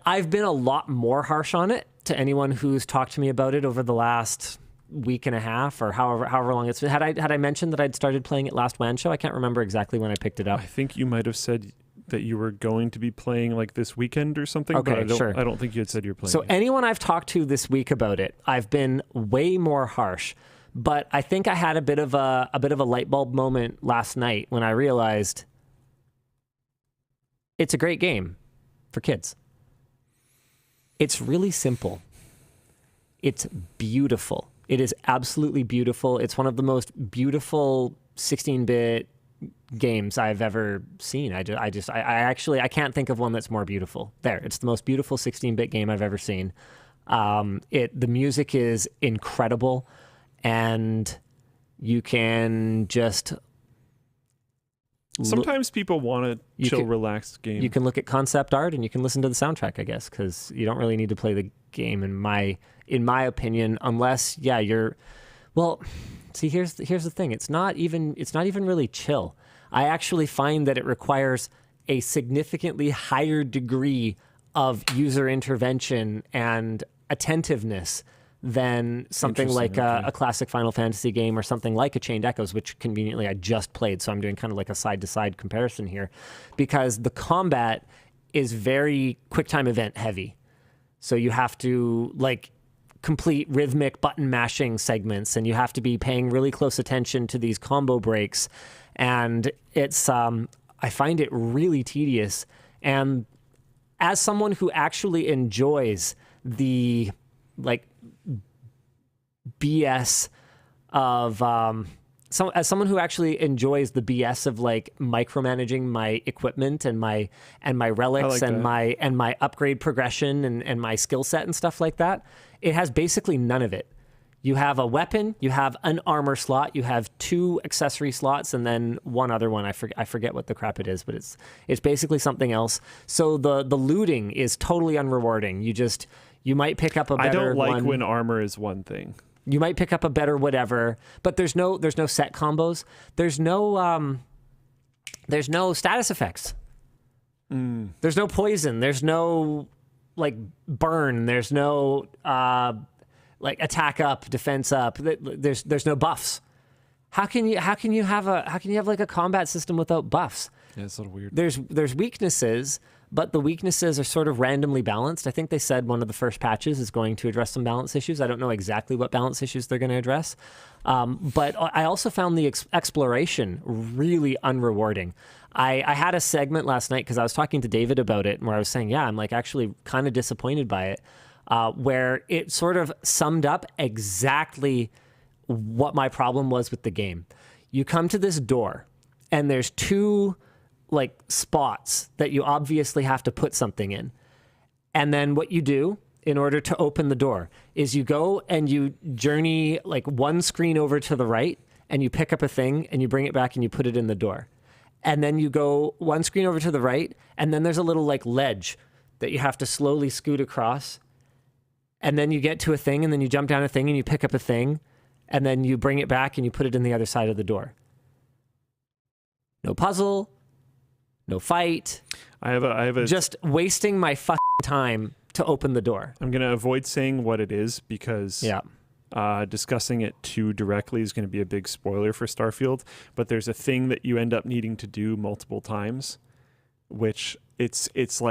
I've been a lot more harsh on it to anyone who's talked to me about it over the last week and a half or however long it's been. Had I mentioned that I'd started playing it last WAN show? I can't remember exactly when I picked it up. I think you might have said that you were going to be playing like this weekend or something. Okay, but sure. I don't think you had said you're playing. So it. anyone I've talked to this week about it, I've been way more harsh. But I think I had a bit of a light bulb moment last night when I realized it's a great game for kids. It's really simple. It's beautiful. It is absolutely beautiful. It's one of the most beautiful 16-bit games I've ever seen. I can't think of one that's more beautiful. There, it's the most beautiful 16-bit game I've ever seen. The music is incredible, and you can just. Sometimes people want a chill, relaxed game. You can look at concept art and you can listen to the soundtrack, I guess, because you don't really need to play the game, in my opinion, unless you're. Well, see, here's the thing. It's not even really chill. I actually find that it requires a significantly higher degree of user intervention and attentiveness than something like a classic Final Fantasy game or something like a Chained Echoes, which conveniently I just played. So I'm doing kind of like a side-to-side comparison here, because the combat is very QuickTime event heavy. So you have to complete rhythmic button mashing segments, and you have to be paying really close attention to these combo breaks. And it's, I find it really tedious. And as someone who actually enjoys the BS of as someone who actually enjoys the BS of micromanaging my equipment and my relics and my upgrade progression and my skill set and stuff like that, it has basically none of it. You have a weapon, you have an armor slot, you have 2 accessory slots, and then one other one. I forget what the crap it is, but it's basically something else. So the looting is totally unrewarding. You might pick up a better. I don't like when armor is one thing. You might pick up a better whatever, but there's no set combos. There's no status effects. There's no poison. There's no burn. There's no attack up, defense up. There's no buffs. How can you have a combat system without buffs? Yeah, it's a little weird. There's weaknesses, but the weaknesses are sort of randomly balanced. I think they said one of the first patches is going to address some balance issues. I don't know exactly what balance issues they're going to address. But I also found the exploration really unrewarding. I had a segment last night because I was talking to David about it, where I was saying, I'm actually kind of disappointed by it, where it sort of summed up exactly what my problem was with the game. You come to this door, and there's 2 spots that you obviously have to put something in. And then what you do in order to open the door is you go and you journey one screen over to the right, and you pick up a thing and you bring it back and you put it in the door. And then you go 1 screen over to the right, and then there's a little ledge that you have to slowly scoot across. And then you get to a thing, and then you jump down a thing and you pick up a thing, and then you bring it back and you put it in the other side of the door. No puzzle. No fight. I have a just wasting my fucking time to open the door. I'm going to avoid saying what it is because discussing it too directly is going to be a big spoiler for Starfield. But there's a thing that you end up needing to do multiple times, which it's it's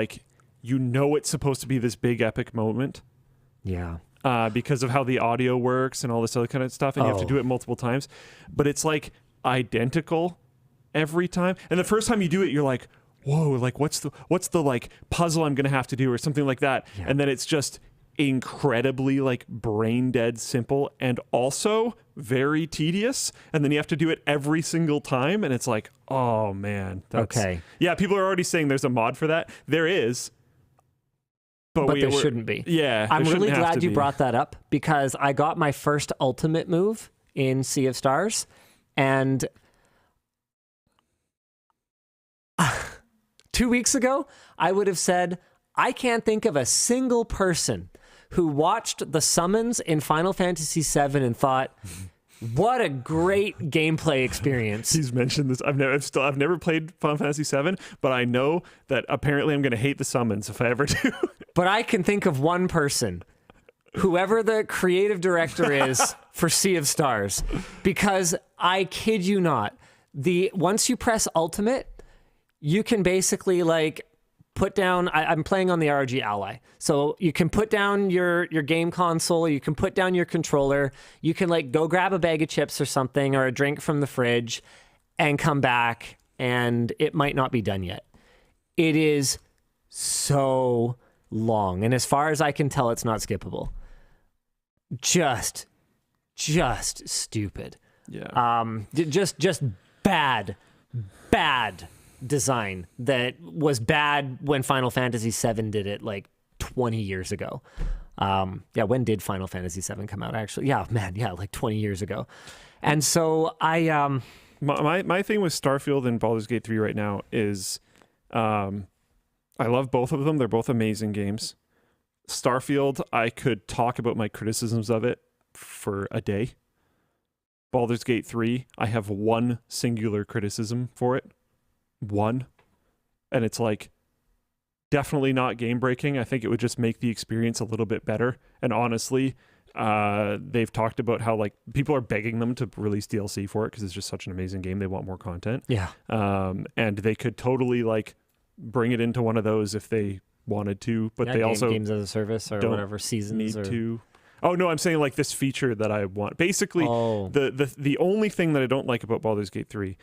supposed to be this big epic moment. Yeah. Because of how the audio works and all this other kind of stuff, and you have to do it multiple times. But it's identical every time, and the first time you do it, you're like, "Whoa! What's the puzzle I'm gonna have to do, or something like that?" Yeah. And then it's just incredibly brain dead simple, and also very tedious. And then you have to do it every single time, and it's oh man, okay. Yeah, people are already saying there's a mod for that. There is, but there shouldn't be. Yeah, I'm really glad you brought that up, because I got my first ultimate move in Sea of Stars, and 2 weeks ago, I would have said, I can't think of a single person who watched the summons in Final Fantasy VII and thought, what a great gameplay experience. He's mentioned this. I've never played Final Fantasy VII, but I know that apparently I'm going to hate the summons if I ever do. But I can think of one person whoever the creative director is for Sea of Stars, because I kid you not, once you press Ultimate, you can basically like put down. I'm playing on the ROG Ally, so you can put down your game console, you can put down your controller, you can like go grab a bag of chips or something or a drink from the fridge, and come back, and it might not be done yet. It is so long, and as far as I can tell, it's not skippable. Just stupid. Yeah. Just bad design that was bad when Final Fantasy VII did it like 20 years ago. When did Final Fantasy VII come out? Actually, like 20 years ago. And so I my thing with Starfield and Baldur's Gate 3 right now is I love both of them. They're both amazing games. Starfield, I could talk about my criticisms of it for a day. Baldur's Gate 3, I have one singular criticism for it. One. And it's like definitely not game breaking. I think it would just make the experience a little bit better. And honestly, they've talked about how like people are begging them to release DLC for it because it's just such an amazing game. They want more content. Yeah. And they could totally like bring it into one of those if they wanted to, but they also games as a service or whatever seasons need to. Oh no, I'm saying like this feature that I want. Basically, the only thing that I don't like about Baldur's Gate 3,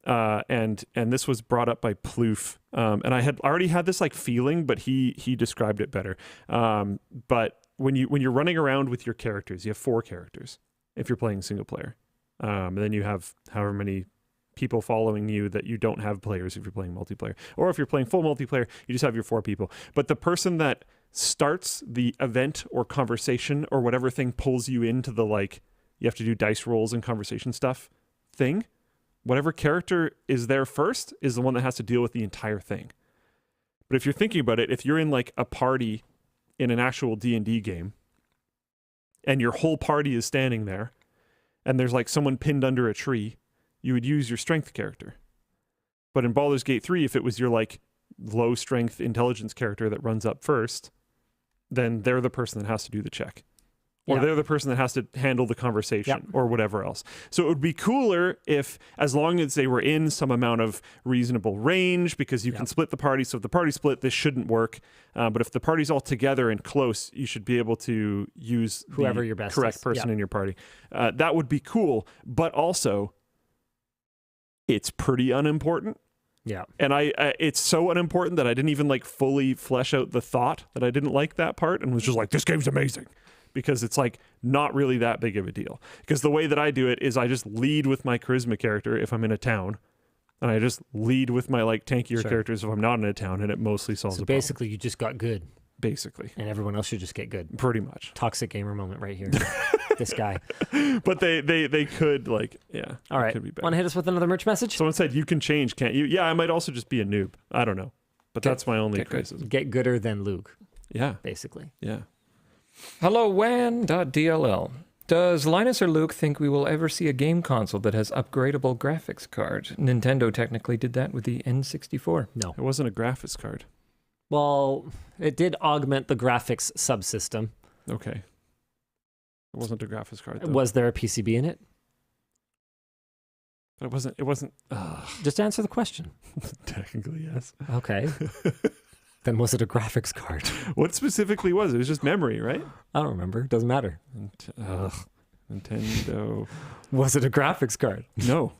and this was brought up by Ploof, and I had already had this like feeling, but he described it better. But when you're running around with your characters, you have 4 characters if you're playing single player. And then you have however many people following you that you don't have players if you're playing multiplayer. Or if you're playing full multiplayer, you just have your 4 people. But the person that starts the event or conversation or whatever thing pulls you into the like, you have to do dice rolls and conversation stuff thing, whatever character is there first is the one that has to deal with the entire thing. But if you're thinking about it, if you're in like a party in an actual D&D game and your whole party is standing there and there's like someone pinned under a tree, you would use your strength character. But in Baldur's Gate 3, if it was your like low strength intelligence character that runs up first, then they're the person that has to do the check. Or they're the person that has to handle the conversation or whatever else. So it would be cooler if, as long as they were in some amount of reasonable range, because you can split the party. So if the party split, this shouldn't work. But if the party's all together and close, you should be able to use whoever your best correct person in your party. That would be cool. But also, it's pretty unimportant. Yeah. And it's so unimportant that I didn't even like fully flesh out the thought that I didn't like that part and was just like, this game's amazing. Because it's like not really that big of a deal. Because the way that I do it is I just lead with my charisma character if I'm in a town. And I just lead with my like tankier characters if I'm not in a town, and it mostly solves the problem. Basically, you just got good. Basically. And everyone else should just get good. Pretty much. Toxic gamer moment right here. This guy. But they could like, yeah. All right. Want to hit us with another merch message? Someone said, you can change, can't you? Yeah, I might also just be a noob. I don't know. But that's my only criticism. Get gooder than Luke. Yeah. Basically. Yeah. Hello, WAN.dll. Does Linus or Luke think we will ever see a game console that has upgradable graphics card? Nintendo technically did that with the N64. No. It wasn't a graphics card. Well, it did augment the graphics subsystem. Okay. It wasn't a graphics card, though. Was there a PCB in it? But it wasn't. Just answer the question. Technically, yes. Okay. Then was it a graphics card? What specifically was it? It was just memory, right? I don't remember. Doesn't matter. Nintendo. Was it a graphics card? No.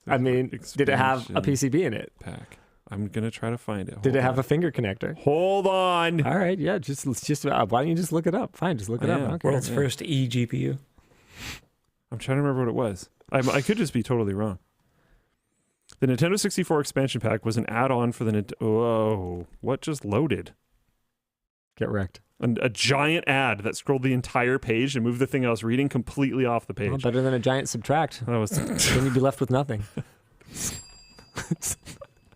I mean, did it have a PCB in it? Pack. I'm going to try to find it. Did it have a finger connector? Hold on. All right. Yeah. Just why don't you just look it up? Fine. Just look it up. Okay. World's first eGPU. I'm trying to remember what it was. I could just be totally wrong. The Nintendo 64 expansion pack was an add-on for the Nintendo. Whoa, what just loaded? Get wrecked. A giant ad that scrolled the entire page and moved the thing I was reading completely off the page. Well, better than a giant subtract. That was Then you'd be left with nothing.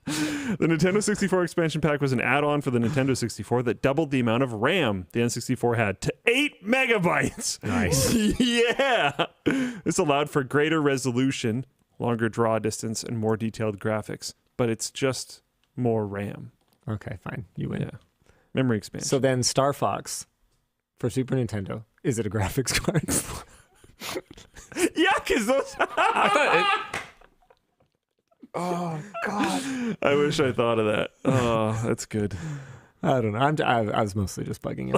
The Nintendo 64 expansion pack was an add-on for the Nintendo 64 that doubled the amount of RAM the N64 had to 8 megabytes. Nice. Yeah. This allowed for greater resolution, longer draw distance, and more detailed graphics. But it's just more RAM. Okay, fine. You win. Yeah. Memory expansion. So then Star Fox for Super Nintendo Is it a graphics card? Yeah, because those. I thought it, Oh God! I wish I thought of that. Oh, that's good. I don't know. I was mostly just bugging you.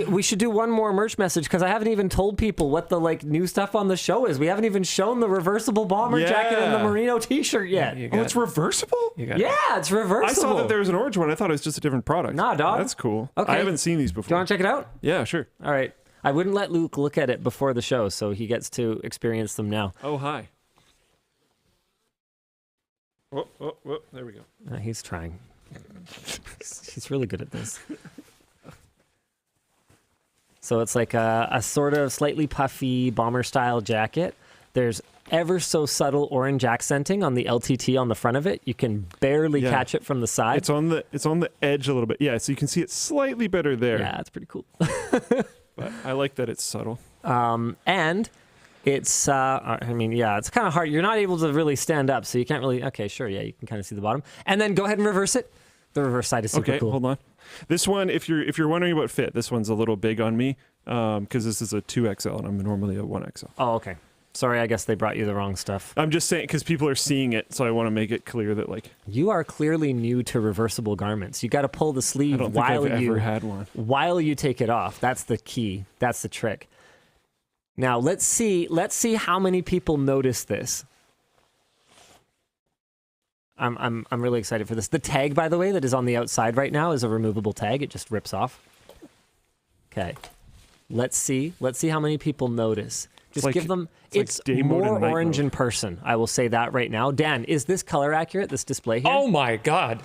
We should do one more merch message because I haven't even told people what the new stuff on the show is. We haven't even shown the reversible bomber jacket and the Merino T-shirt yet. Oh, it's reversible? Yeah, it's reversible. I saw that there was an orange one. I thought it was just a different product. Nah, dog. That's cool. Okay. I haven't seen these before. Do you want to check it out? Yeah, sure. All right. I wouldn't let Luke look at it before the show, so he gets to experience them now. Oh, hi. Oh, there we go. He's trying. He's really good at this. So it's like a sort of slightly puffy bomber-style jacket. There's ever so subtle orange accenting on the LTT on the front of it. You can barely catch it from the side. It's on the edge a little bit. Yeah, so you can see it slightly better there. Yeah, it's pretty cool. But I like that it's subtle. And it's, it's kind of hard. You're not able to really stand up, so you can't really, okay, sure, yeah, you can kind of see the bottom. And then go ahead and reverse it. The reverse side is super cool. Okay, hold on. This one, if you're wondering about fit, this one's a little big on me because this is a 2XL and I'm normally a 1XL. Oh, okay. Sorry, I guess they brought you the wrong stuff. I'm just saying because people are seeing it, so I want to make it clear that you are clearly new to reversible garments. You got to pull the sleeve I don't think I've ever had one. while you take it off. That's the key. That's the trick. Now let's see how many people notice this. I'm really excited for this. The tag, by the way, that is on the outside right now is a removable tag. It just rips off. Okay. Let's see how many people notice. Just give them. It's more orange in person. I will say that right now. Dan, is this color accurate? This display here? oh my God.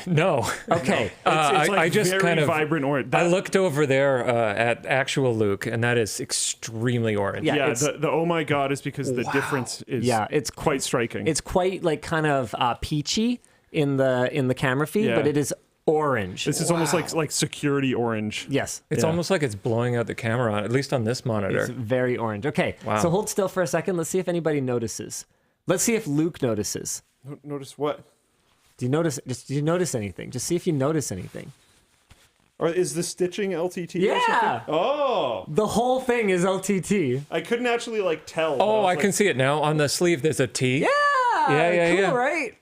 No. Okay. I just very kind of vibrant orange. I looked over there at actual Luke, and that is extremely orange. Yeah, the oh my God is because the difference is it's quite striking. It's quite kind of peachy in the camera feed, but it is orange. This is almost like security orange. Yes. It's almost like it's blowing out the camera on, at least on this monitor. It's very orange. Okay. Wow. So hold still for a second. Let's see if anybody notices. Let's see if Luke notices. Notice what? Do you notice anything? Just see if you notice anything. Or is the stitching LTT? Yeah. Or something? Oh. The whole thing is LTT. I couldn't actually tell. Oh, I can see it now. On the sleeve, there's a T. Yeah. Cool, right?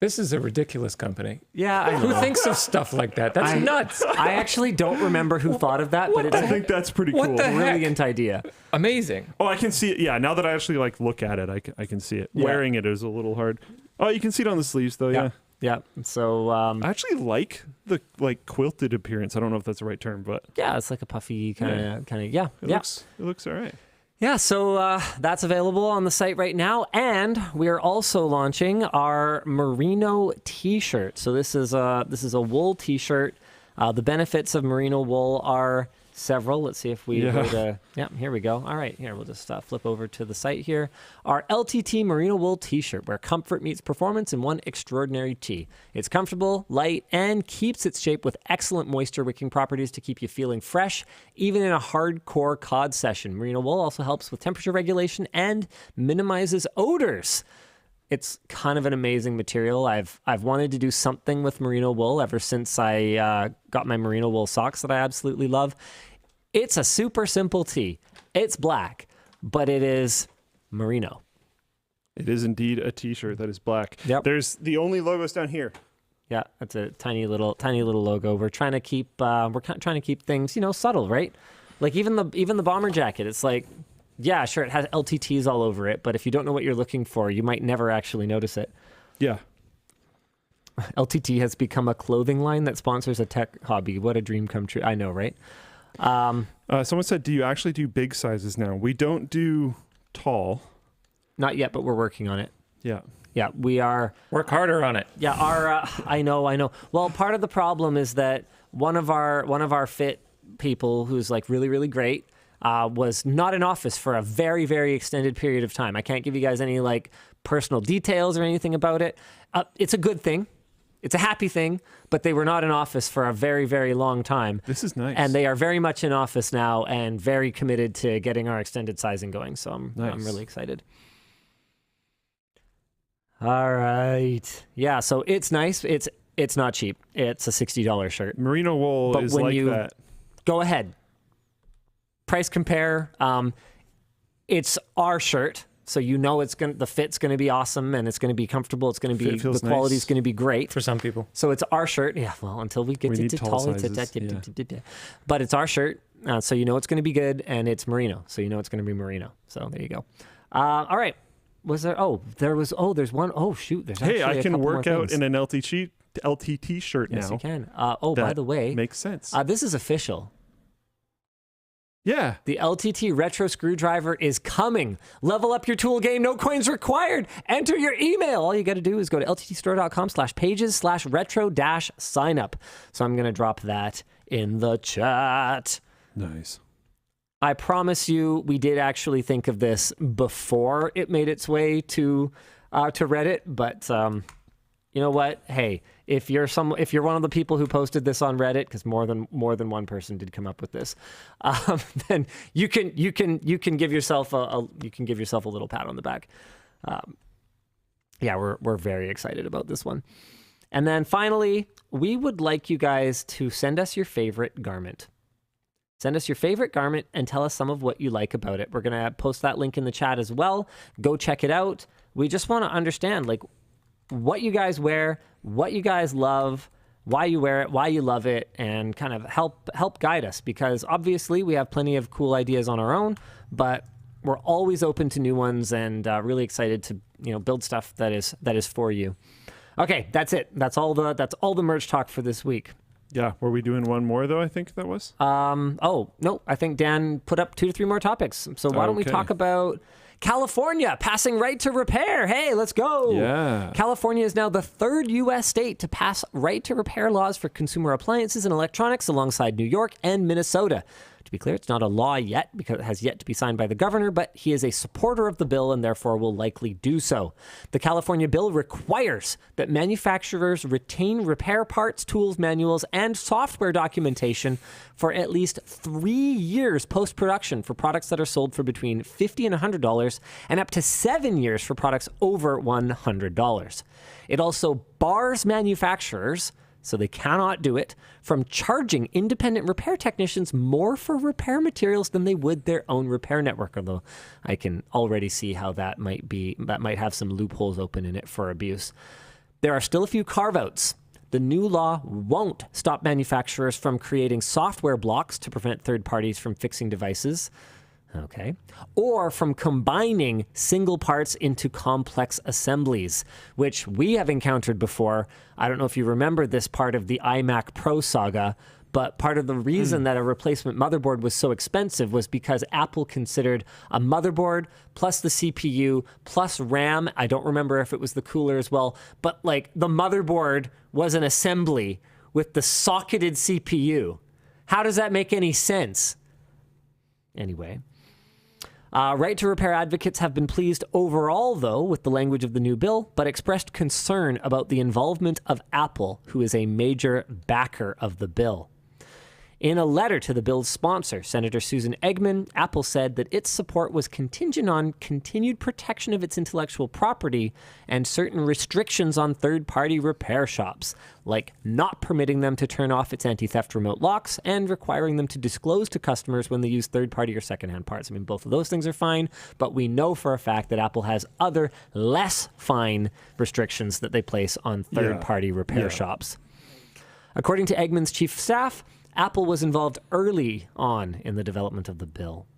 This is a ridiculous company. Yeah, I know. Who thinks of stuff like that? That's nuts. I actually don't remember who thought of that, but I think that's pretty What cool. the heck? brilliant idea. Amazing. Oh, I can see it. Yeah, now that I actually look at it, I can see it. Yeah. Wearing it is a little hard. Oh, you can see it on the sleeves though. Yeah. Yeah. So I actually like the quilted appearance. I don't know if that's the right term, but yeah, it's like a puffy kind of it looks all right. Yeah, so that's available on the site right now, and we are also launching our Merino T-shirt. So this is a wool T-shirt. The benefits of Merino wool are several. Let's see if we go to... Yeah, here we go. All right, here, we'll just flip over to the site here. Our LTT Merino wool T-shirt, where comfort meets performance in one extraordinary tee. It's comfortable, light, and keeps its shape with excellent moisture-wicking properties to keep you feeling fresh, even in a hardcore COD session. Merino wool also helps with temperature regulation and minimizes odors. It's kind of an amazing material. I've wanted to do something with merino wool ever since I got my merino wool socks that I absolutely love. It's a super simple tee. It's black, but it is merino. It is indeed a T-shirt that is black. Yep. There's the only logos down here. Yeah, that's a tiny little logo. We're trying to keep things subtle, right? Like even the bomber jacket. It's like, yeah, sure, it has LTTs all over it, but if you don't know what you're looking for, you might never actually notice it. Yeah. LTT has become a clothing line that sponsors a tech hobby. What a dream come true. I know, right? Someone said, do you actually do big sizes now? We don't do tall. Not yet, but we're working on it. Yeah. Yeah, we are. Work harder on it. Yeah, I know. Well, part of the problem is that one of our fit people who's really, really great was not in office for a very, very extended period of time. I can't give you guys any personal details or anything about it. It's a good thing. It's a happy thing, but they were not in office for a very, very long time. This is nice. And they are very much in office now and very committed to getting our extended sizing going. So I'm really excited. All right. Yeah, so it's nice. It's It's not cheap. It's a $60 shirt. Merino wool But is when like you that. go ahead, price compare. It's our shirt, so you know the fit's gonna be awesome and it's gonna be comfortable. It's gonna be Fit feels the quality's nice. gonna be great. For some people. So it's our shirt. Yeah, well, until we get We to need tall tall sizes, but it's our shirt, so you know it's gonna be good, and it's merino, so you know it's gonna be merino. So there you go. All right. Was there? Oh, there was. Oh, there's one. Oh, shoot. There's Hey, actually I a can couple work more out things. in an LTT shirt Yes, now. you can. By That the way, makes sense. this is official. Yeah. The LTT retro screwdriver is coming. Level up your tool game. No coins required. Enter your email. All you got to do is go to lttstore.com/pages/retro-signup. So I'm going to drop that in the chat. Nice. I promise you, we did actually think of this before it made its way to Reddit, but you know what? Hey, if you're one of the people who posted this on Reddit, because more than one person did come up with this, then you can give yourself a little pat on the back. Yeah, we're very excited about this one. And then finally, we would like you guys to send us your favorite garment. Send us your favorite garment and tell us some of what you like about it. We're going to post that link in the chat as well. Go check it out. We just want to understand what you guys wear, what you guys love, why you wear it, why you love it, and kind of help guide us, because obviously we have plenty of cool ideas on our own, but we're always open to new ones and really excited to build stuff that is for you. Okay, that's it. That's all the merch talk for this week. Yeah. Were we doing one more though? I think that was. Oh no, I think Dan put up 2 to 3 more topics. So why don't we Okay. talk about California passing right to repair? Hey, let's go. Yeah. California is now the 3rd U.S. state to pass right to repair laws for consumer appliances and electronics, alongside New York and Minnesota. To be clear, it's not a law yet because it has yet to be signed by the governor, but he is a supporter of the bill and therefore will likely do so. The California bill requires that manufacturers retain repair parts, tools, manuals, and software documentation for at least 3 years post-production for products that are sold for between $50 and $100, and up to 7 years for products over $100. It also bars manufacturers, so they cannot do it, from charging independent repair technicians more for repair materials than they would their own repair network, although I can already see how that might have some loopholes open in it for abuse. There are still a few carve-outs. The new law won't stop manufacturers from creating software blocks to prevent third parties from fixing devices. Okay. Or from combining single parts into complex assemblies, which we have encountered before. I don't know if you remember this part of the iMac Pro saga, but part of the reason that a replacement motherboard was so expensive was because Apple considered a motherboard plus the CPU plus RAM. I don't remember if it was the cooler as well, but the motherboard was an assembly with the socketed CPU. How does that make any sense? Anyway. Right to repair advocates have been pleased overall, though, with the language of the new bill, but expressed concern about the involvement of Apple, who is a major backer of the bill. In a letter to the bill's sponsor, Senator Susan Eggman, Apple said that its support was contingent on continued protection of its intellectual property and certain restrictions on third-party repair shops, like not permitting them to turn off its anti-theft remote locks and requiring them to disclose to customers when they use third-party or secondhand parts. I mean, both of those things are fine, but we know for a fact that Apple has other less fine restrictions that they place on third-party repair shops. According to Eggman's chief of staff, Apple was involved early on in the development of the bill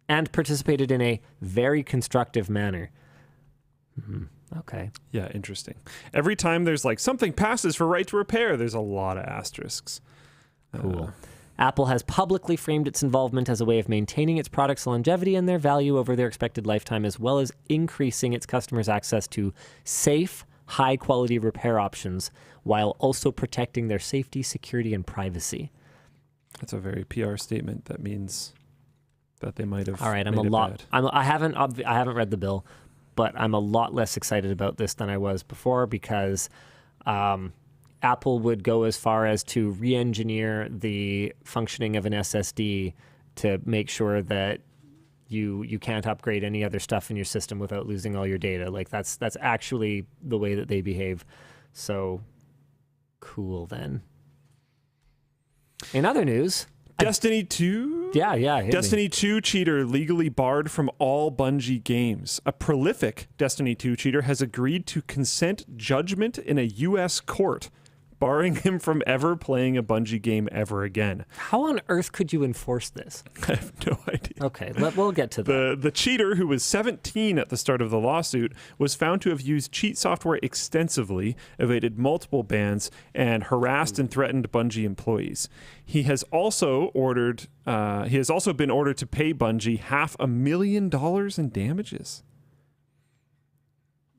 and participated in a very constructive manner. Okay. Yeah, interesting. Every time there's something passes for right to repair, there's a lot of asterisks. Cool. Apple has publicly framed its involvement as a way of maintaining its products' longevity and their value over their expected lifetime, as well as increasing its customers' access to safe, high-quality repair options, while also protecting their safety, security, and privacy. That's a very PR statement. That means that they might have. All right, bad. I haven't read the bill, but I'm a lot less excited about this than I was before, because Apple would go as far as to re-engineer the functioning of an SSD to make sure that you can't upgrade any other stuff in your system without losing all your data. That's actually the way that they behave. So Cool then. In other news, Destiny 2? yeah, hit me. Destiny 2 cheater legally barred from all Bungie games. A prolific Destiny 2 cheater has agreed to consent judgment in a U.S. court, barring him from ever playing a Bungie game ever again. How on earth could you enforce this? I have no idea. Okay, we'll get to that. The cheater, who was 17 at the start of the lawsuit, was found to have used cheat software extensively, evaded multiple bans, and harassed and threatened Bungie employees. He has also been ordered to pay Bungie $500,000 in damages.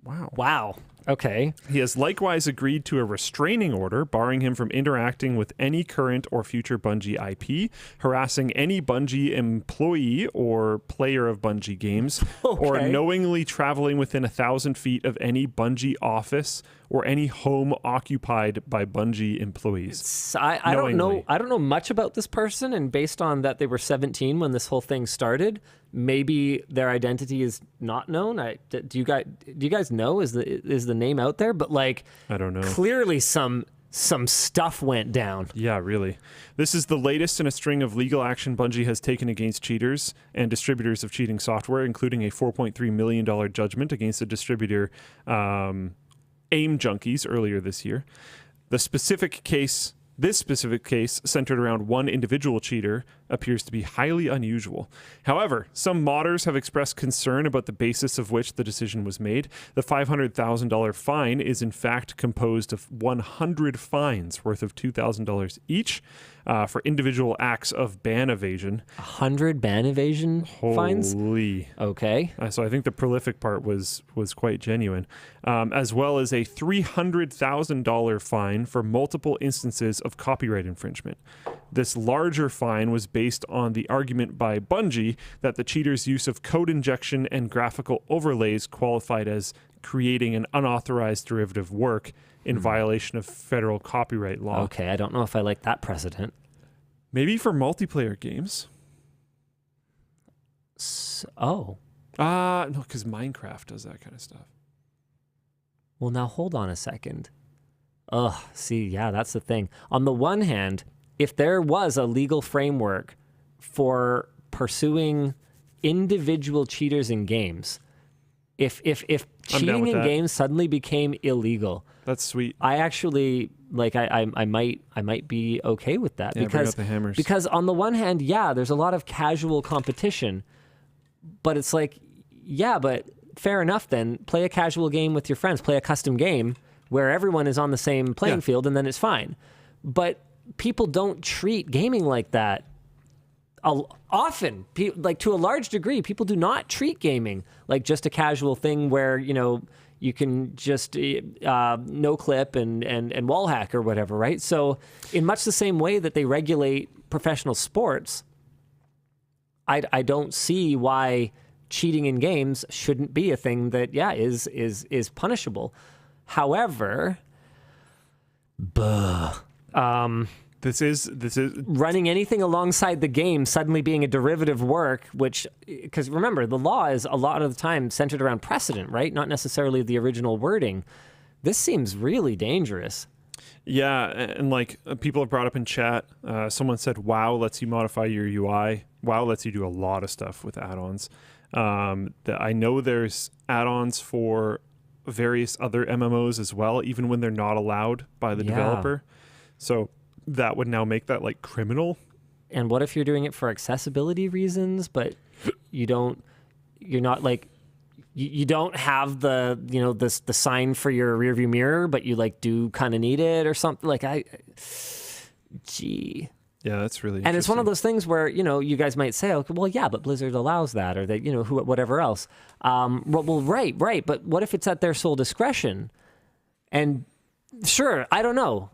Wow. Okay. He has likewise agreed to a restraining order barring him from interacting with any current or future Bungie IP, harassing any Bungie employee or player of Bungie games, or knowingly traveling within 1,000 feet of any Bungie office or any home occupied by Bungie employees. I don't know much about this person, and based on that they were 17 when this whole thing started, maybe their identity is not known. Do you guys know? Is the name out there? But like, I don't know. Clearly some stuff went down. Yeah, really. This is the latest in a string of legal action Bungie has taken against cheaters and distributors of cheating software, including a $4.3 million judgment against the distributor Aim Junkies earlier this year. This specific case centered around one individual cheater appears to be highly unusual. However, some modders have expressed concern about the basis of which the decision was made. The $500,000 fine is in fact composed of 100 fines worth of $2,000 each for individual acts of ban evasion. 100 ban evasion fines? Holy. Okay. So I think the prolific part was quite genuine, as well as a $300,000 fine for multiple instances of copyright infringement. This larger fine was based on the argument by Bungie that the cheater's use of code injection and graphical overlays qualified as creating an unauthorized derivative work in violation of federal copyright law. Okay, I don't know if I like that precedent. Maybe for multiplayer games. No, because Minecraft does that kind of stuff. Well, now hold on a second. See, yeah, that's the thing. On the one hand, if there was a legal framework for pursuing individual cheaters in games, if cheating in games suddenly became illegal, that's sweet. I actually I might be okay with that. Yeah, bring out the hammers. Because on the one hand, yeah, there's a lot of casual competition, but it's like, yeah, but fair enough then. Play a casual game with your friends. Play a custom game where everyone is on the same playing field, and then it's fine. But people don't treat gaming like that. Often, to a large degree, people do not treat gaming like just a casual thing where, you can just no clip and wall hack or whatever, right? So in much the same way that they regulate professional sports, I don't see why cheating in games shouldn't be a thing that, is punishable. However, this is running anything alongside the game suddenly being a derivative work, because remember, the law is a lot of the time centered around precedent, right? Not necessarily the original wording. This seems really dangerous. Yeah, and people have brought up in chat, someone said, WoW lets you modify your UI. WoW lets you do a lot of stuff with add-ons. I know there's add-ons for various other MMOs as well, even when they're not allowed by the developer. So that would now make that criminal. And what if you're doing it for accessibility reasons, but you don't have the sign for your rearview mirror, but you do kind of need it or something? Yeah, that's really And it's one of those things where, you guys might say, okay, well, yeah, but Blizzard allows that, or that, whatever else. Well, right. But what if it's at their sole discretion? And sure, I don't know.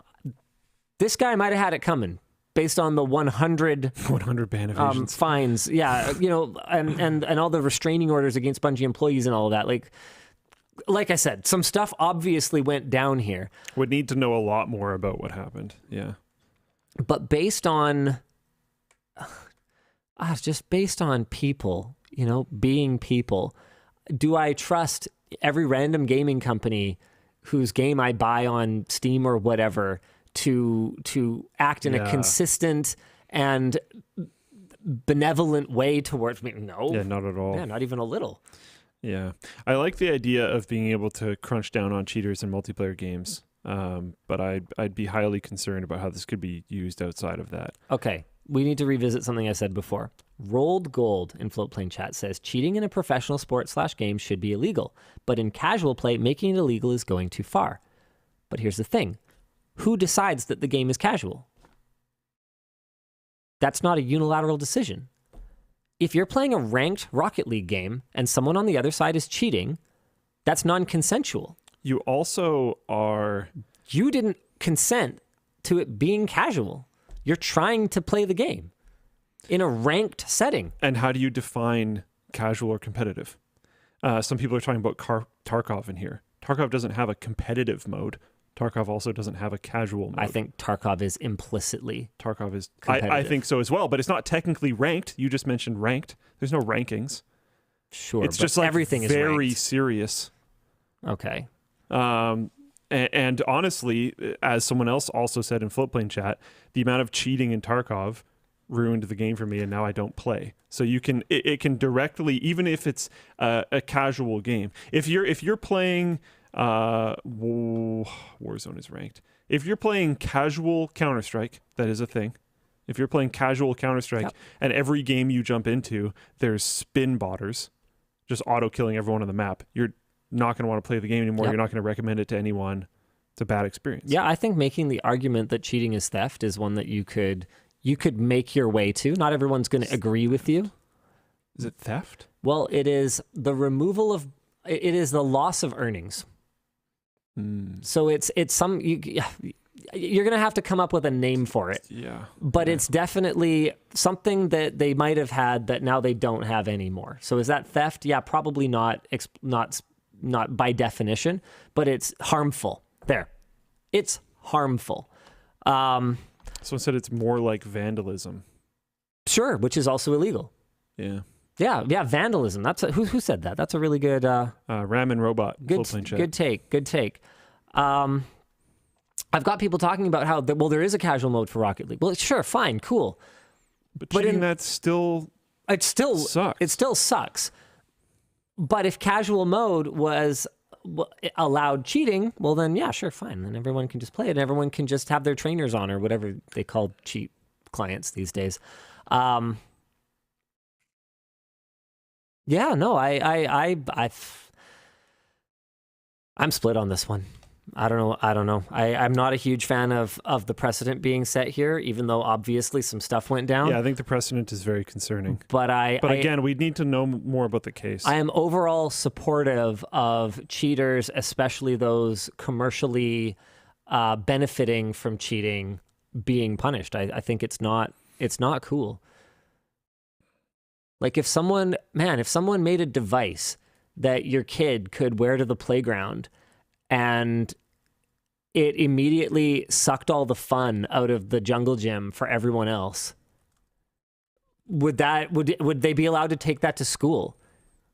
This guy might have had it coming based on the 100 ban evasions. Fines. Yeah, and all the restraining orders against Bungie employees and all of that. Like I said, some stuff obviously went down here. Would need to know a lot more about what happened. Yeah. But based on people, being people, do I trust every random gaming company whose game I buy on Steam or whatever to act in a consistent and benevolent way towards me. No. Yeah, not at all. Yeah, not even a little. Yeah. I like the idea of being able to crunch down on cheaters in multiplayer games. But I'd be highly concerned about how this could be used outside of that. Okay. We need to revisit something I said before. Rolled Gold in Floatplane Chat says, cheating in a professional sport / game should be illegal, but in casual play, making it illegal is going too far. But here's the thing. Who decides that the game is casual? That's not a unilateral decision. If you're playing a ranked Rocket League game and someone on the other side is cheating, that's non-consensual. You also are... You didn't consent to it being casual. You're trying to play the game in a ranked setting. And how do you define casual or competitive? Some people are talking about Tarkov in here. Tarkov doesn't have a competitive mode. Tarkov also doesn't have a casual mode. I think Tarkov is implicitly Tarkov is... competitive. I think so as well, but it's not technically ranked. You just mentioned ranked. There's no rankings. Sure, it's but just like everything is very ranked. serious. Okay. And honestly, as someone else also said in Floatplane Chat, the amount of cheating in Tarkov ruined the game for me, and now I don't play. So you can it can directly, even if it's a casual game, if you're playing Warzone is ranked. If you're playing casual Counter-Strike, that is a thing. If you're playing casual Counter-Strike, and every game you jump into, there's spin botters just auto killing everyone on the map, you're not going to want to play the game anymore. You're not going to recommend it to anyone. It's a bad experience. Yeah, I think making the argument that cheating is theft is one that you could make your way to. Not everyone's going to agree with you. Is it theft? Well, it is the loss of earnings. So it's some you're going to have to come up with a name for it. Yeah. But it's definitely something that they might have had that now they don't have anymore. So is that theft? Yeah, probably not by definition, but it's harmful. There. It's harmful. Someone said it's more like vandalism. Sure, which is also illegal. Yeah. Yeah, vandalism. Who said that? That's a really good Ramen Robot. good take. I've got people talking about how there is a casual mode for Rocket League. Well, sure, fine, cool. But cheating, that still sucks. It still sucks. But if casual mode was allowed cheating, well then yeah, sure, fine. Then everyone can just play it and everyone can just have their trainers on or whatever they call cheat clients these days. Yeah, no, I'm split on this one. I don't know. I'm not a huge fan of the precedent being set here, even though obviously some stuff went down. Yeah, I think the precedent is very concerning. But again, we need to know more about the case. I am overall supportive of cheaters, especially those commercially benefiting from cheating, being punished. I think it's not cool. Like if someone made a device that your kid could wear to the playground and it immediately sucked all the fun out of the jungle gym for everyone else, would they be allowed to take that to school?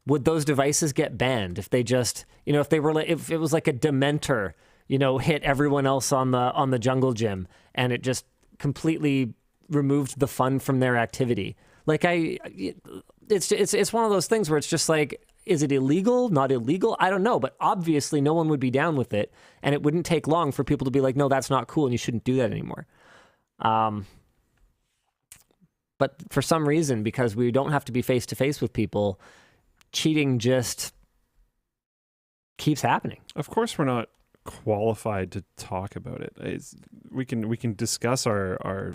Would those devices get banned if they just, if it was like a Dementor, hit everyone else on the jungle gym and it just completely removed the fun from their activity? Like it's one of those things where it's just like, is it illegal? Not illegal? I don't know, but obviously no one would be down with it, and it wouldn't take long for people to be like, no, that's not cool, and you shouldn't do that anymore. But for some reason, because we don't have to be face to face with people, cheating just keeps happening. Of course, we're not qualified to talk about it. We can discuss our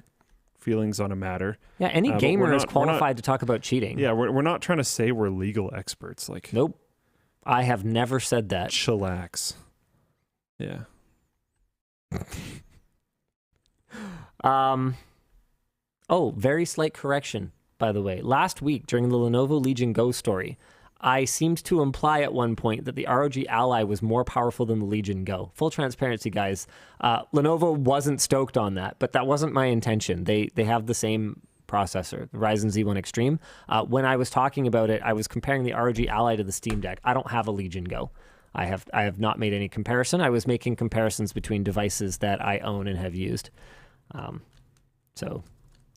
feelings on a matter. Yeah, any gamer is qualified to talk about cheating. Yeah, we're not trying to say we're legal experts. Like, nope, I have never said that. Chillax. Yeah. Oh, very slight correction, by the way. Last week during the Lenovo Legion Go story, I seemed to imply at one point that the ROG Ally was more powerful than the Legion Go. Full transparency, guys. Lenovo wasn't stoked on that, but that wasn't my intention. They have the same processor, the Ryzen Z1 Extreme. When I was talking about it, I was comparing the ROG Ally to the Steam Deck. I don't have a Legion Go. I have not made any comparison. I was making comparisons between devices that I own and have used. So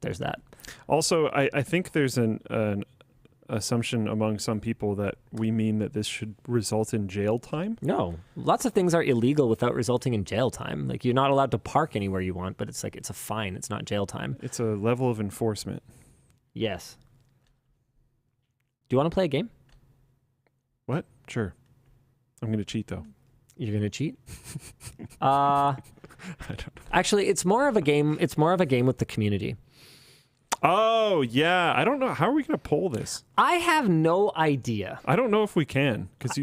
there's that. Also, I think there's an assumption among some people that we mean that this should result in jail time. No, lots of things are illegal without resulting in jail time. Like, you're not allowed to park anywhere you want, but it's like, it's a fine. It's not jail time. It's a level of enforcement. Yes. Do you want to play a game? What? Sure. I'm going to cheat, though. You're going to cheat? I don't know. Actually, it's more of a game. It's more of a game with the community. Oh, yeah. I don't know. How are we going to poll this? I have no idea. I don't know if we can, because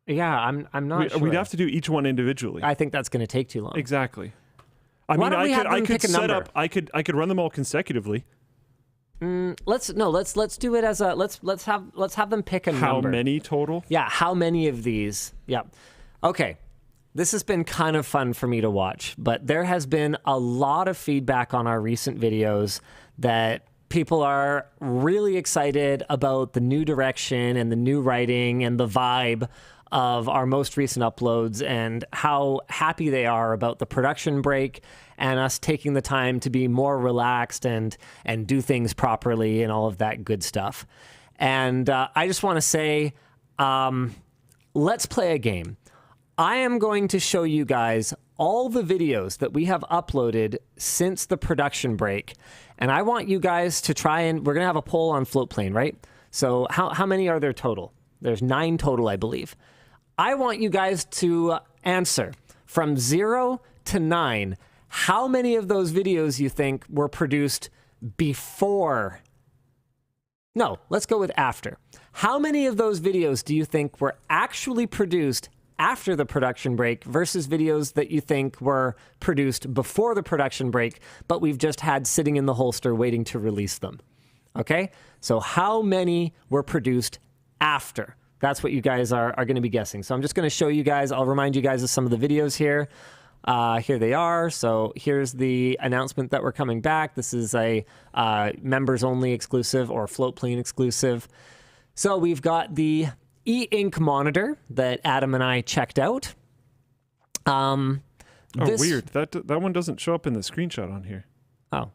Yeah, I'm not sure. we'd have to do each one individually. I think that's going to take too long. Exactly. I Why mean, don't we have I them could pick a set number? up. I could run them all consecutively. Let's do it as a let's have them pick a How number. many total? Yeah, how many of these? Yeah. Okay. This has been kind of fun for me to watch, but there has been a lot of feedback on our recent videos that people are really excited about the new direction and the new writing and the vibe of our most recent uploads, and how happy they are about the production break and us taking the time to be more relaxed and do things properly and all of that good stuff. And I just want to say, let's play a game. I am going to show you guys all the videos that we have uploaded since the production break. And I want you guys to try and, we're going to have a poll on Floatplane, right? So how many are there total? There's 9 total, I believe. I want you guys to answer from 0 to 9. How many of those videos you think were produced before? No, let's go with after. How many of those videos do you think were actually produced after the production break versus videos that you think were produced before the production break, but we've just had sitting in the holster waiting to release them? Okay? So how many were produced after? That's what you guys are going to be guessing. So I'm just going to show you guys. I'll remind you guys of some of the videos here. Here they are. So here's the announcement that we're coming back. This is a members-only exclusive or Floatplane exclusive. So we've got the e-ink monitor that Adam and I checked out. Weird. That one doesn't show up in the screenshot on here. Oh.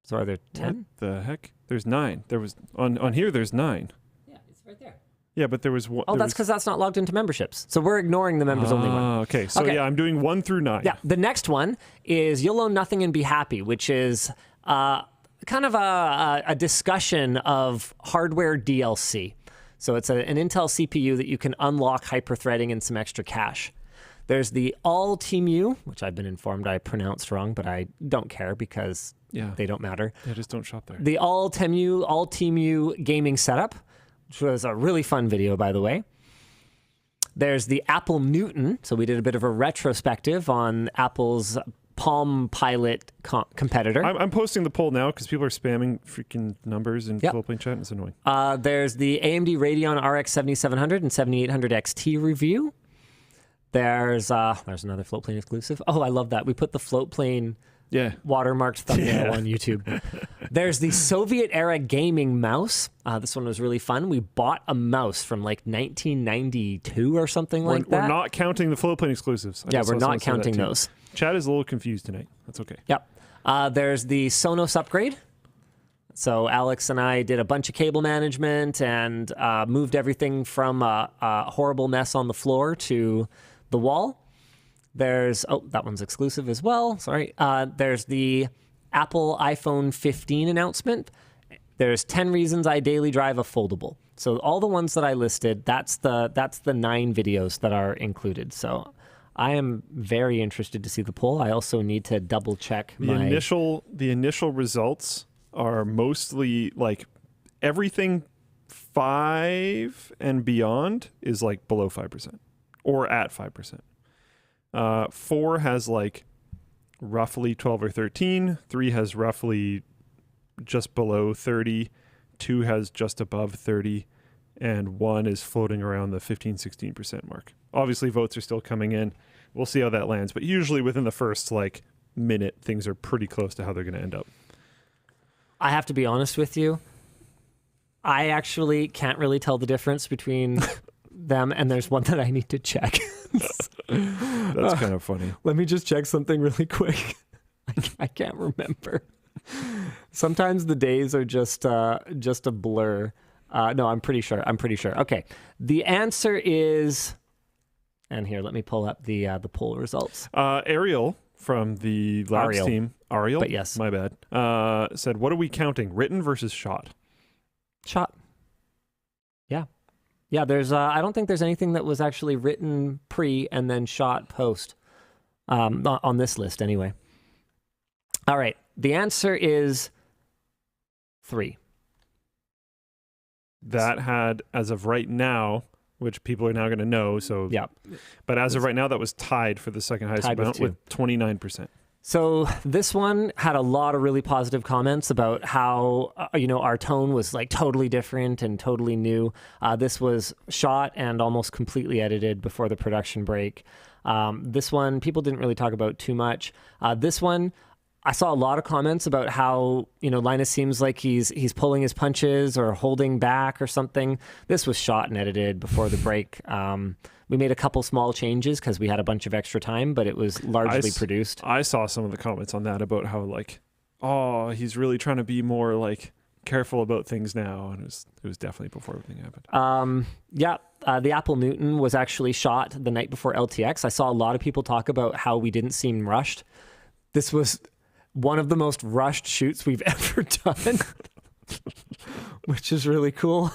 So are there 10? What the heck? There's 9. There was on here. There's 9. Yeah, it's right there. Yeah, but there was one. Oh, that's because that's not logged into memberships. So we're ignoring the members-only one. Okay. So Okay. yeah, I'm doing 1 through 9. Yeah, the next one is You'll Own Nothing and Be Happy, which is kind of a discussion of hardware DLC. So it's an Intel CPU that you can unlock hyper-threading and some extra cache. There's the All TeamU, which I've been informed I pronounced wrong, but I don't care because they don't matter. Yeah, just don't shop there. The All TeamU gaming setup, which was a really fun video, by the way. There's the Apple Newton. So we did a bit of a retrospective on Apple's Palm Pilot competitor. I'm posting the poll now because people are spamming freaking numbers in Floatplane chat. It's annoying. There's the AMD Radeon RX 7700 and 7800 XT review. There's another Floatplane exclusive. Oh, I love that. We put the Floatplane watermarked thumbnail on YouTube. There's the Soviet era gaming mouse. This one was really fun. We bought a mouse from like 1992 or something like that. We're not counting the Floatplane exclusives. We're not counting those. Chad is a little confused tonight. That's okay. Yep. There's the Sonos upgrade. So Alex and I did a bunch of cable management and moved everything from a horrible mess on the floor to the wall. There's, that one's exclusive as well. Sorry. There's the Apple iPhone 15 announcement. There's 10 reasons I daily drive a foldable. So all the ones that I listed, that's the 9 videos that are included. So I am very interested to see the poll. I also need to double check the initial results are mostly like everything 5 and beyond is like below 5% or at 5%. 4 has like roughly 12 or 13. 3 has roughly just below 30. 2 has just above 30. And 1 is floating around the 15-16% mark. Obviously, votes are still coming in. We'll see how that lands. But usually within the first like minute, things are pretty close to how they're going to end up. I have to be honest with you. I actually can't really tell the difference between them, and there's one that I need to check. That's kind of funny. Let me just check something really quick. I can't remember. Sometimes the days are just a blur. No, I'm pretty sure. Okay. The answer is, and here, let me pull up the poll results. Ariel from the labs team. Ariel? But yes. My bad. Said, what are we counting? Written versus shot? Shot. Yeah. Yeah, there's I don't think there's anything that was actually written pre and then shot post on this list anyway. All right. The answer is 3. That had, as of right now, which people are now going to know. So, yeah. But as of right now, that was tied for the second highest amount with 29%. So this one had a lot of really positive comments about how, our tone was like totally different and totally new. This was shot and almost completely edited before the production break. This one, people didn't really talk about too much. This one, I saw a lot of comments about how, Linus seems like he's pulling his punches or holding back or something. This was shot and edited before the break. We made a couple small changes because we had a bunch of extra time, but it was largely produced. I saw some of the comments on that about how he's really trying to be more careful about things now, and it was definitely before everything happened. The Apple Newton was actually shot the night before LTX. I saw a lot of people talk about how we didn't seem rushed. This was one of the most rushed shoots we've ever done, which is really cool.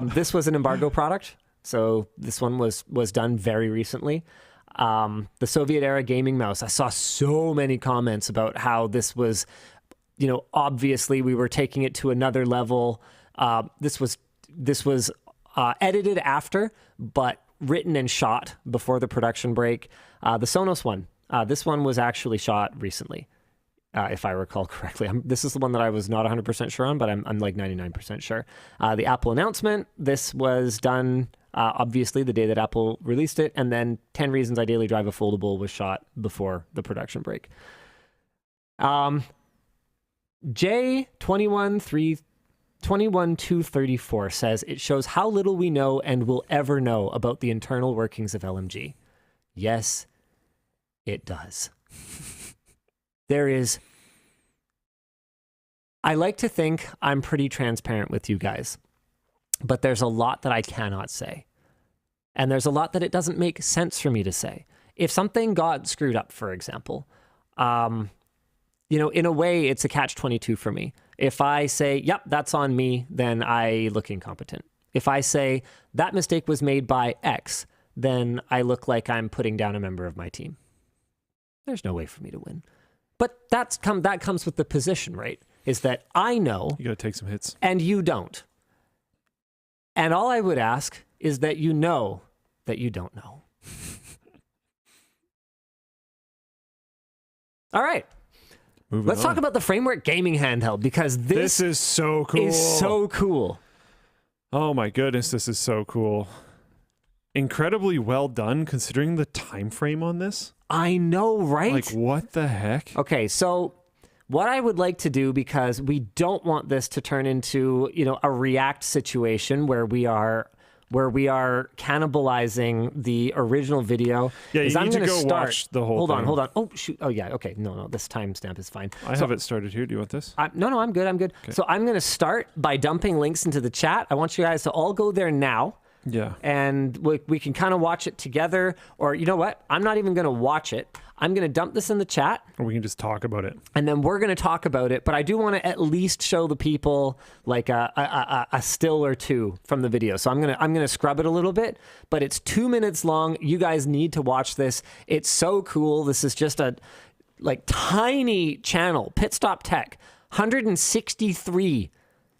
This was an embargo product. So this one was done very recently. The Soviet era gaming mouse. I saw so many comments about how this was, obviously we were taking it to another level. This was edited after, but written and shot before the production break. The Sonos one. This one was actually shot recently, if I recall correctly. This is the one that I was not 100% sure on, but I'm like 99% sure. The Apple announcement. This was done. Obviously, the day that Apple released it, and then 10 Reasons I Daily Drive a Foldable was shot before the production break. J21234 says, it shows how little we know and will ever know about the internal workings of LMG. Yes, it does. I like to think I'm pretty transparent with you guys. But there's a lot that I cannot say. And there's a lot that it doesn't make sense for me to say. If something got screwed up, for example, in a way, it's a catch-22 for me. If I say, yep, that's on me, then I look incompetent. If I say, that mistake was made by X, then I look like I'm putting down a member of my team. There's no way for me to win. But that comes with the position, right? Is that I know. You got to take some hits. And you don't. And all I would ask is that you know that you don't know. All right. Let's talk about the Framework gaming handheld, because this is so cool. Oh my goodness, this is so cool. Incredibly well done considering the time frame on this. I know, right? What the heck? Okay, so what I would like to do, because we don't want this to turn into, a React situation where we are cannibalizing the original video. Yeah, you need to go watch the whole thing. Hold on. Oh, shoot. Oh, yeah. Okay. No, this timestamp is fine. I have it started here. Do you want this? No, I'm good. Okay. So I'm going to start by dumping links into the chat. I want you guys to all go there now. Yeah. And we can kind of watch it together. Or you know what? I'm not even going to watch it. I'm going to dump this in the chat. Or we can just talk about it. And then we're going to talk about it. But I do want to at least show the people a still or two from the video. So I'm gonna scrub it a little bit. But it's 2 minutes long. You guys need to watch this. It's so cool. This is just a tiny channel. Pitstoptech, 163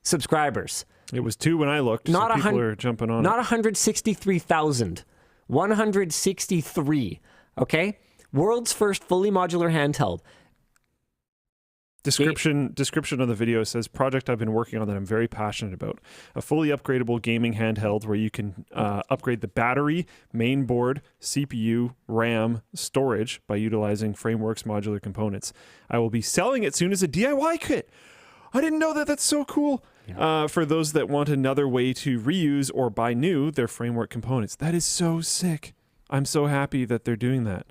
subscribers. It was 2 when I looked. Not so people are jumping on. Not 163,000. 163. Okay. World's first fully modular handheld. Description of the video says, project I've been working on that I'm very passionate about. A fully upgradable gaming handheld where you can upgrade the battery, main board, CPU, RAM, storage by utilizing Frameworks modular components. I will be selling it soon as a DIY kit. I didn't know that. That's so cool. for those that want another way to reuse or buy new their framework components. That is so sick. I'm so happy that they're doing that.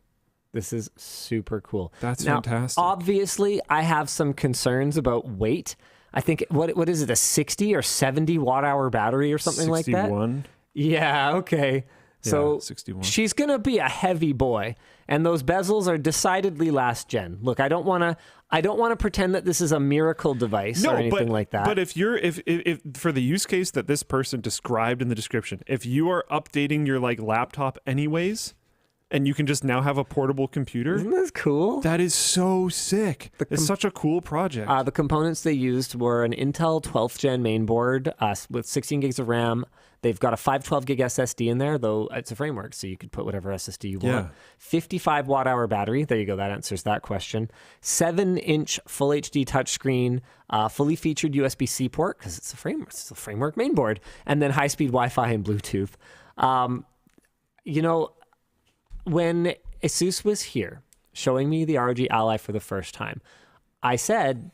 This is super cool. That's now, fantastic. Obviously, I have some concerns about weight. I think, what is it, a 60 or 70 watt-hour battery or something like that? 61. Yeah, okay. So 61. She's going to be a heavy boy, and those bezels are decidedly last gen. Look, I don't want to pretend that this is a miracle device or anything like that. But if for the use case that this person described in the description, if you are updating your like laptop anyways, and you can just now have a portable computer. Isn't this cool? That is so sick. It's such a cool project. The components they used were an Intel 12th gen mainboard with 16 gigs of RAM. They've got a 512 gig SSD in there, though it's a framework, so you could put whatever SSD you want. 55 watt-hour battery. There you go. That answers that question. 7-inch Full HD touchscreen, fully featured USB-C port, because it's a framework mainboard, and then high-speed Wi-Fi and Bluetooth. When Asus was here showing me the ROG Ally for the first time, I said,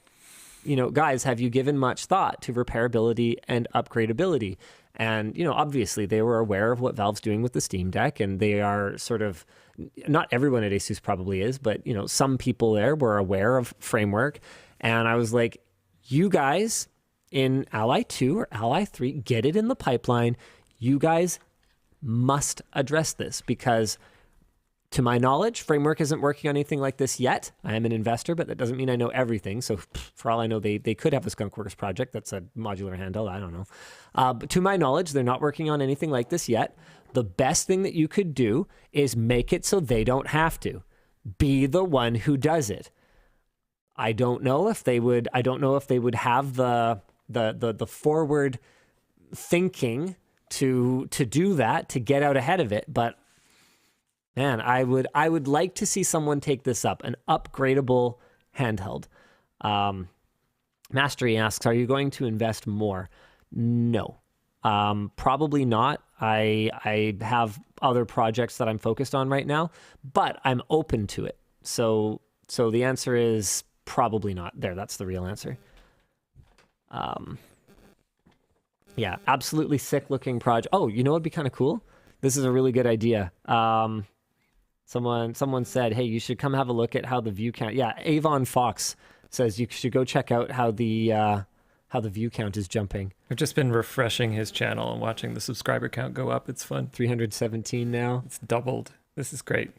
guys, have you given much thought to repairability and upgradeability? And, obviously they were aware of what Valve's doing with the Steam Deck, and they are sort of, not everyone at Asus probably is, but, some people there were aware of framework. And I was like, you guys in Ally 2 or Ally 3, get it in the pipeline. You guys must address this because, to my knowledge, framework isn't working on anything like this yet. I am an investor, but that doesn't mean I know everything. So for all I know, they could have a Skunkworks project that's a modular handheld. I don't know. But to my knowledge, they're not working on anything like this yet. The best thing that you could do is make it so they don't have to. Be the one who does it. I don't know if they would have the forward thinking to do that, to get out ahead of it, but man, I would like to see someone take this up, an upgradable handheld. Mastery asks, are you going to invest more? No, probably not. I have other projects that I'm focused on right now, but I'm open to it. So the answer is probably not. That's the real answer. Yeah, absolutely sick looking project. Oh, you know what'd be kind of cool? This is a really good idea. Someone said, hey, you should come have a look at how the view count. Yeah, Avon Fox says you should go check out how the view count is jumping. I've just been refreshing his channel and watching the subscriber count go up. It's fun. 317 now. It's doubled. This is great.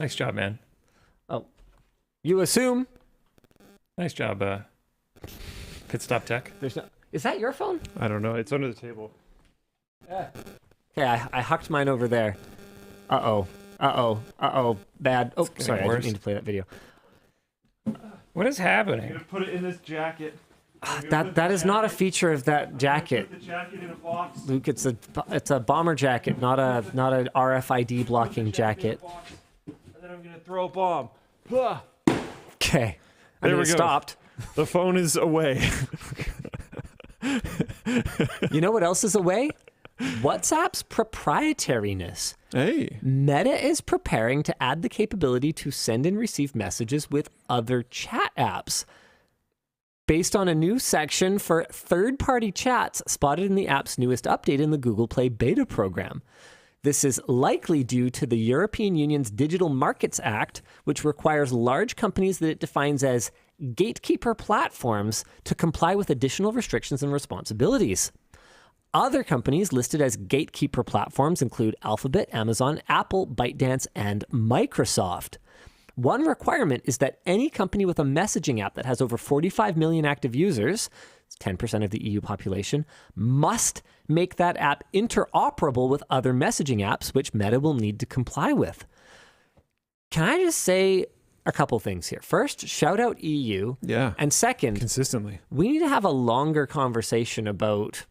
Nice job, man. Oh, you assume? Nice job, Pitstoptech. Is that your phone? I don't know. It's under the table. Yeah. Okay, I hucked mine over there. Uh-oh. Bad. Oh, sorry, I didn't mean to play that video. What is happening? I'm going to put it in this jacket. That is not a feature of that jacket. Put the jacket in a box. Luke, it's a bomber jacket, not a RFID blocking jacket. And then I'm going to throw a bomb. Okay. There we go. Stopped. The phone is away. You know what else is away? WhatsApp's proprietariness. Hey. Meta is preparing to add the capability to send and receive messages with other chat apps. Based on a new section for third-party chats spotted in the app's newest update in the Google Play beta program. This is likely due to the European Union's Digital Markets Act, which requires large companies that it defines as gatekeeper platforms to comply with additional restrictions and responsibilities. Other companies listed as gatekeeper platforms include Alphabet, Amazon, Apple, ByteDance, and Microsoft. One requirement is that any company with a messaging app that has over 45 million active users, 10% of the EU population, must make that app interoperable with other messaging apps, which Meta will need to comply with. Can I just say a couple things here? First, shout out EU. Yeah. And second, Consistently. we need to have a longer conversation about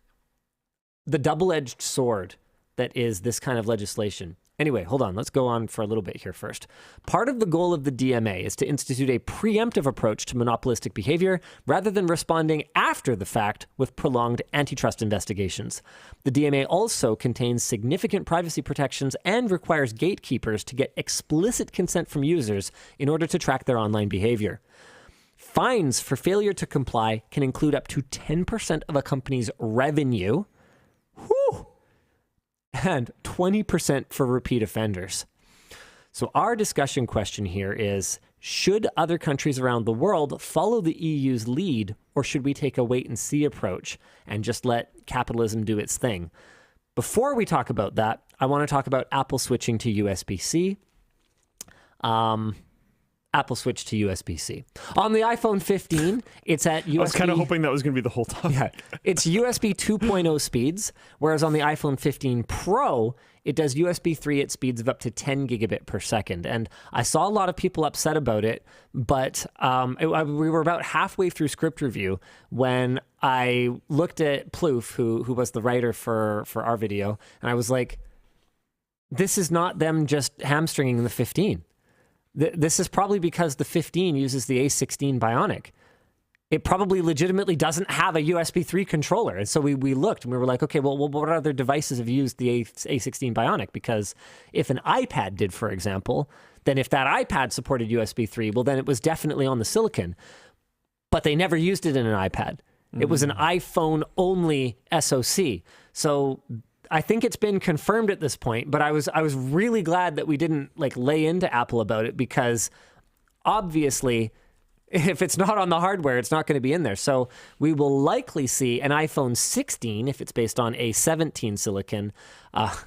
the double-edged sword that is this kind of legislation. Anyway, hold on. Let's go on for a little bit here first. Part of the goal of the DMA is to institute a preemptive approach to monopolistic behavior rather than responding after the fact with prolonged antitrust investigations. The DMA also contains significant privacy protections and requires gatekeepers to get explicit consent from users in order to track their online behavior. Fines for failure to comply can include up to 10% of a company's revenue. Whew! And 20% for repeat offenders. So our discussion question here is, should other countries around the world follow the EU's lead, or should we take a wait-and-see approach and just let capitalism do its thing? Before we talk about that, I want to talk about Apple switching to USB-C. Apple switched to USB-C. On the iPhone 15, it's at USB... I was kind of hoping that was going to be the whole time. Yeah, it's USB 2.0 speeds, whereas on the iPhone 15 Pro, it does USB 3 at speeds of up to 10 gigabit per second. And I saw a lot of people upset about it, but we were about halfway through script review when I looked at Plouffe, who was the writer for our video, and I was like, this is not them just hamstringing the 15. This is probably because the 15 uses the A16 Bionic. It probably legitimately doesn't have a USB 3 controller. And so we looked and we were like, okay, well, what other devices have used the A16 Bionic? Because if an iPad did, for example, then if that iPad supported USB 3, well, then it was definitely on the silicon. But they never used it in an iPad. It was an iPhone-only SoC. So I think it's been confirmed at this point, but I was really glad that we didn't lay into Apple about it, because obviously if it's not on the hardware, it's not going to be in there. So we will likely see an iPhone 16 if it's based on A17 silicon.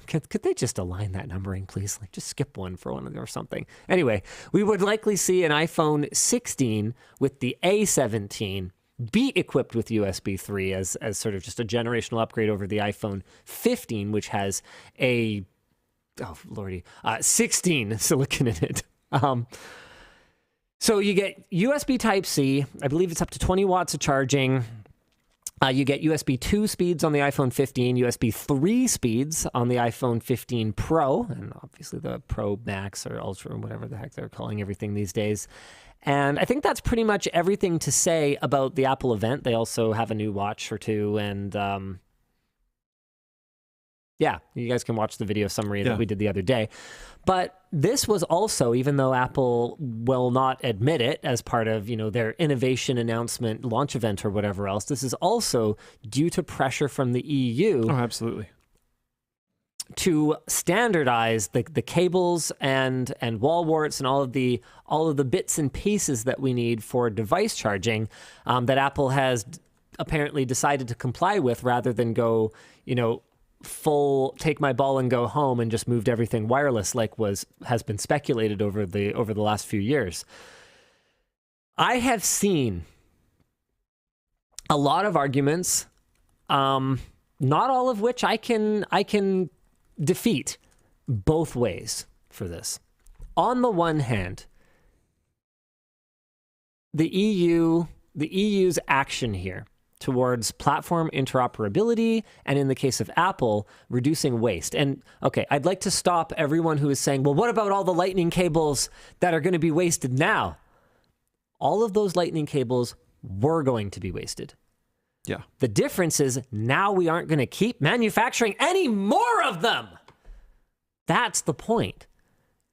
Could they just align that numbering, please? Just skip one for one or something. Anyway, we would likely see an iPhone 16 with the A17 be equipped with USB 3 as sort of just a generational upgrade over the iPhone 15, which has a 16 silicon in it. So you get USB Type-C. I believe it's up to 20 watts of charging. You get USB 2 speeds on the iPhone 15, USB 3 speeds on the iPhone 15 Pro, and obviously the Pro Max or Ultra or whatever the heck they're calling everything these days. And I think that's pretty much everything to say about the Apple event. They also have a new watch or two, and yeah, you guys can watch the video summary that we did the other day. But this was also, even though Apple will not admit it as part of, their innovation announcement launch event or whatever else, this is also due to pressure from the EU. Oh, absolutely. To standardize the cables and wall warts and all of the bits and pieces that we need for device charging, that Apple has apparently decided to comply with, rather than go, full take my ball and go home and just moved everything wireless has been speculated over the last few years. I have seen a lot of arguments, not all of which I can defeat both ways for this. On the one hand, the EU's action here towards platform interoperability, and in the case of Apple, reducing waste. And okay, I'd like to stop everyone who is saying, well, what about all the lightning cables that are going to be wasted now? All of those lightning cables were going to be wasted. Yeah. The difference is now we aren't going to keep manufacturing any more of them. That's the point.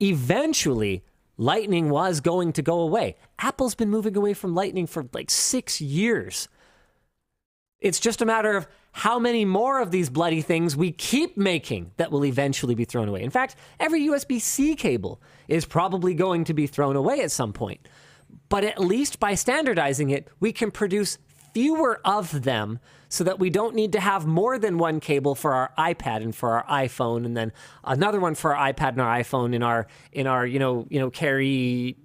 Eventually, lightning was going to go away. Apple's been moving away from lightning for 6 years. It's just a matter of how many more of these bloody things we keep making that will eventually be thrown away. In fact, every USB-C cable is probably going to be thrown away at some point. But at least by standardizing it, we can produce fewer of them so that we don't need to have more than one cable for our iPad and for our iPhone, and then another one for our iPad and our iPhone in our carry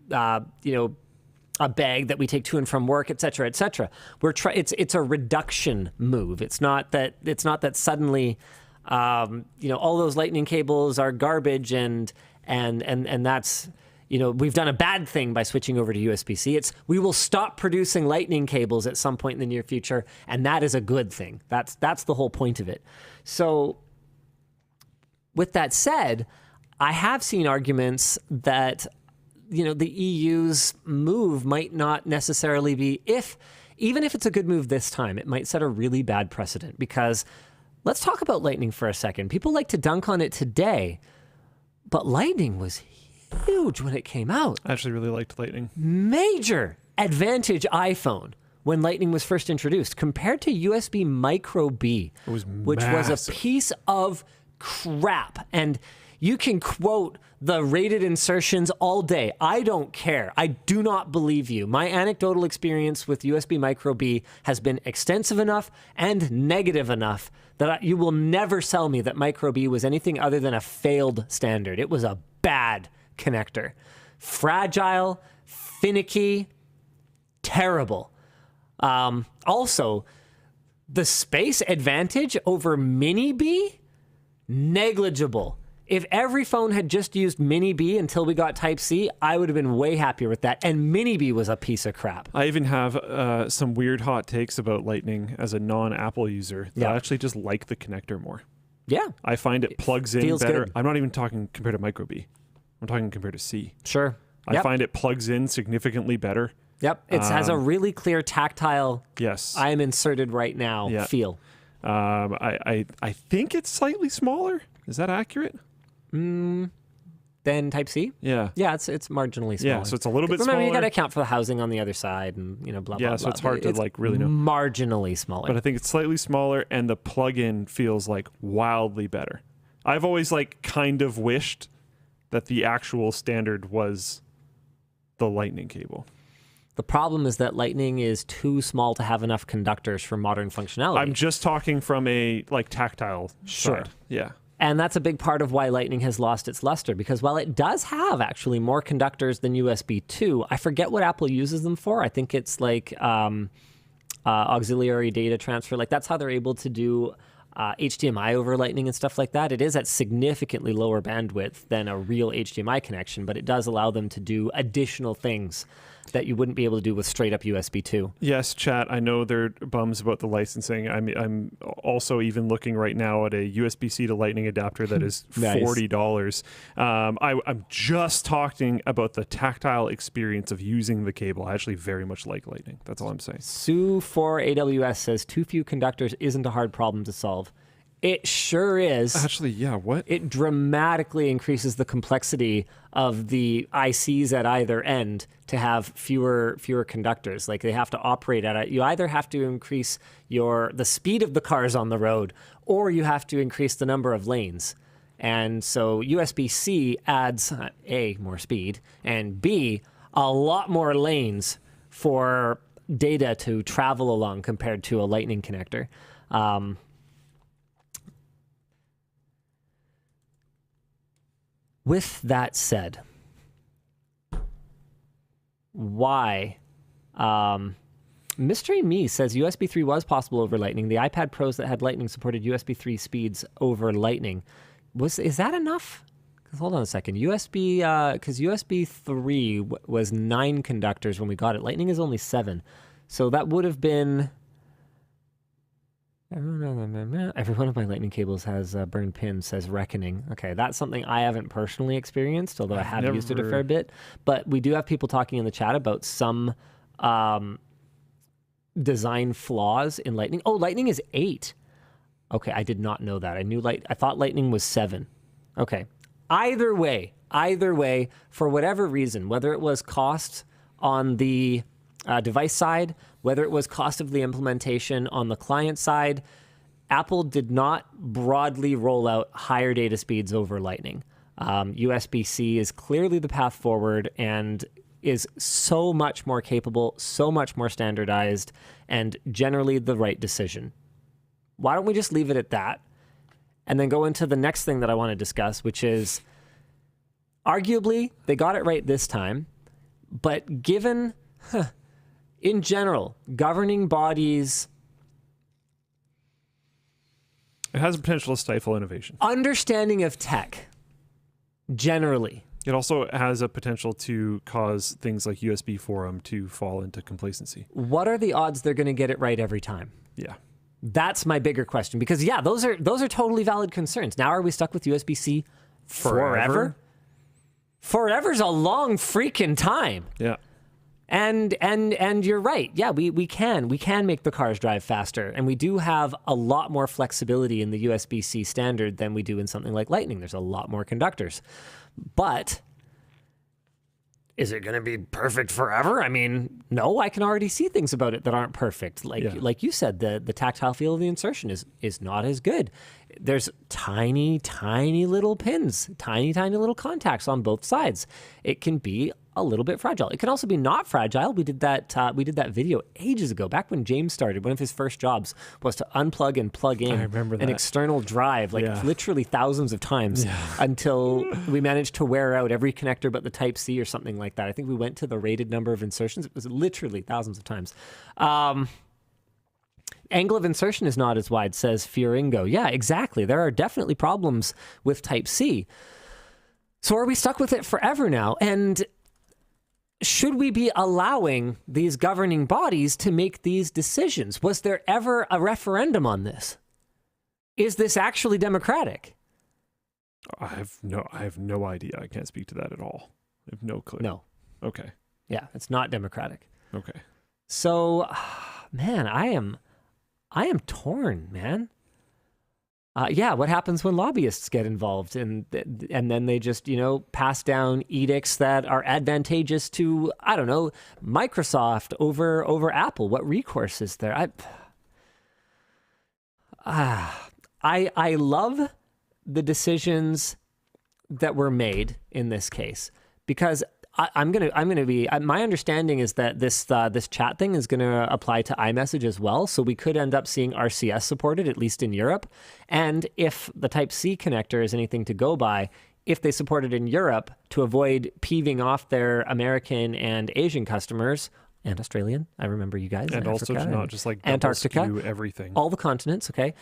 a bag that we take to and from work, et cetera, et cetera. It's a reduction move. It's not that suddenly, all those lightning cables are garbage and that's, we've done a bad thing by switching over to USB-C. We will stop producing lightning cables at some point in the near future, and that is a good thing. That's the whole point of it. So with that said, I have seen arguments that the EU's move might not necessarily be, even if it's a good move this time, it might set a really bad precedent. Because let's talk about Lightning for a second. People like to dunk on it today, but Lightning was huge when it came out. I actually really liked Lightning. Major Advantage iPhone when Lightning was first introduced compared to USB Micro B, which was massive. a piece of crap. And you can quote the rated insertions all day. I don't care. I do not believe you. My anecdotal experience with USB Micro B has been extensive enough and negative enough that you will never sell me that Micro B was anything other than a failed standard. It was a bad connector. Fragile, finicky, terrible. Also, the space advantage over Mini B, negligible. If every phone had just used Mini B until we got Type-C, I would have been way happier with that. And Mini B was a piece of crap. I even have some weird hot takes about Lightning as a non-Apple user. That I actually just like the connector more. Yeah. I find it plugs in feels better. good. I'm not even talking compared to Micro B. I'm talking compared to C. Sure. I find it plugs in significantly better. Yep. It has a really clear tactile, Yes. I am inserted right now feel. I think it's slightly smaller. Is that accurate? Then Type-C? Yeah. Yeah, it's marginally smaller. Yeah, so it's a little bit Remember, you smaller. got to account for the housing on the other side and, blah, blah, blah. Yeah, so it's hard to really know. Marginally smaller. But I think it's slightly smaller, and the plug-in feels like wildly better. I've always kind of wished that the actual standard was the Lightning cable. The problem is that Lightning is too small to have enough conductors for modern functionality. I'm just talking from a tactile side. Yeah. And that's a big part of why Lightning has lost its luster, because while it does have actually more conductors than USB 2, I forget what Apple uses them for. I think it's auxiliary data transfer. That's how they're able to do HDMI over Lightning and stuff like that. It is at significantly lower bandwidth than a real HDMI connection, but it does allow them to do additional things that you wouldn't be able to do with straight up USB 2. Yes, chat. I know they're bums about the licensing. I'm also even looking right now at a USB-C to Lightning adapter that is Nice. $40. I'm just talking about the tactile experience of using the cable. I actually very much like Lightning. That's all I'm saying. Sue for AWS says too few conductors isn't a hard problem to solve. It sure is. Actually, yeah, what? It dramatically increases the complexity of the ICs at either end to have fewer conductors. They have to operate at it. You either have to increase the speed of the cars on the road, or you have to increase the number of lanes. And so USB-C adds A, more speed, and B, a lot more lanes for data to travel along compared to a Lightning connector. With that said, why? Mystery Me says USB 3 was possible over Lightning. The iPad Pros that had Lightning supported USB 3 speeds over Lightning. Is that enough? Hold on a second. Because USB 3 was 9 conductors when we got it. Lightning is only 7. So that would have been... Every one of my Lightning cables has burned pins, says Reckoning. Okay, that's something I haven't personally experienced, although I have used it a fair bit. But we do have people talking in the chat about some design flaws in Lightning. Oh, Lightning is 8. Okay, I did not know that. I thought Lightning was 7. Okay. Either way, for whatever reason, whether it was cost on the device side, whether it was cost of the implementation on the client side, Apple did not broadly roll out higher data speeds over Lightning. USB-C is clearly the path forward and is so much more capable, so much more standardized, and generally the right decision. Why don't we just leave it at that and then go into the next thing that I want to discuss, which is arguably they got it right this time, but given... in general, governing bodies... It has the potential to stifle innovation. Understanding of tech, generally. It also has a potential to cause things like USB Forum to fall into complacency. What are the odds they're going to get it right every time? Yeah. That's my bigger question. Because, yeah, those are totally valid concerns. Now, are we stuck with USB-C forever? Forever's a long freaking time. Yeah. And you're right. Yeah, we can make the cars drive faster, and we do have a lot more flexibility in the USB-C standard than we do in something like Lightning. There's a lot more conductors. But is it going to be perfect forever? I mean, no, I can already see things about it that aren't perfect. Like you said, the tactile feel of the insertion is not as good. There's tiny, tiny little pins, tiny, tiny little contacts on both sides. It can be a little bit fragile. It can also be not fragile. We did that video ages ago, back when James started. One of his first jobs was to unplug and plug in an external drive, literally thousands of times until we managed to wear out every connector but the Type-C or something like that. I think we went to the rated number of insertions. It was literally thousands of times. Angle of insertion is not as wide, says Fioringo. Yeah, exactly. There are definitely problems with Type-C. So are we stuck with it forever now? And should we be allowing these governing bodies to make these decisions? Was there ever a referendum on this? Is this actually democratic? I have no idea. I can't speak to that at all. I have no clue. No. Okay. Yeah, it's not democratic. Okay. So, man, I am torn, man. What happens when lobbyists get involved and then they just, pass down edicts that are advantageous to, I don't know, Microsoft over Apple? What recourse is there? I love the decisions that were made in this case, because I'm gonna be. My understanding is that this chat thing is gonna apply to iMessage as well, so we could end up seeing RCS supported, at least in Europe. And if the Type-C connector is anything to go by, if they support it in Europe to avoid peeving off their American and Asian customers and Australian, I remember you guys, and also to not just like Antarctica, everything, all the continents. Okay,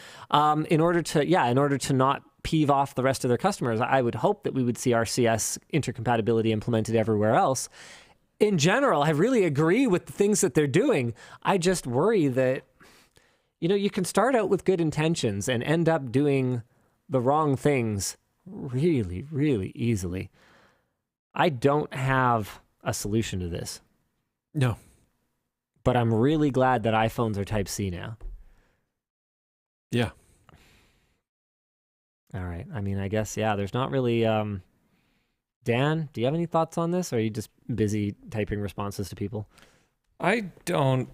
in order to not peeve off the rest of their customers, I would hope that we would see RCS intercompatibility implemented everywhere else. In general, I really agree with the things that they're doing. I just worry that, you can start out with good intentions and end up doing the wrong things really, really easily. I don't have a solution to this. No. But I'm really glad that iPhones are Type-C now. Yeah. All right. I mean, I guess, there's not really... Dan, do you have any thoughts on this, or are you just busy typing responses to people? I don't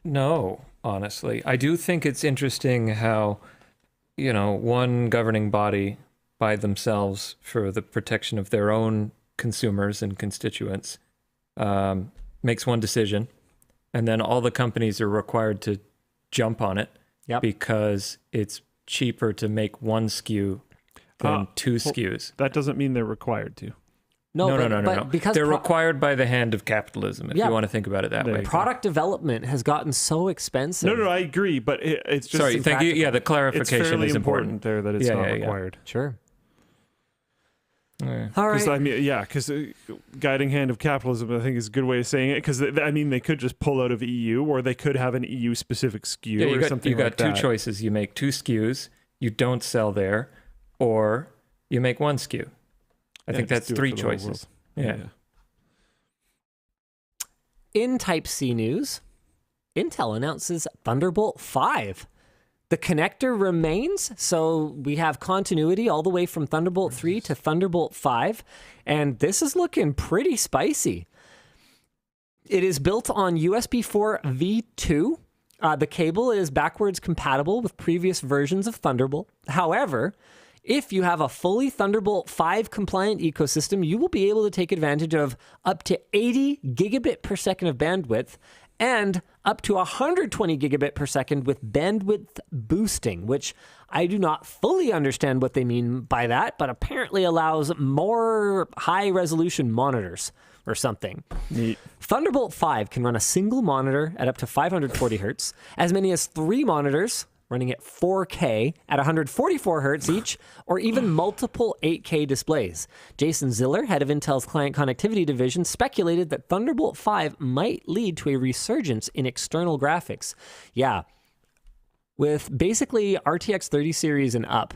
know, honestly. I do think it's interesting how, one governing body by themselves for the protection of their own consumers and constituents makes one decision, and then all the companies are required to jump on it because it's cheaper to make one SKU than two SKUs. That doesn't mean they're required to. No. Because they're required by the hand of capitalism, if you want to think about it that way. Product development has gotten so expensive. No, I agree, but it's just... Sorry, thank you. Yeah, the clarification is important there that it's not required. Sure. Yeah. All right. Because guiding hand of capitalism, I think, is a good way of saying it. Because they could just pull out of EU, or they could have an EU-specific SKU or something like that. You got two choices. You make two SKUs, you don't sell there, or you make one SKU. I think that's three choices. Yeah. In Type-C news, Intel announces Thunderbolt 5. The connector remains, so we have continuity all the way from Thunderbolt 3 to Thunderbolt 5, and this is looking pretty spicy. It is built on USB 4 V2. The cable is backwards compatible with previous versions of Thunderbolt. However, if you have a fully Thunderbolt 5 compliant ecosystem, you will be able to take advantage of up to 80 gigabit per second of bandwidth and up to 120 gigabit per second with bandwidth boosting, which I do not fully understand what they mean by that, but apparently allows more high-resolution monitors or something. Neat. Thunderbolt 5 can run a single monitor at up to 540 hertz, as many as 3 monitors running at 4K at 144 hertz each, or even multiple 8K displays. Jason Ziller, head of Intel's client connectivity division, speculated that Thunderbolt 5 might lead to a resurgence in external graphics. Yeah, with basically RTX 30 series and up,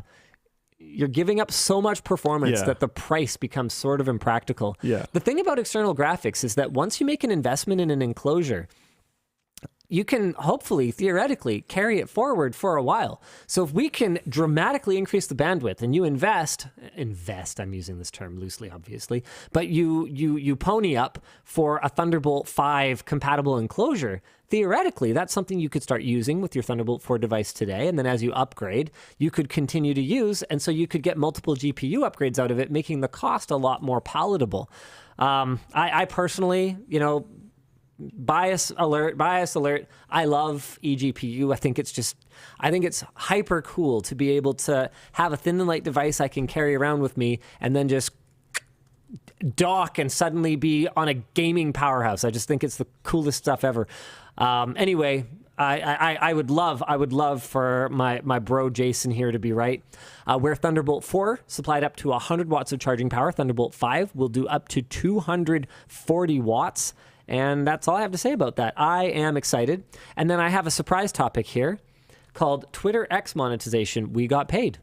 you're giving up so much performance that the price becomes sort of impractical. Yeah. The thing about external graphics is that once you make an investment in an enclosure, you can hopefully, theoretically, carry it forward for a while. So if we can dramatically increase the bandwidth and you invest, I'm using this term loosely, obviously, but you pony up for a Thunderbolt 5 compatible enclosure, theoretically, that's something you could start using with your Thunderbolt 4 device today. And then as you upgrade, you could continue to use. And so you could get multiple GPU upgrades out of it, making the cost a lot more palatable. I personally, bias alert. I love eGPU. I think it's hyper cool to be able to have a thin and light device I can carry around with me and then just dock and suddenly be on a gaming powerhouse. I just think it's the coolest stuff ever. Anyway, I would love for my bro Jason here to be right. Where Thunderbolt 4 supplied up to 100 watts of charging power, Thunderbolt 5 will do up to 240 watts. And that's all I have to say about that. I am excited. And then I have a surprise topic here called Twitter X monetization. We got paid.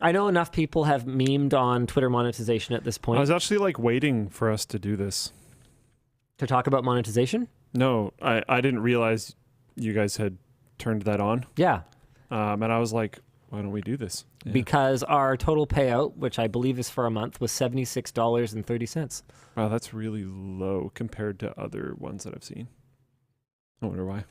I know enough people have memed on Twitter monetization at this point. I was actually waiting for us to do this. To talk about monetization? No, I didn't realize you guys had turned that on. Yeah. And I was like, why don't we do this? Yeah. Because our total payout, which I believe is for a month, was $76.30. Wow, that's really low compared to other ones that I've seen. I wonder why.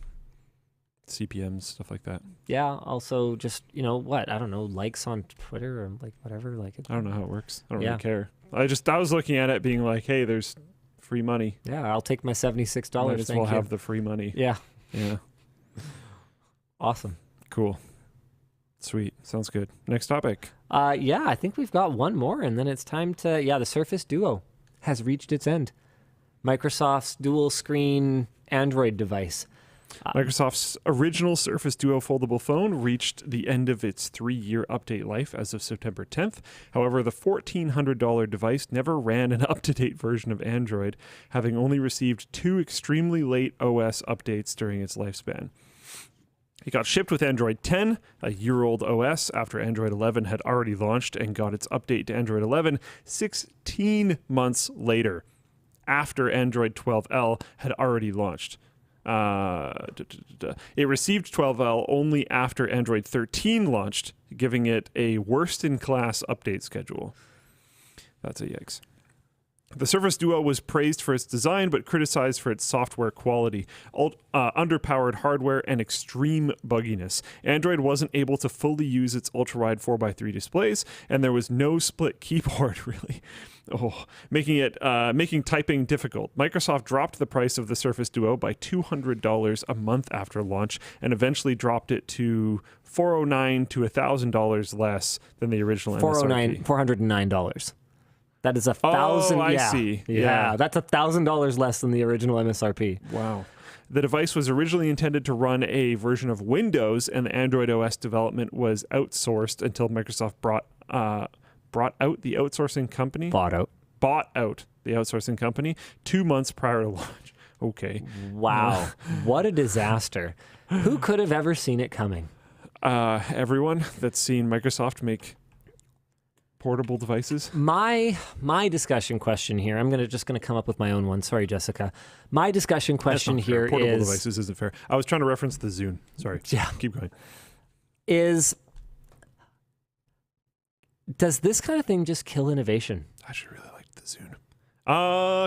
CPMs, stuff like that. Yeah, also just, I don't know, likes on Twitter or whatever. I don't know how it works. I don't really care. I was looking at it being like, hey, there's free money. Yeah, I'll take my $76. Might as well have the free money. Yeah. Yeah. Awesome. Cool. Sweet. Sounds good. Next topic. Yeah, I think we've got one more, and then it's time to, the Surface Duo has reached its end. Microsoft's dual screen Android device. Microsoft's original Surface Duo foldable phone reached the end of its 3-year update life as of September 10th. However, the $1,400 device never ran an up-to-date version of Android, having only received 2 extremely late OS updates during its lifespan. It got shipped with Android 10, a year-old OS, after Android 11 had already launched, and got its update to Android 11 16 months later, after Android 12L had already launched. It received 12L only after Android 13 launched, giving it a worst-in-class update schedule. That's a yikes. The Surface Duo was praised for its design, but criticized for its software quality, underpowered hardware, and extreme bugginess. Android wasn't able to fully use its ultra-wide 4x3 displays, and there was no split keyboard, really. Making typing difficult. Microsoft dropped the price of the Surface Duo by $200 a month after launch, and eventually dropped it to $409 to $1,000 less than the original MSRP. $409. That is $1,000. Oh, I see. Yeah, that's $1,000 less than the original MSRP. Wow. The device was originally intended to run a version of Windows, and the Android OS development was outsourced until Microsoft bought out the outsourcing company. Bought out the outsourcing company 2 months prior to launch. Okay. Wow. What a disaster. Who could have ever seen it coming? Everyone that's seen Microsoft make portable devices. My discussion question here, I'm just gonna come up with my own one. Sorry, Jessica. My discussion question here is... Portable devices isn't fair. I was trying to reference the Zune. Sorry. Yeah. Keep going. Does this kind of thing just kill innovation? I actually really liked the Zune.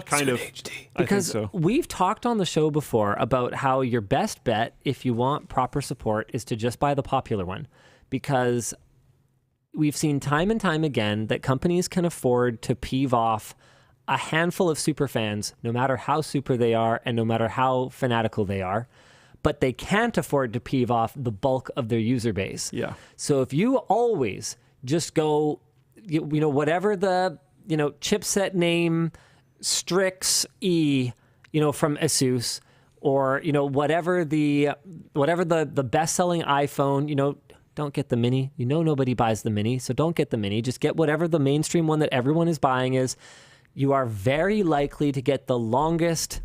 Kind of. HD. Because I think so. We've talked on the show before about how your best bet, if you want proper support, is to just buy the popular one. Because we've seen time and time again that companies can afford to peeve off a handful of super fans, no matter how super they are and no matter how fanatical they are. But they can't afford to peeve off the bulk of their user base. Yeah. So if you always just go, whatever the, chipset name, Strix E, from Asus, or, whatever the best-selling iPhone, don't get the mini. Nobody buys the mini, so don't get the mini. Just get whatever the mainstream one that everyone is buying is. You are very likely to get the longest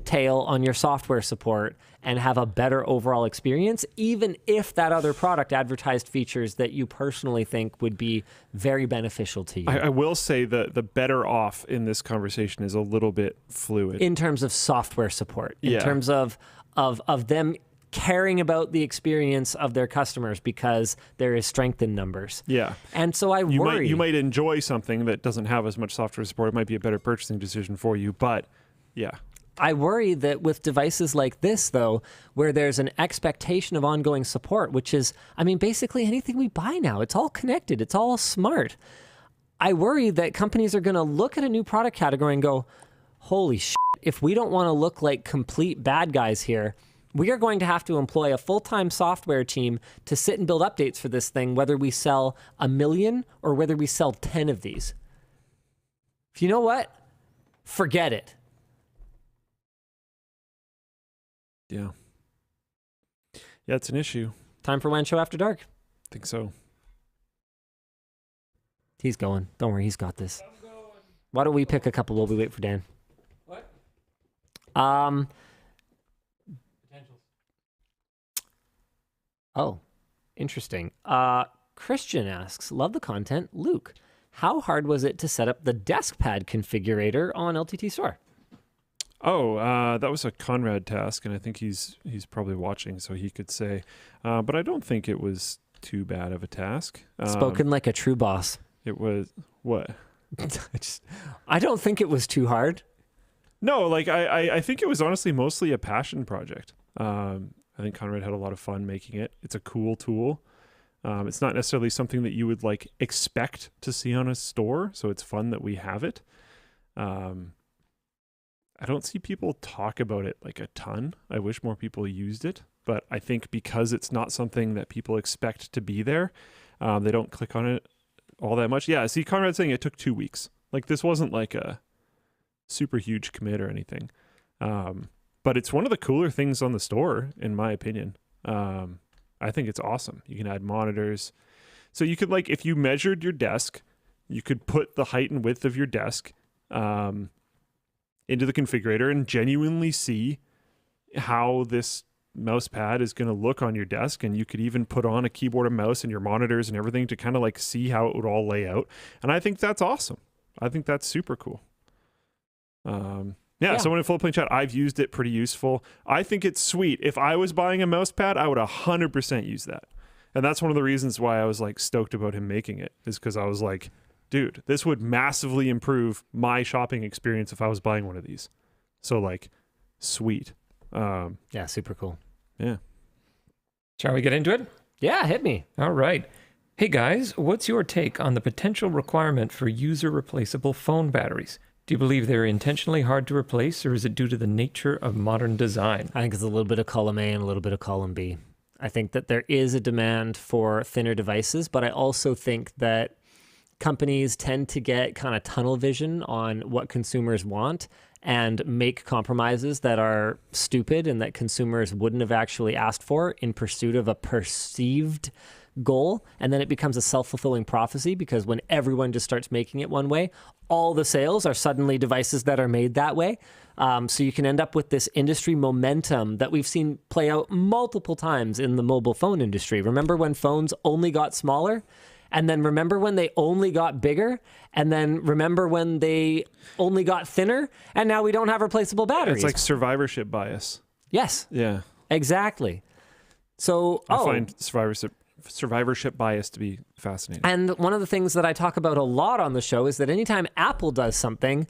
tail on your software support and have a better overall experience, even if that other product advertised features that you personally think would be very beneficial to you. I will say that the better off in this conversation is a little bit fluid. In terms of software support. In terms of of them caring about the experience of their customers because there is strength in numbers. Yeah. And so I worry. You might enjoy something that doesn't have as much software support. It might be a better purchasing decision for you, but yeah. I worry that with devices like this, though, where there's an expectation of ongoing support, which is, I mean, basically anything we buy now, it's all connected, it's all smart. I worry that companies are going to look at a new product category and go, holy shit, if we don't want to look like complete bad guys here, we are going to have to employ a full-time software team to sit and build updates for this thing, whether we sell 1 million or whether we sell 10 of these. You know what? Forget it. Yeah. Yeah, it's an issue. Time for WAN Show After Dark. I think so. He's going. Don't worry, he's got this. Why don't we pick a couple while we wait for Dan? What? Oh, interesting. Christian asks, love the content. Luke, how hard was it to set up the desk pad configurator on LTTStore? Oh, that was a Conrad task, and I think he's probably watching, so he could say. But I don't think it was too bad of a task. Spoken like a true boss. It was what? I don't think it was too hard. No, like I think it was honestly mostly a passion project. I think Conrad had a lot of fun making it. It's a cool tool. It's not necessarily something that you would like expect to see on a store, so it's fun that we have it. I don't see people talk about it like a ton. I wish more people used it, but I think because it's not something that people expect to be there, they don't click on it all that much. Yeah, see, Conrad saying it took 2 weeks. Like this wasn't like a super huge commit or anything. But it's one of the cooler things on the store, in my opinion. I think it's awesome. You can add monitors. So you could like, if you measured your desk, you could put the height and width of your desk into the configurator and genuinely see how this mouse pad is going to look on your desk. And you could even put on a keyboard and mouse and your monitors and everything to kind of like see how it would all lay out. And I think that's awesome. I think that's super cool. Yeah, someone in Floatplane chat, I've used it, pretty useful. I think it's sweet. If I was buying a mouse pad, I would 100% use that. And that's one of the reasons why I was like stoked about him making it, is because I was like, dude, this would massively improve my shopping experience if I was buying one of these. So like, sweet. Yeah, super cool. Yeah. Shall we get into it? Yeah, hit me. All right. Hey guys, what's your take on the potential requirement for user replaceable phone batteries? Do you believe they're intentionally hard to replace, or is it due to the nature of modern design? I think it's a little bit of column A and a little bit of column B. I think that there is a demand for thinner devices, but I also think that companies tend to get kind of tunnel vision on what consumers want and make compromises that are stupid and that consumers wouldn't have actually asked for in pursuit of a perceived goal. And then it becomes a self-fulfilling prophecy, because when everyone just starts making it one way, all the sales are suddenly devices that are made that way. So you can end up with this industry momentum that we've seen play out multiple times in the mobile phone industry. Remember when phones only got smaller? And then remember when they only got bigger? And then remember when they only got thinner? And now we don't have replaceable batteries. It's like survivorship bias. Yes. Yeah. Exactly. So I find survivorship bias to be fascinating. And one of the things that I talk about a lot on the show is that anytime Apple does something,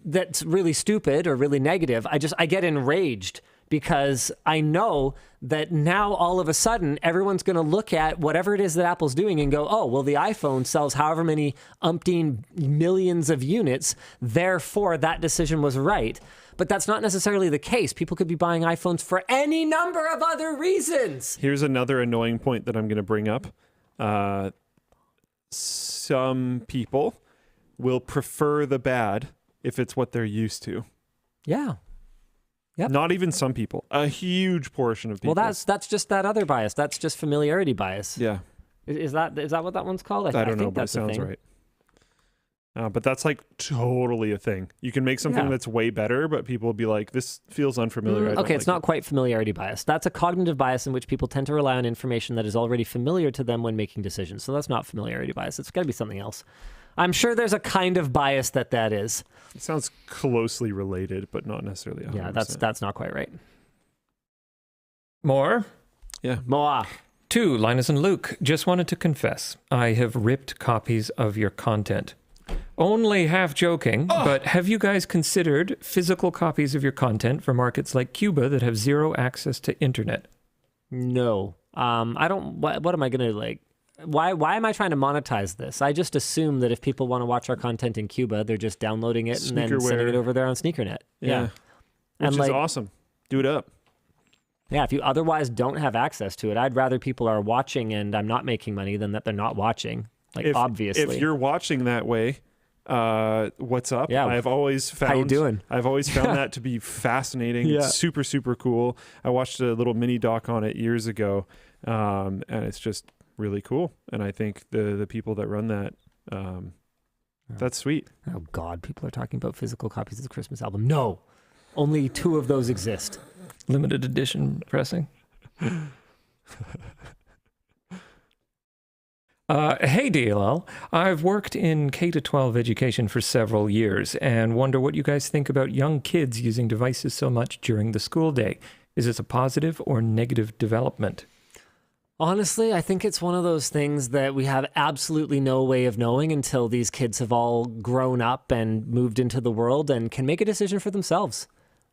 that's really stupid or really negative, I get enraged, because I know that now all of a sudden everyone's going to look at whatever it is that Apple's doing and go, oh, well, the iPhone sells however many umpteen millions of units, therefore that decision was right. But that's not necessarily the case. People could be buying iPhones for any number of other reasons. Here's another annoying point that I'm going to bring up. Some people will prefer the bad if it's what they're used to. Yeah. Yep. Not even some people. A huge portion of people. Well, that's just that other bias. That's just familiarity bias. Yeah. Is that what that one's called? I don't know, but it sounds right. But that's like totally a thing. You can make something that's way better, but people will be like, this feels unfamiliar. Okay, it's not quite familiarity bias. That's a cognitive bias in which people tend to rely on information that is already familiar to them when making decisions. So that's not familiarity bias. It's got to be something else. I'm sure there's a kind of bias that is. It sounds closely related, but not necessarily 100%. Yeah, that's not quite right. More? Yeah. Moa. 2, Linus and Luke, just wanted to confess, I have ripped copies of your content. Only half joking, but have you guys considered physical copies of your content for markets like Cuba that have zero access to internet? No. I don't, what am I going to like? Why am I trying to monetize this? I just assume that if people want to watch our content in Cuba, they're just downloading it and then sending it over there on SneakerNet. Yeah. Which is awesome. Do it up. Yeah, if you otherwise don't have access to it, I'd rather people are watching and I'm not making money than that they're not watching. Like, obviously. If you're watching that way, what's up? Yeah. I've always found, how you doing? I've always found that to be fascinating. Yeah. It's super, super cool. I watched a little mini doc on it years ago, and it's just really cool. And I think the people that run that, that's sweet. Oh, God, people are talking about physical copies of the Christmas album. No, only 2 of those exist. Limited edition pressing. Hey DLL, I've worked in K-12 education for several years and wonder what you guys think about young kids using devices so much during the school day. Is this a positive or negative development? Honestly, I think it's one of those things that we have absolutely no way of knowing until these kids have all grown up and moved into the world and can make a decision for themselves.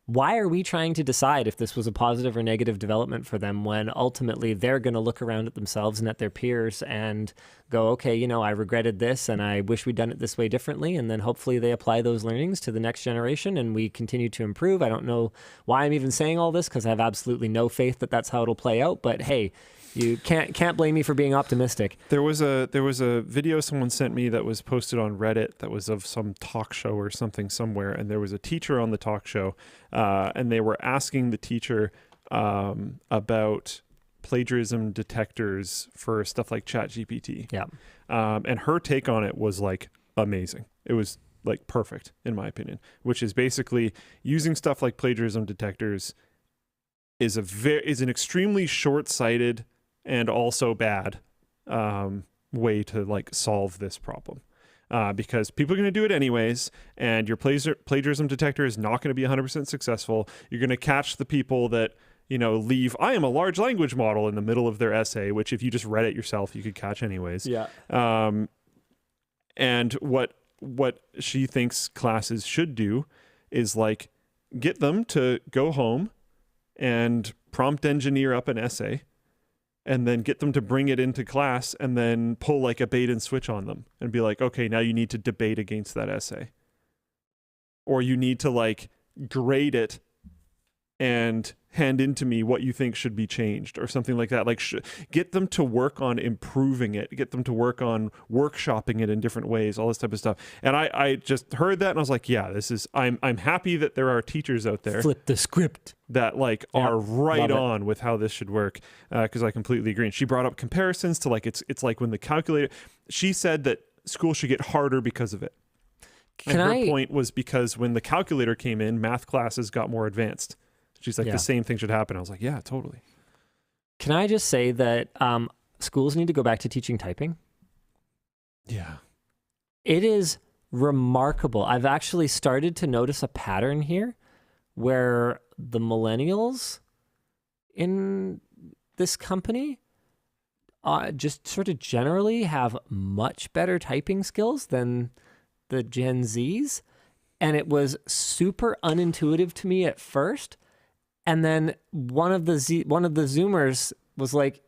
Why are we trying to decide if this was a positive or negative development for them when ultimately they're going to look around at themselves and at their peers and go, okay, you know, I regretted this and I wish we'd done it this way differently. And then hopefully they apply those learnings to the next generation and we continue to improve. I don't know why I'm even saying all this because I have absolutely no faith that that's how it'll play out. But hey, you can't blame me for being optimistic. There was a video someone sent me that was posted on Reddit that was of some talk show or something somewhere, and there was a teacher on the talk show, and they were asking the teacher about plagiarism detectors for stuff like ChatGPT. Yeah. And her take on it was like amazing. It was like perfect in my opinion, which is basically using stuff like plagiarism detectors is an extremely short-sighted and also bad way to like solve this problem. Because people are going to do it anyways, and your plagiarism detector is not going to be 100% successful. You're going to catch the people that, you know, leave, I am a large language model in the middle of their essay, which if you just read it yourself, you could catch anyways. Yeah. And what she thinks classes should do is like get them to go home and prompt engineer up an essay and then get them to bring it into class and then pull like a bait and switch on them and be like, okay, now you need to debate against that essay. Or you need to like grade it and hand into me what you think should be changed or something like that. Like get them to work on improving it, get them to work on workshopping it in different ways, all this type of stuff. And I just heard that and I was like, yeah, I'm happy that there are teachers out there. Flip the script. That like are right on with how this should work, because I completely agree. And she brought up comparisons to like, it's like when the calculator, she said that school should get harder because of it. And her point was because when the calculator came in, math classes got more advanced. She's like, the same thing should happen. I was like, yeah, totally. Can I just say that schools need to go back to teaching typing? Yeah. It is remarkable. I've actually started to notice a pattern here where the millennials in this company just sort of generally have much better typing skills than the Gen Zs. And it was super unintuitive to me at first. And then one of the Zoomers was like,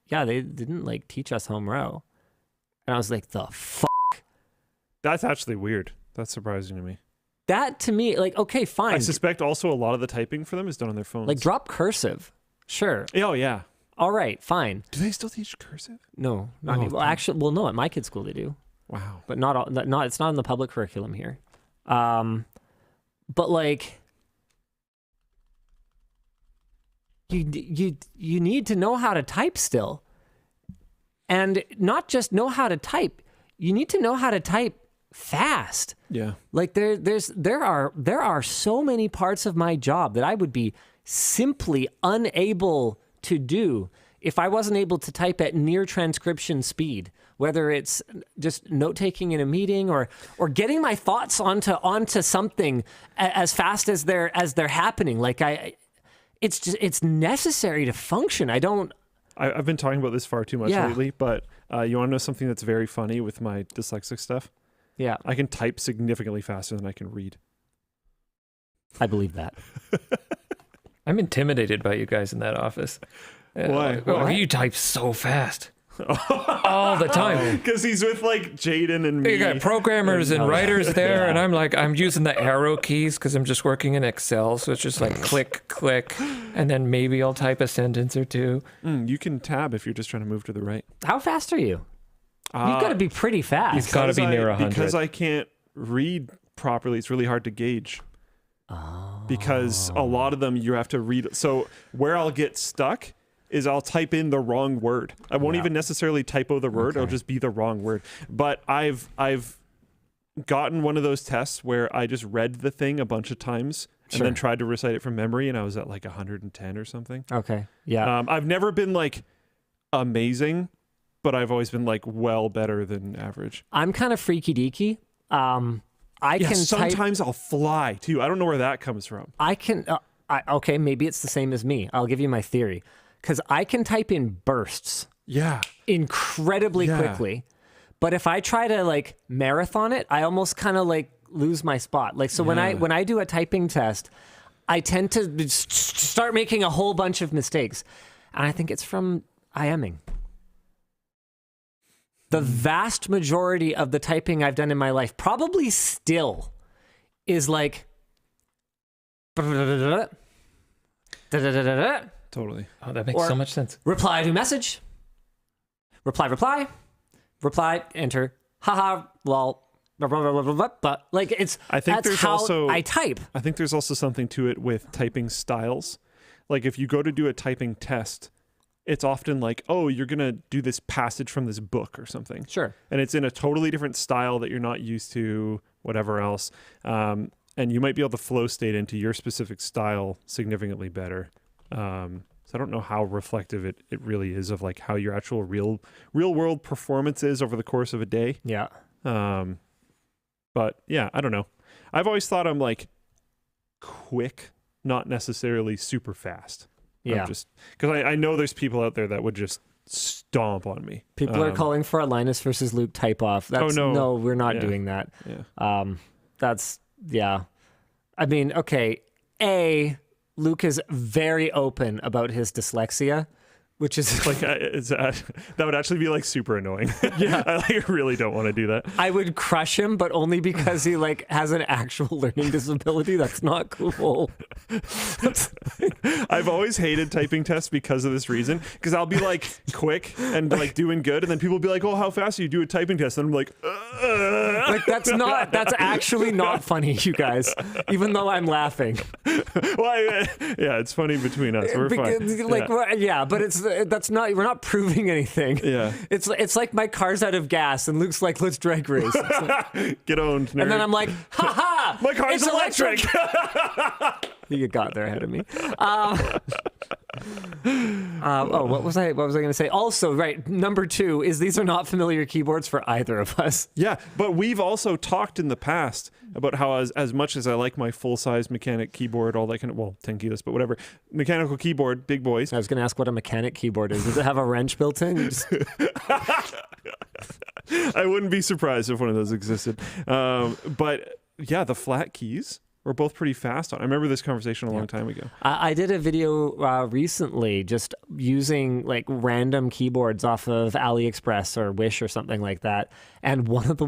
yeah, they didn't like teach us home row. And I was like, the fuck? That's actually weird. That's surprising to me. That to me, like, okay, fine. I suspect also a lot of the typing for them is done on their phones. Like drop cursive. Sure. Oh, yeah. All right, fine. Do they still teach cursive? No. Oh, well, actually, well, no, at my kid's school they do. Wow. But it's not in the public curriculum here. But like, you need to know how to type still. And not just know how to type, you need to know how to type fast. Yeah. Like there are so many parts of my job that I would be simply unable to do if I wasn't able to type at near transcription speed, whether it's just note-taking in a meeting or getting my thoughts onto something as fast as they're happening, like it's necessary to function. I've been talking about this far too much lately, but you want to know something that's very funny with my dyslexic stuff? Yeah. I can type significantly faster than I can read. I believe that. I'm intimidated by you guys in that office. Why? Oh, you type so fast. All the time. Because he's with like Jaden and me. You got programmers and writers there, and I'm using the arrow keys because I'm just working in Excel, so it's just like click, click, and then maybe I'll type a sentence or two. You can tab if you're just trying to move to the right. How fast are you? You've got to be pretty fast. You've got to be near 100. Because I can't read properly, it's really hard to gauge. Because a lot of them you have to read. So where I'll get stuck is I'll type in the wrong word. I won't even necessarily typo the word. It'll just be the wrong word. But I've gotten one of those tests where I just read the thing a bunch of times and then tried to recite it from memory, and I was at like 110 or something. Okay. Yeah. I've never been like amazing, but I've always been like well better than average. I'm kind of freaky deaky. I can sometimes I'll fly too. I don't know where that comes from. I can. Okay, maybe it's the same as me. I'll give you my theory, because I can type in bursts. Yeah. Incredibly quickly, but if I try to like marathon it, I almost kind of like lose my spot. Like so when I do a typing test, I tend to start making a whole bunch of mistakes, and I think it's from IMing. The vast majority of the typing I've done in my life probably still is like Totally. Oh, that makes so much sense. Reply to message. Reply, enter. Haha, lol. But like it's I think that's there's how also I type. I think there's also something to it with typing styles. Like if you go to do a typing test, it's often like, oh, you're going to do this passage from this book or something. Sure. And it's in a totally different style that you're not used to, whatever else. And you might be able to flow state into your specific style significantly better. So I don't know how reflective it really is of like how your actual real world performance is over the course of a day. Yeah. But yeah, I don't know. I've always thought I'm like quick, not necessarily super fast. Yeah. Just because I know there's people out there that would just stomp on me. People are calling for a Linus versus Luke type off. That's, no, we're not doing that. Yeah. I mean, okay. Luke is very open about his dyslexia, which is like that would actually be like super annoying. Yeah, I like really don't want to do that. I would crush him, but only because he like has an actual learning disability. That's not cool. I've always hated typing tests because of this reason. Because I'll be like quick and like doing good, and then people will be like, "Oh, how fast do you do a typing test?" And I'm like, that's actually not funny, you guys. Even though I'm laughing. Well, yeah, it's funny between us. We're fine. Like, but that's not. We're not proving anything. Yeah, it's like my car's out of gas, and Luke's like, "Let's drag race." Like, get owned, nerd. And then I'm like, "Ha ha! My car's electric." You got there ahead of me. What was I going to say? Also, right, number 2 is these are not familiar keyboards for either of us. Yeah, but we've also talked in the past about how as much as I like my full-size mechanic keyboard, all that kind of, well, 10 keyless, but whatever, mechanical keyboard, big boys. I was going to ask what a mechanic keyboard is. Does it have a wrench built in? I wouldn't be surprised if one of those existed. But yeah, the flat keys were both pretty fast on. I remember this conversation a long time ago. I did a video recently just using like random keyboards off of AliExpress or Wish or something like that. And one of the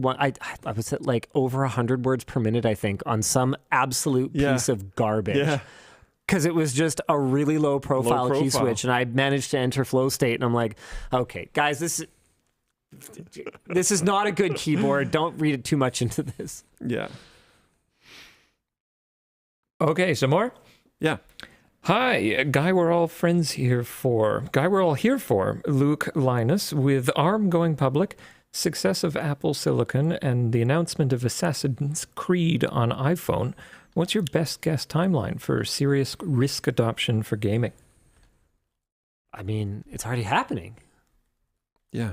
I was at like over 100 words per minute, I think, on some absolute piece of garbage. Yeah. Because it was just a really low profile key switch, and I managed to enter flow state, and I'm like, okay, guys, this is not a good keyboard. Don't read it too much into this. Yeah. Okay, some more? Yeah. Hi, guy we're all here for, Luke Linus, with ARM going public, success of Apple Silicon, and the announcement of Assassin's Creed on iPhone. What's your best guess timeline for serious RISC adoption for gaming? I mean, it's already happening. Yeah.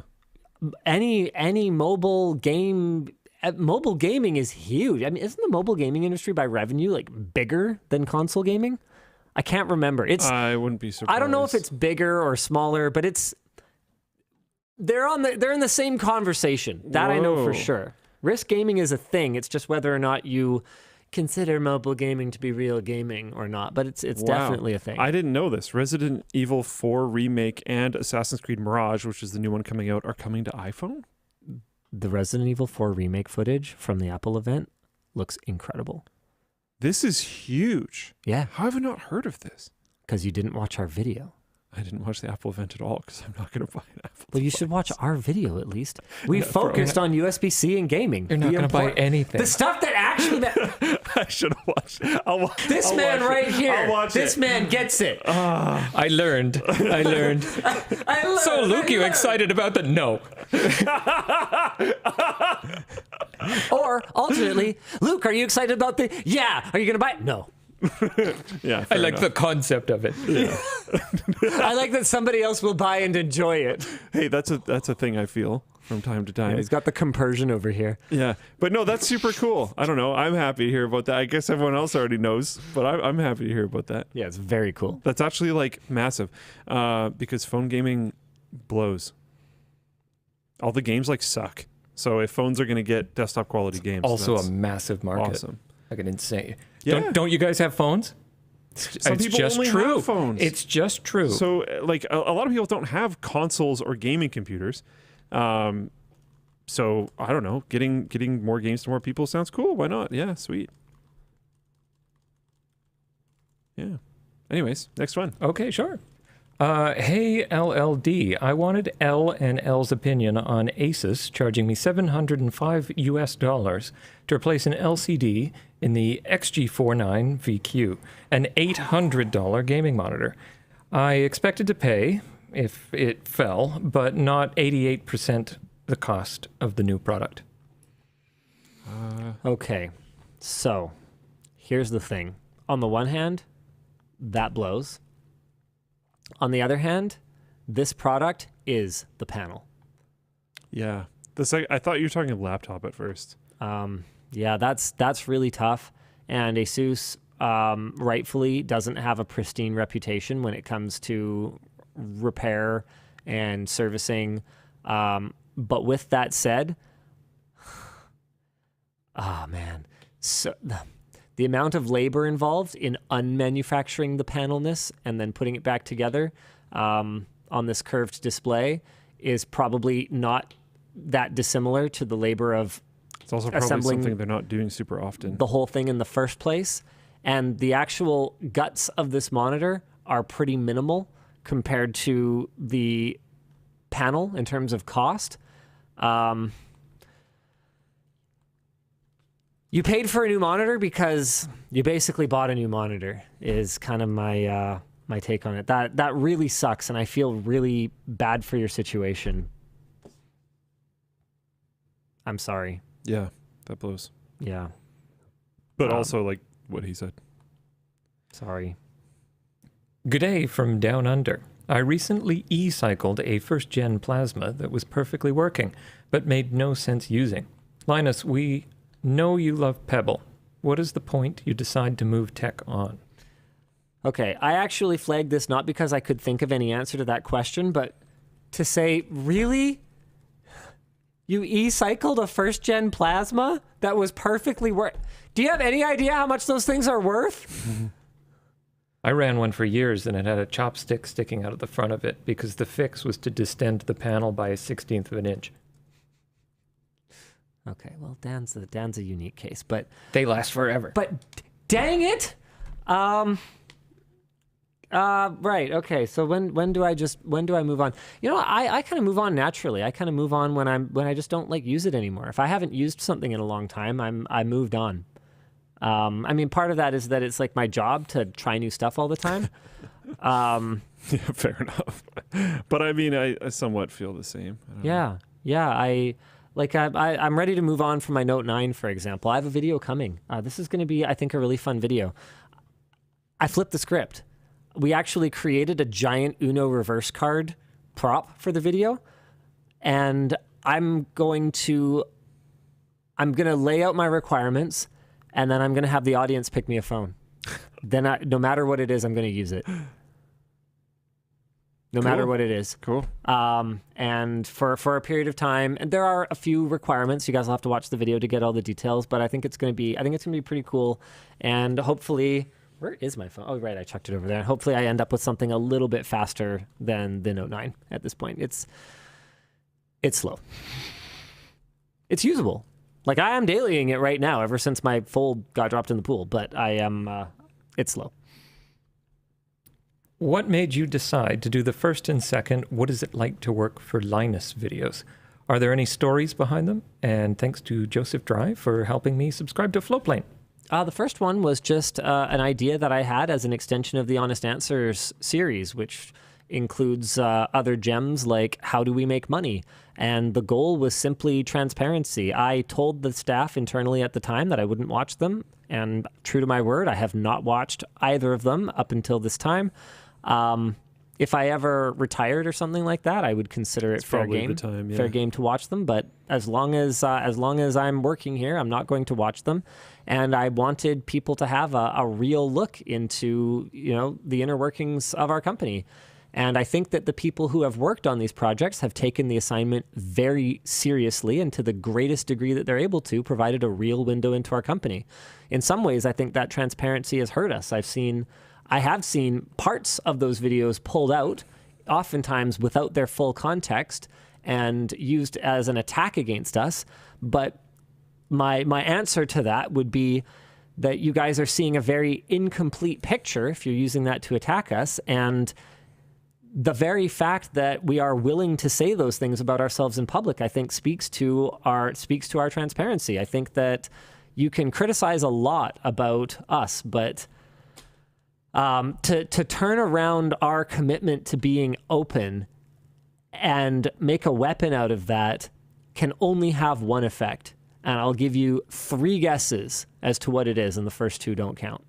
Any mobile gaming is huge. I mean, isn't the mobile gaming industry by revenue like bigger than console gaming? I can't remember. I wouldn't be surprised. I don't know if it's bigger or smaller, but they're in the same conversation. That I know for sure. RISC gaming is a thing. It's just whether or not you consider mobile gaming to be real gaming or not, but it's definitely a thing. I didn't know this. Resident Evil 4 Remake and Assassin's Creed Mirage, which is the new one coming out, are coming to iPhone? The Resident Evil 4 remake footage from the Apple event looks incredible. This is huge. Yeah. How have I not heard of this? Because you didn't watch our video. I didn't watch the Apple event at all because I'm not going to buy an Apple Well, you device. should watch our video at least. We focused on USB-C and gaming. You're not going to buy anything. The stuff that actually... I should have watched. This I'll man watch right it. here. I'll watch this it. man gets it. I learned. So, Luke, you excited about the... No. Or, alternately, Luke, are you excited about the... Yeah. Are you going to buy it? No. Yeah, I like the concept of it. Yeah. I like that somebody else will buy and enjoy it. Hey, that's a thing I feel from time to time. Yeah, he's got the compersion over here. Yeah, but no, that's super cool. I don't know. I'm happy to hear about that. I guess everyone else already knows, but I'm happy to hear about that. Yeah, it's very cool. That's actually like massive, because phone gaming blows. All the games like suck. So if phones are going to get desktop quality games, Also that's a massive market. awesome. Like an insane. Yeah. Don't you guys have phones? Some it's people just only true. have phones. It's just true. So like a lot of people don't have consoles or gaming computers. So I don't know. Getting more games to more people sounds cool. Why not? Yeah, sweet. Yeah. Anyways, next one. Okay, sure. Hey, LLD. I wanted L and L's opinion on Asus charging me $705 to replace an LCD in the XG49 VQ, an $800 gaming monitor. I expected to pay if it fell, but not 88% the cost of the new product. Okay, so here's the thing. On the one hand, that blows. On the other hand, this product is the panel. Yeah. I thought you were talking laptop at first. Yeah, that's really tough. And Asus rightfully doesn't have a pristine reputation when it comes to repair and servicing. But with that said, oh man, so the amount of labor involved in unmanufacturing the panelness and then putting it back together on this curved display is probably not that dissimilar to the labor of It's also probably assembling something they're not doing super often. the whole thing in the first place. And the actual guts of this monitor are pretty minimal compared to the panel in terms of cost. You paid for a new monitor because you basically bought a new monitor is kind of my my take on it. That really sucks, and I feel really bad for your situation. I'm sorry. Yeah, that blows. Yeah, But also like what he said. sorry. Good day from down under. I recently e-cycled a first-gen plasma that was perfectly working, but made no sense using. Linus, we know you love Pebble. What is the point you decide to move tech on? Okay, I actually flagged this not because I could think of any answer to that question, but to say, really? You e-cycled a first-gen plasma that was perfectly Do you have any idea how much those things are worth? I ran one for years and it had a chopstick sticking out of the front of it because the fix was to distend the panel by a 1/16 of an inch. Okay, well, Dan's a unique case, but They last forever. But dang it! Right. Okay. So when do I move on? You know, I kind of move on naturally. I kind of move on when I just don't like use it anymore. If I haven't used something in a long time, I moved on. I mean, part of that is that it's like my job to try new stuff all the time. Yeah, fair enough. But I mean, I somewhat feel the same. I don't know. Yeah. I'm ready to move on from my Note 9, for example. I have a video coming. This is going to be, I think, a really fun video. I flipped the script. we actually created a giant Uno reverse card prop for the video, and I'm going to lay out my requirements, and then I'm going to have the audience pick me a phone. Then no matter what it is, I'm going to use it. No matter what it is. Cool. And for a period of time, and there are a few requirements. You guys will have to watch the video to get all the details, but I think it's going to be pretty cool. And hopefully, where is my phone? Oh, right, I chucked it over there. Hopefully I end up with something a little bit faster than the Note 9 at this point. It's slow. It's usable. Like, I am dailying it right now ever since my Fold got dropped in the pool, but it's slow. What made you decide to do the first and second "What is it like to work for Linus" videos? Are there any stories behind them? And thanks to Joseph Dry for helping me subscribe to Floatplane. The first one was just an idea that I had as an extension of the Honest Answers series, which includes other gems like how do we make money? And the goal was simply transparency. I told the staff internally at the time that I wouldn't watch them, and true to my word, I have not watched either of them up until this time. If I ever retired or something like that, I would consider it fair game. Fair game to watch them. But as long as I'm working here, I'm not going to watch them. And I wanted people to have a real look into, the inner workings of our company. And I think that the people who have worked on these projects have taken the assignment very seriously, and to the greatest degree that they're able to, provided a real window into our company. In some ways, I think that transparency has hurt us. I have seen parts of those videos pulled out, oftentimes without their full context, and used as an attack against us. But my answer to that would be that you guys are seeing a very incomplete picture if you're using that to attack us. And the very fact that we are willing to say those things about ourselves in public, I think speaks to our transparency. I think that you can criticize a lot about us, but to turn around our commitment to being open and make a weapon out of that can only have one effect. And I'll give you 3 guesses as to what it is, and the first 2 don't count.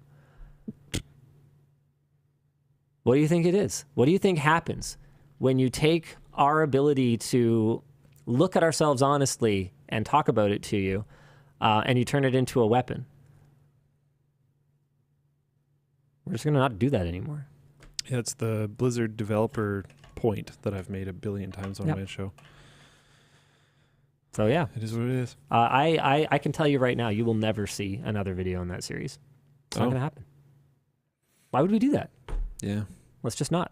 What do you think it is? What do you think happens when you take our ability to look at ourselves honestly and talk about it to you, and you turn it into a weapon? We're just going to not do that anymore. Yeah, it's the Blizzard developer point that I've made 1 billion times on my show. So yeah. It is what it is. I can tell you right now, you will never see another video in that series. It's not going to happen. Why would we do that? Yeah. Let's just not.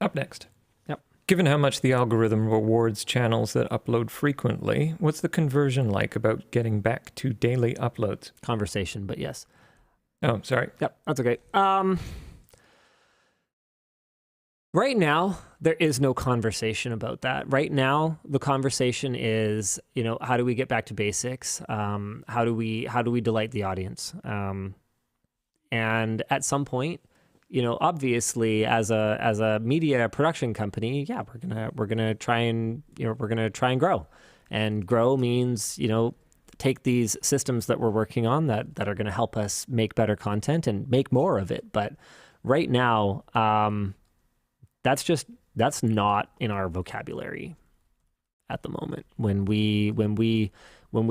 Up next. Yep. Given how much the algorithm rewards channels that upload frequently, what's the conversion like about getting back to daily uploads? Conversation, but yes. Oh, sorry. Yep, that's okay. Right now, there is no conversation about that. Right now, the conversation is, how do we get back to basics? How do we delight the audience? And at some point, obviously, as a media production company, yeah, we're gonna try and grow. And grow means, take these systems that we're working on that are going to help us make better content and make more of it. But right now, that's not in our vocabulary at the moment. When we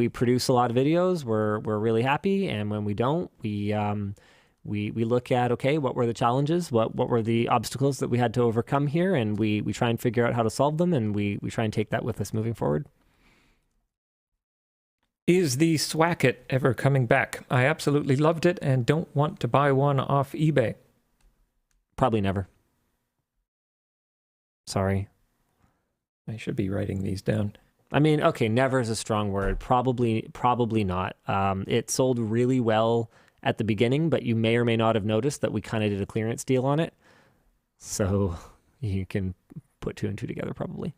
produce a lot of videos, we're really happy, and when we don't, we look at, okay, what were the challenges? What were the obstacles that we had to overcome here? And we try and figure out how to solve them, and we try and take that with us moving forward. Is the Swacket ever coming back? I absolutely loved it and don't want to buy one off eBay. Probably never. Sorry. I should be writing these down. I mean, okay, never is a strong word. Probably not. It sold really well at the beginning, but you may or may not have noticed that we kind of did a clearance deal on it. So you can put 2 and 2 together probably.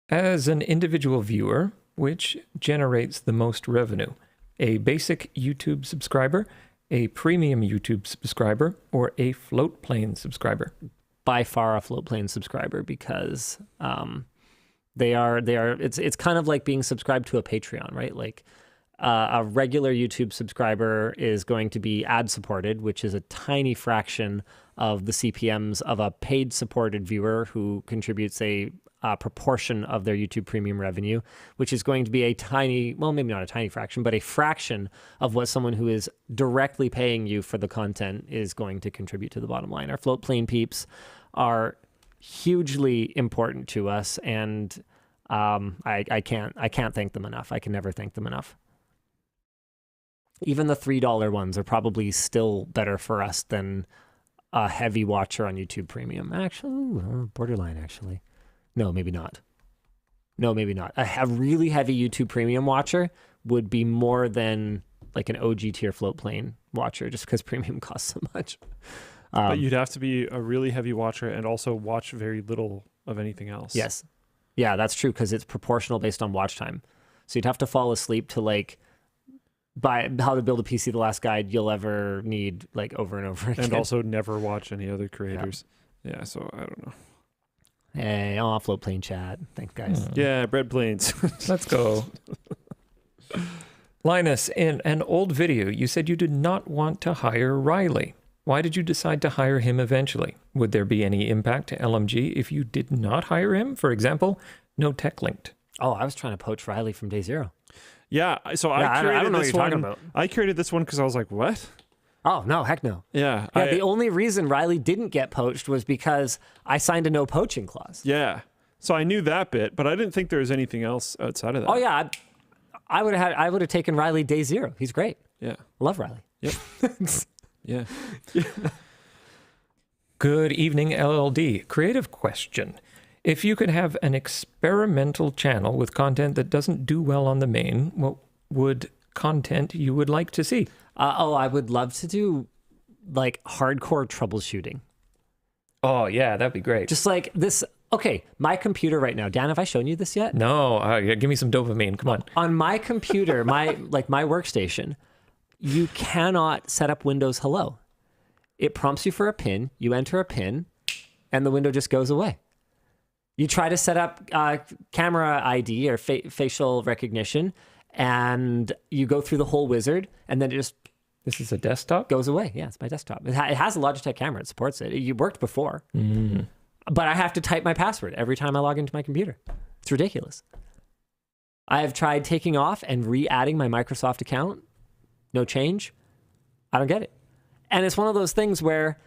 As an individual viewer, which generates the most revenue? A basic YouTube subscriber, a premium YouTube subscriber, or a Floatplane subscriber? By far a Floatplane subscriber, because it's kind of like being subscribed to a Patreon, right? Like, a regular YouTube subscriber is going to be ad-supported, which is a tiny fraction of the CPMs of a paid-supported viewer who contributes a proportion of their YouTube Premium revenue, which is going to be a tiny, well, maybe not a tiny fraction, but a fraction of what someone who is directly paying you for the content is going to contribute to the bottom line. Our float plane peeps are hugely important to us, and I can't thank them enough. I can never thank them enough. Even the $3 ones are probably still better for us than a heavy watcher on YouTube Premium. Actually, borderline, actually. No, maybe not. No, maybe not. A really heavy YouTube Premium watcher would be more than like an OG tier float plane watcher, just because Premium costs so much. But you'd have to be a really heavy watcher and also watch very little of anything else. Yes. Yeah, that's true, because it's proportional based on watch time. So you'd have to fall asleep to like by How to Build a PC, the last guide you'll ever need, like over and over again. And also never watch any other creators. Yeah, so I don't know. Hey, float plane chat. Thanks, guys. Yeah, bread planes. Let's go. Linus, in an old video, you said you did not want to hire Riley. Why did you decide to hire him eventually? Would there be any impact to LMG if you did not hire him? For example, no tech linked. Oh, I was trying to poach Riley from day zero. Yeah, so I created I don't know this what you're one. talking about. I created this one because I was like, what? Oh, no, heck no. Yeah. Yeah, the only reason Riley didn't get poached was because I signed a no poaching clause. Yeah. So I knew that bit, but I didn't think there was anything else outside of that. Oh, yeah. I would have taken Riley day zero. He's great. Yeah. Love Riley. Yep. Yeah. Good evening, LLD. Creative question. If you could have an experimental channel with content that doesn't do well on the main, what would content you would like to see? I would love to do like hardcore troubleshooting. Oh, yeah, that'd be great. Just like this. Okay, my computer right now. Dan, have I shown you this yet? No, give me some dopamine. Come on. On my computer, my workstation, you cannot set up Windows Hello. It prompts you for a PIN. You enter a PIN, and the window just goes away. You try to set up camera ID or facial recognition, and you go through the whole wizard, and then it just This is a desktop? goes away. Yeah, it's my desktop. It has a Logitech camera. It supports it. It worked before. But I have to type my password every time I log into my computer. It's ridiculous. I have tried taking off and re-adding my Microsoft account. No change. I don't get it. And it's one of those things where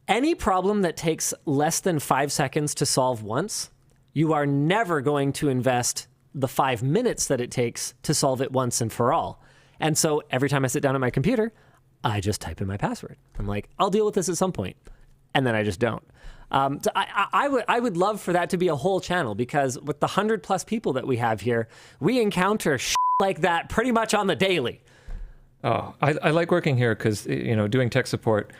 any problem that takes less than 5 seconds to solve once, you are never going to invest the 5 minutes that it takes to solve it once and for all. And so every time I sit down at my computer, I just type in my password. I'm like, I'll deal with this at some point. And then I just don't. So I would love for that to be a whole channel, because with the 100+ people that we have here, we encounter shit like that pretty much on the daily. Oh, I like working here because, doing tech support,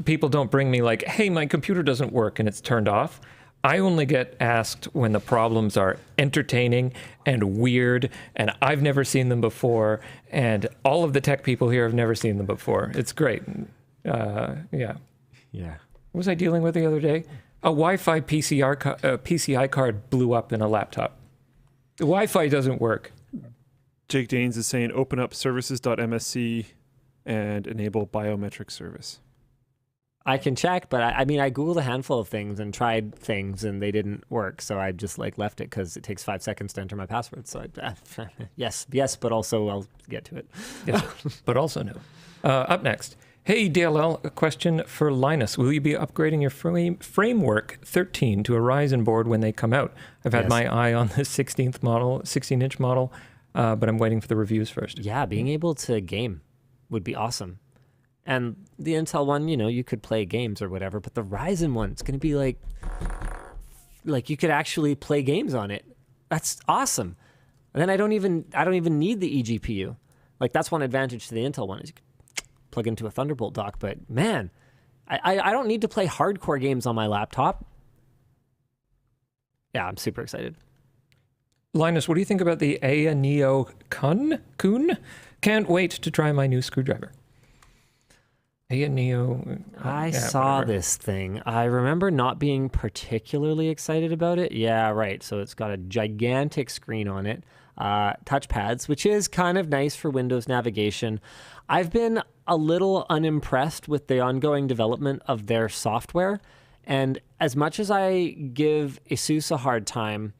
people don't bring me like, hey, my computer doesn't work and it's turned off. I only get asked when the problems are entertaining and weird, and I've never seen them before, and all of the tech people here have never seen them before. It's great. Yeah. Yeah. What was I dealing with the other day? A Wi-Fi PCI card blew up in a laptop. The Wi-Fi doesn't work. Jake Danes is saying open up services.msc and enable biometric service. I can check, but I mean, I Googled a handful of things and tried things and they didn't work. So I just left it because it takes 5 seconds to enter my password. So yes, but also I'll get to it. Yes, but also no. Up next. Hey, DLL, a question for Linus. Will you be upgrading your Framework 13 to a Ryzen board when they come out? I've had my eye on the 16-inch model, but I'm waiting for the reviews first. Yeah, being able to game would be awesome. And the Intel one, you could play games or whatever, but the Ryzen one, it's going to be like you could actually play games on it. That's awesome. And then I don't even need the eGPU. Like, that's one advantage to the Intel one, is you can plug into a Thunderbolt dock. But man, I don't need to play hardcore games on my laptop. Yeah, I'm super excited. Linus, what do you think about the AYANEO KUN? Can't wait to try my new screwdriver. AYANEO. I saw this thing. I remember not being particularly excited about it. Yeah, right. So it's got a gigantic screen on it. touchpads, which is kind of nice for Windows navigation. I've been a little unimpressed with the ongoing development of their software. And as much as I give Asus a hard time,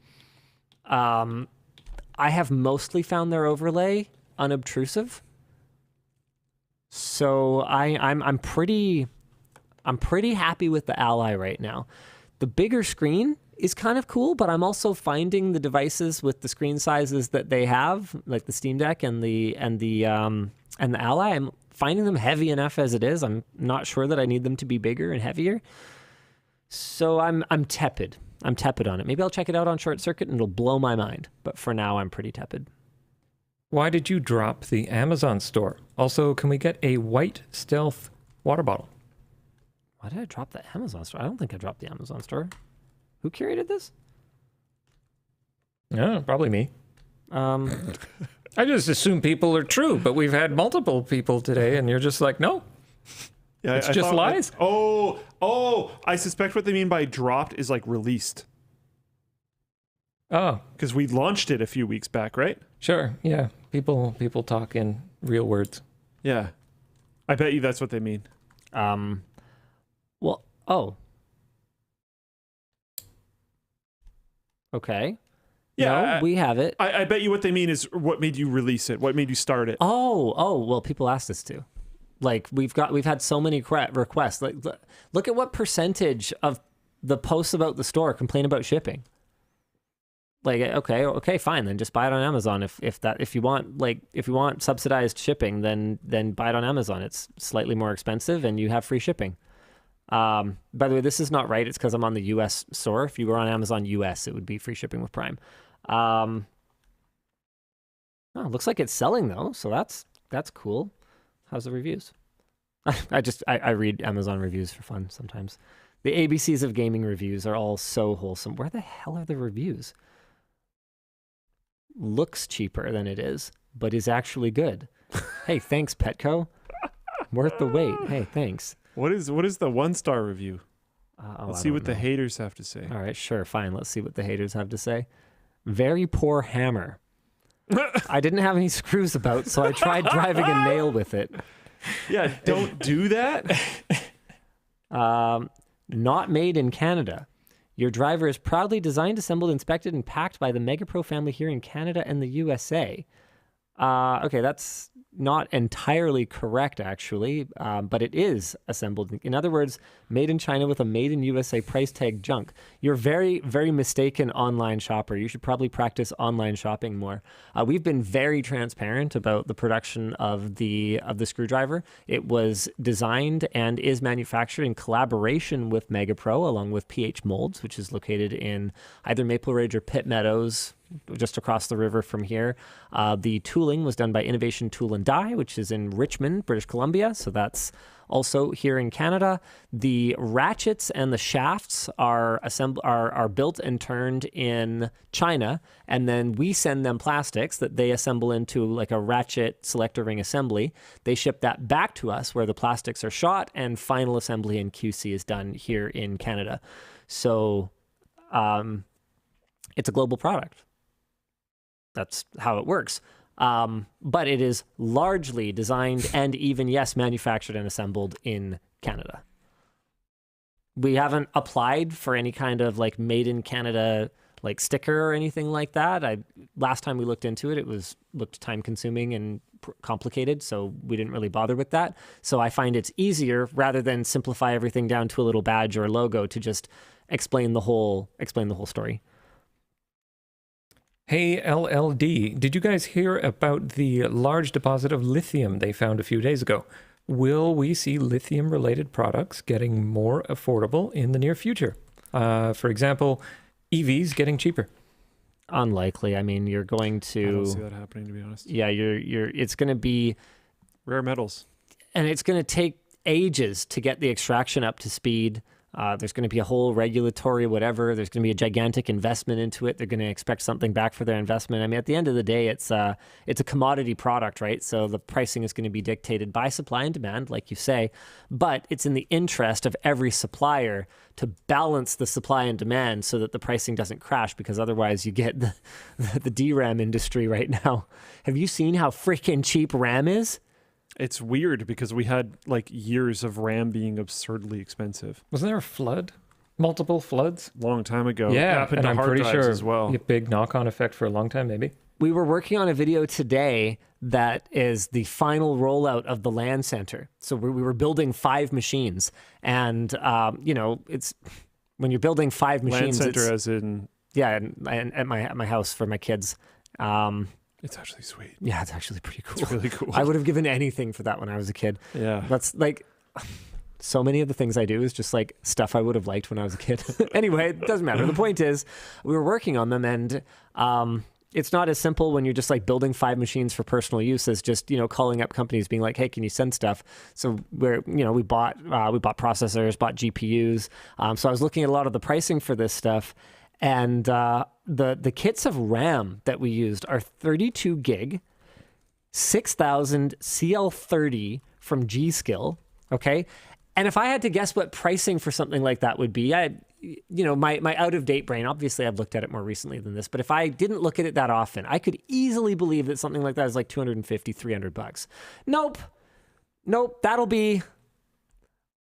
I have mostly found their overlay unobtrusive. So I'm pretty happy with the Ally right now. The bigger screen is kind of cool, but I'm also finding the devices with the screen sizes that they have, like the Steam Deck and the Ally, I'm finding them heavy enough as it is. I'm not sure that I need them to be bigger and heavier. So I'm tepid. I'm tepid on it. Maybe I'll check it out on Short Circuit and it'll blow my mind. But for now, I'm pretty tepid. Why did you drop the Amazon store? Also, can we get a white Stealth water bottle? Why did I drop the Amazon store? I don't think I dropped the Amazon store. Who curated this? Yeah, probably me. I just assume people are true, but we've had multiple people today, and you're just like, no. Yeah, it's just lies. I suspect what they mean by dropped is like released. Oh, because we launched it a few weeks back, right? Sure. Yeah. People talk in real words. Yeah. I bet you that's what they mean. Well, oh. Okay. Yeah. No, we have it. I bet you what they mean is what made you release it? What made you start it? Oh, well, people asked us to. Like, we've had so many requests. Like, look at what percentage of the posts about the store complain about shipping. Like, okay, fine, then just buy it on Amazon. If you want subsidized shipping, then buy it on Amazon. It's slightly more expensive and you have free shipping. By the way, this is not right. It's because I'm on the US store. If you were on Amazon US, it would be free shipping with Prime. Oh, looks like it's selling though, so that's cool. How's the reviews? I read Amazon reviews for fun sometimes. The ABCs of gaming reviews are all so wholesome. Where the hell are the reviews? Looks cheaper than it is, but is actually good. Hey, thanks, Petco. Worth the wait. Hey, thanks. What is the 1-star review? Let's see what the haters have to say. All right, sure, fine. Let's see what the haters have to say. Very poor hammer. I didn't have any screws about, so I tried driving a nail with it. Yeah, don't do that. Not made in Canada. Your driver is proudly designed, assembled, inspected, and packed by the MegaPro family here in Canada and the USA. Okay, that's not entirely correct, actually, but it is assembled. In other words, made in China with a made in USA price tag junk. You're very, very mistaken online shopper. You should probably practice online shopping more. We've been very transparent about the production of the screwdriver. It was designed and is manufactured in collaboration with MegaPro, along with PH Molds, which is located in either Maple Ridge or Pitt Meadows, just across the river from here. The tooling was done by Innovation Tool and Die, which is in Richmond, British Columbia. So that's also here in Canada. The ratchets and the shafts are built and turned in China, and then we send them plastics that they assemble into like a ratchet selector ring assembly. They ship that back to us where the plastics are shot, and final assembly and QC is done here in Canada. So it's a global product. That's how it works. But it is largely designed and even, yes, manufactured and assembled in Canada. We haven't applied for any kind of like made in Canada like sticker or anything like that. Last time we looked into it, looked time consuming and complicated, so we didn't really bother with that. So I find it's easier, rather than simplify everything down to a little badge or a logo, to just explain the whole story. Hey, LLD, did you guys hear about the large deposit of lithium they found a few days ago? Will we see lithium-related products getting more affordable in the near future? For example, EVs getting cheaper. Unlikely. I mean, you're going to... I don't see that happening, to be honest. Yeah, it's going to be... Rare metals. And it's going to take ages to get the extraction up to speed. There's going to be a whole regulatory whatever. There's going to be a gigantic investment into it. They're going to expect something back for their investment. I mean, at the end of the day, it's a commodity product, right? So the pricing is going to be dictated by supply and demand, like you say, but it's in the interest of every supplier to balance the supply and demand so that the pricing doesn't crash, because otherwise you get the DRAM industry right now. Have you seen how freaking cheap RAM is? It's weird because we had like years of RAM being absurdly expensive. Wasn't there a flood? Multiple floods? Long time ago. Yeah, happened and to I'm hard pretty drives sure as well. a big knock-on effect for a long time, maybe. We were working on a video today that is the final rollout of the LAN center. So we were building 5 machines, and it's when you're building 5 machines. LAN center, as in and at my house for my kids. It's actually sweet. Yeah, it's actually pretty cool. It's really cool. I would have given anything for that when I was a kid. Yeah, that's like so many of the things I do is just like stuff I would have liked when I was a kid. Anyway, it doesn't matter. The point is, we were working on them, and it's not as simple when you're just like building 5 machines for personal use as just, calling up companies being like, hey, can you send stuff? So we bought processors, bought GPUs. So I was looking at a lot of the pricing for this stuff, and the kits of RAM that we used are 32 gig, 6000 CL30 from G-Skill. Okay. And if I had to guess what pricing for something like that would be, my out-of-date brain, obviously I've looked at it more recently than this, but if I didn't look at it that often, I could easily believe that something like that is like $250, $300. Nope. That'll be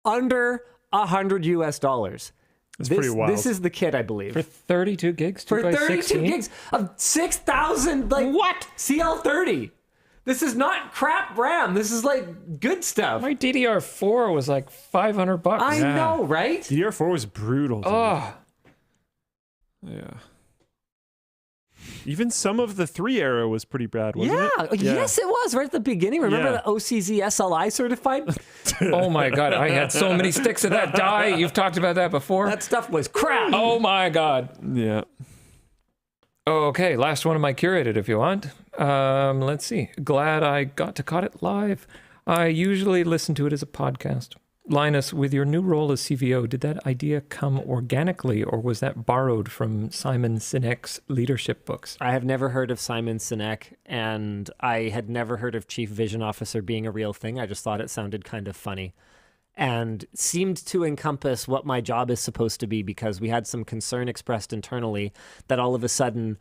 under $100. It's pretty wild. This is the kit, I believe. For 32 gigs? For 32 gigs of 6,000, what? CL30. This is not crap RAM. This is like good stuff. My DDR4 was like $500. I know, right? DDR4 was brutal. Oh. Yeah. Even some of the 3 era was pretty bad, wasn't it? Yeah, yes, it was right at the beginning. Remember the OCZ SLI certified? Oh my God, I had so many sticks of that die. You've talked about that before. That stuff was crap. Oh my God. Yeah. Okay, last one of my curated if you want. Let's see. Glad I got to caught it live. I usually listen to it as a podcast. Linus, with your new role as CVO, did that idea come organically, or was that borrowed from Simon Cynic's leadership books? I have never heard of Simon Cynic, and I had never heard of Chief Vision Officer being a real thing. I just thought it sounded kind of funny and seemed to encompass what my job is supposed to be, because we had some concern expressed internally that all of a sudden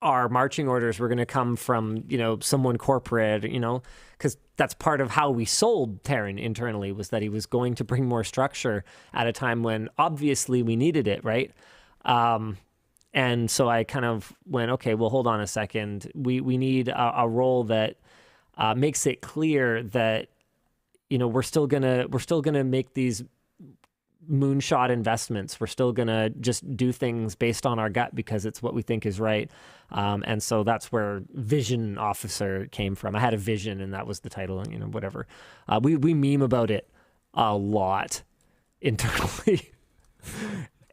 our marching orders were going to come from, someone corporate, because that's part of how we sold Terran internally, was that he was going to bring more structure at a time when obviously we needed it, right? And so I kind of went, okay, well, hold on a second. We need a role that makes it clear that, we're still gonna make these moonshot investments. We're still gonna just do things based on our gut because it's what we think is right. And so that's where Vision Officer came from. I had a vision, and that was the title, and whatever. We meme about it a lot internally.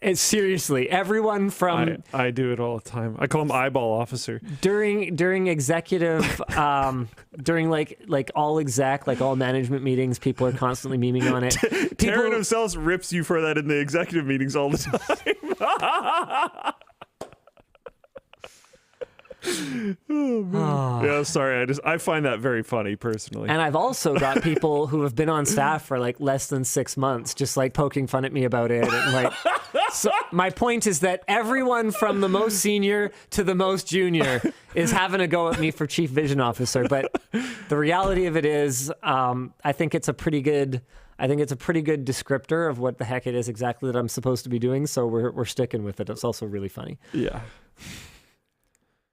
And seriously, everyone from I do it all the time. I call him Eyeball Officer. During executive during like all exec, like all management meetings, people are constantly memeing on it. Terran himself rips you for that in the executive meetings all the time. Oh, man. Yeah, sorry. I find that very funny personally. And I've also got people who have been on staff for like less than 6 months, just like poking fun at me about it. And like, so my point is that everyone from the most senior to the most junior is having a go at me for Chief Vision Officer. But the reality of it is, I think it's a pretty good descriptor of what the heck it is exactly that I'm supposed to be doing. So we're sticking with it. It's also really funny. Yeah.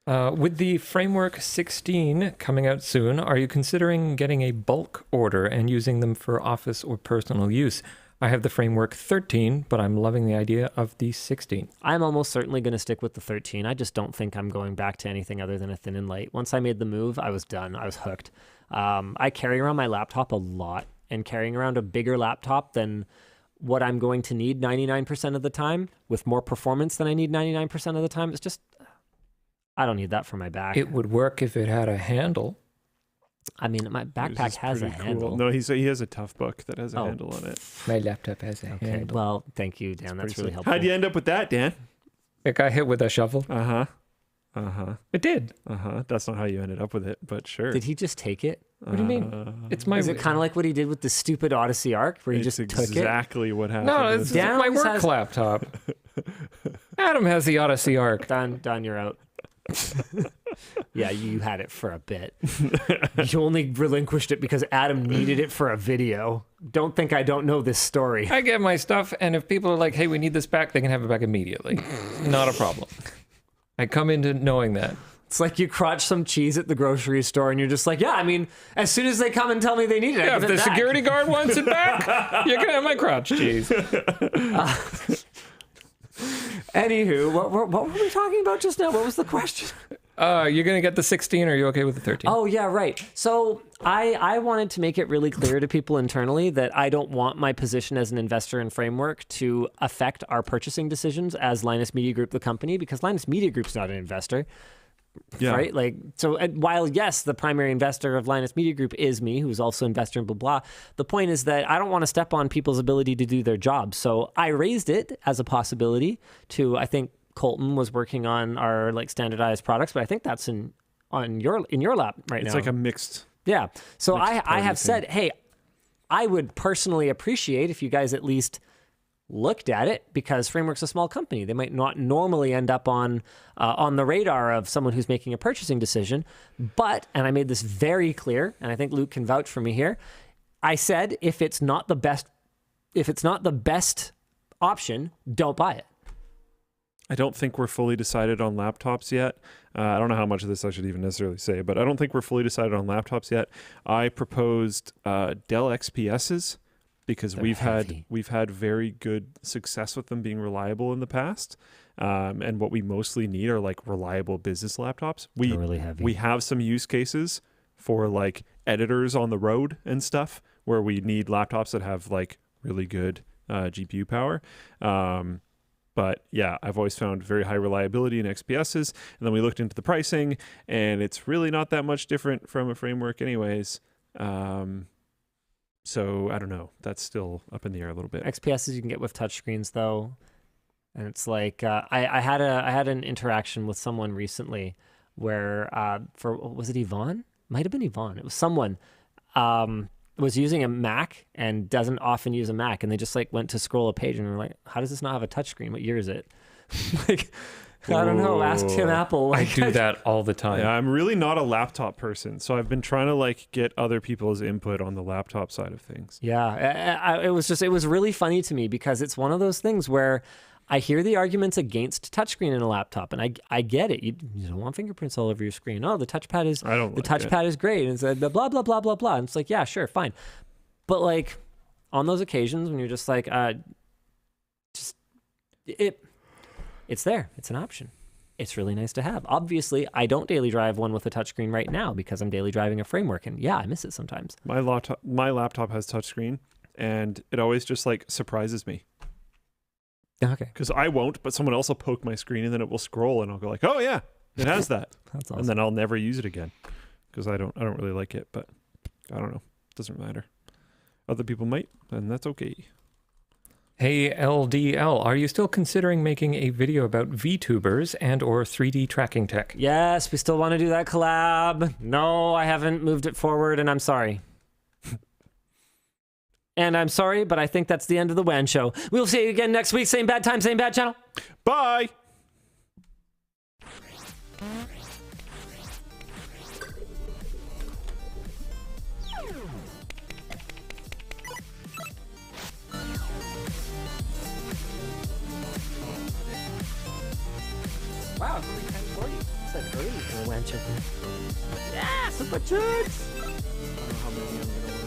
With the Framework 16 coming out soon, are you considering getting a bulk order and using them for office or personal use? I have the Framework 13, but I'm loving the idea of the 16. I'm almost certainly going to stick with the 13. I just don't think I'm going back to anything other than a thin and light. Once I made the move, I was done. I was hooked. I carry around my laptop a lot, and carrying around a bigger laptop than what I'm going to need 99% of the time, with more performance than I need 99% of the time, it's just... I don't need that for my back. It would work if it had a handle. I mean, my Which backpack is has a pretty cool. handle. No, he has a tough book that has a Oh. handle on it. My laptop has a Okay, handle. well, thank you, Dan. That's really helpful. How'd you end up with that, Dan? It got hit with a shovel. It did. That's not how you ended up with it, but sure. Did he just take it? What do you mean? It's my. Is it kind of like what he did with the stupid Odyssey Arc, where he It's just took it? exactly what happened. No, it's Dan's my work has- laptop. Adam has the Odyssey Arc. Don, you're out. Yeah, you had it for a bit. You only relinquished it because Adam needed it for a video. Don't think I don't know this story. I get my stuff, and if people are like, "Hey, we need this back," they can have it back immediately. Not a problem. I come into knowing that. It's like you crotch some cheese at the grocery store, and you're just like, yeah, I mean, as soon as they come and tell me they need it, I Yeah, give if it the back. security guard wants it back, you can have my crotch cheese. Anywho, what were we talking about just now? What was the question? You're gonna get the 16, or are you okay with the 13? Oh, yeah, right. So I wanted to make it really clear to people internally that I don't want my position as an investor in Framework to affect our purchasing decisions as Linus Media Group, the company, because Linus Media Group's not an investor. Yeah. Right? Like, so while, yes, the primary investor of Linus Media Group is me, who's also investor in blah, blah, the point is that I don't want to step on people's ability to do their job. So I raised it as a possibility to, I think Colton was working on our like standardized products, but I think that's in your lap right now. It's like a mixed. Yeah. So mixed I party have thing. said, hey, I would personally appreciate if you guys at least looked at it, because Framework's a small company. They might not normally end up on the radar of someone who's making a purchasing decision. But, and I made this very clear, and I think Luke can vouch for me here, I said if it's not the best option, don't buy it. I don't think we're fully decided on laptops yet. I don't know how much of this I should even necessarily say, but I don't think we're fully decided on laptops yet. I proposed Dell XPSs because They're we've heavy. had very good success with them being reliable in the past. And what we mostly need are like reliable business laptops. They're really heavy. We have some use cases for like editors on the road and stuff where we need laptops that have like really good GPU power. But yeah, I've always found very high reliability in XPSs. And then we looked into the pricing, and it's really not that much different from a Framework anyways. So I don't know. That's still up in the air a little bit. XPSs you can get with touchscreens though, and it's like I had an interaction with someone recently where was it Yvonne? Might have been Yvonne. It was someone was using a Mac and doesn't often use a Mac, and they just like went to scroll a page and were like, how does this not have a touchscreen? What year is it? Like, I don't know. Ask Tim Apple. I Like, do that all the time. Yeah, I'm really not a laptop person, so I've been trying to like get other people's input on the laptop side of things. Yeah, it was really funny to me because it's one of those things where I hear the arguments against touchscreen in a laptop, and I get it. You don't want fingerprints all over your screen. Oh, the touchpad is is great, and it's blah blah blah blah blah. And it's like, yeah, sure, fine, but like on those occasions when you're just like, it's there. It's an option. It's really nice to have. Obviously, I don't daily drive one with a touchscreen right now because I'm daily driving a Framework, and yeah, I miss it sometimes. My laptop has touchscreen, and it always just like surprises me. Okay, Because I won't, but someone else will poke my screen and then it will scroll and I'll go like, oh yeah, it has that. that's awesome. And then I'll never use it again because I don't really like it, but I don't know. Doesn't matter. Other people might, and that's okay. Hey LDL, are you still considering making a video about VTubers and or 3D tracking tech? Yes, we still want to do that collab. No, I haven't moved it forward, and I'm sorry. And I'm sorry, but I think that's the end of the WAN show. We'll see you again next week. Same bad time, same bad channel. Bye. Wow, it's only 10:40. It's like early for a WAN show. Yeah, super chicks. I don't know how many I'm gonna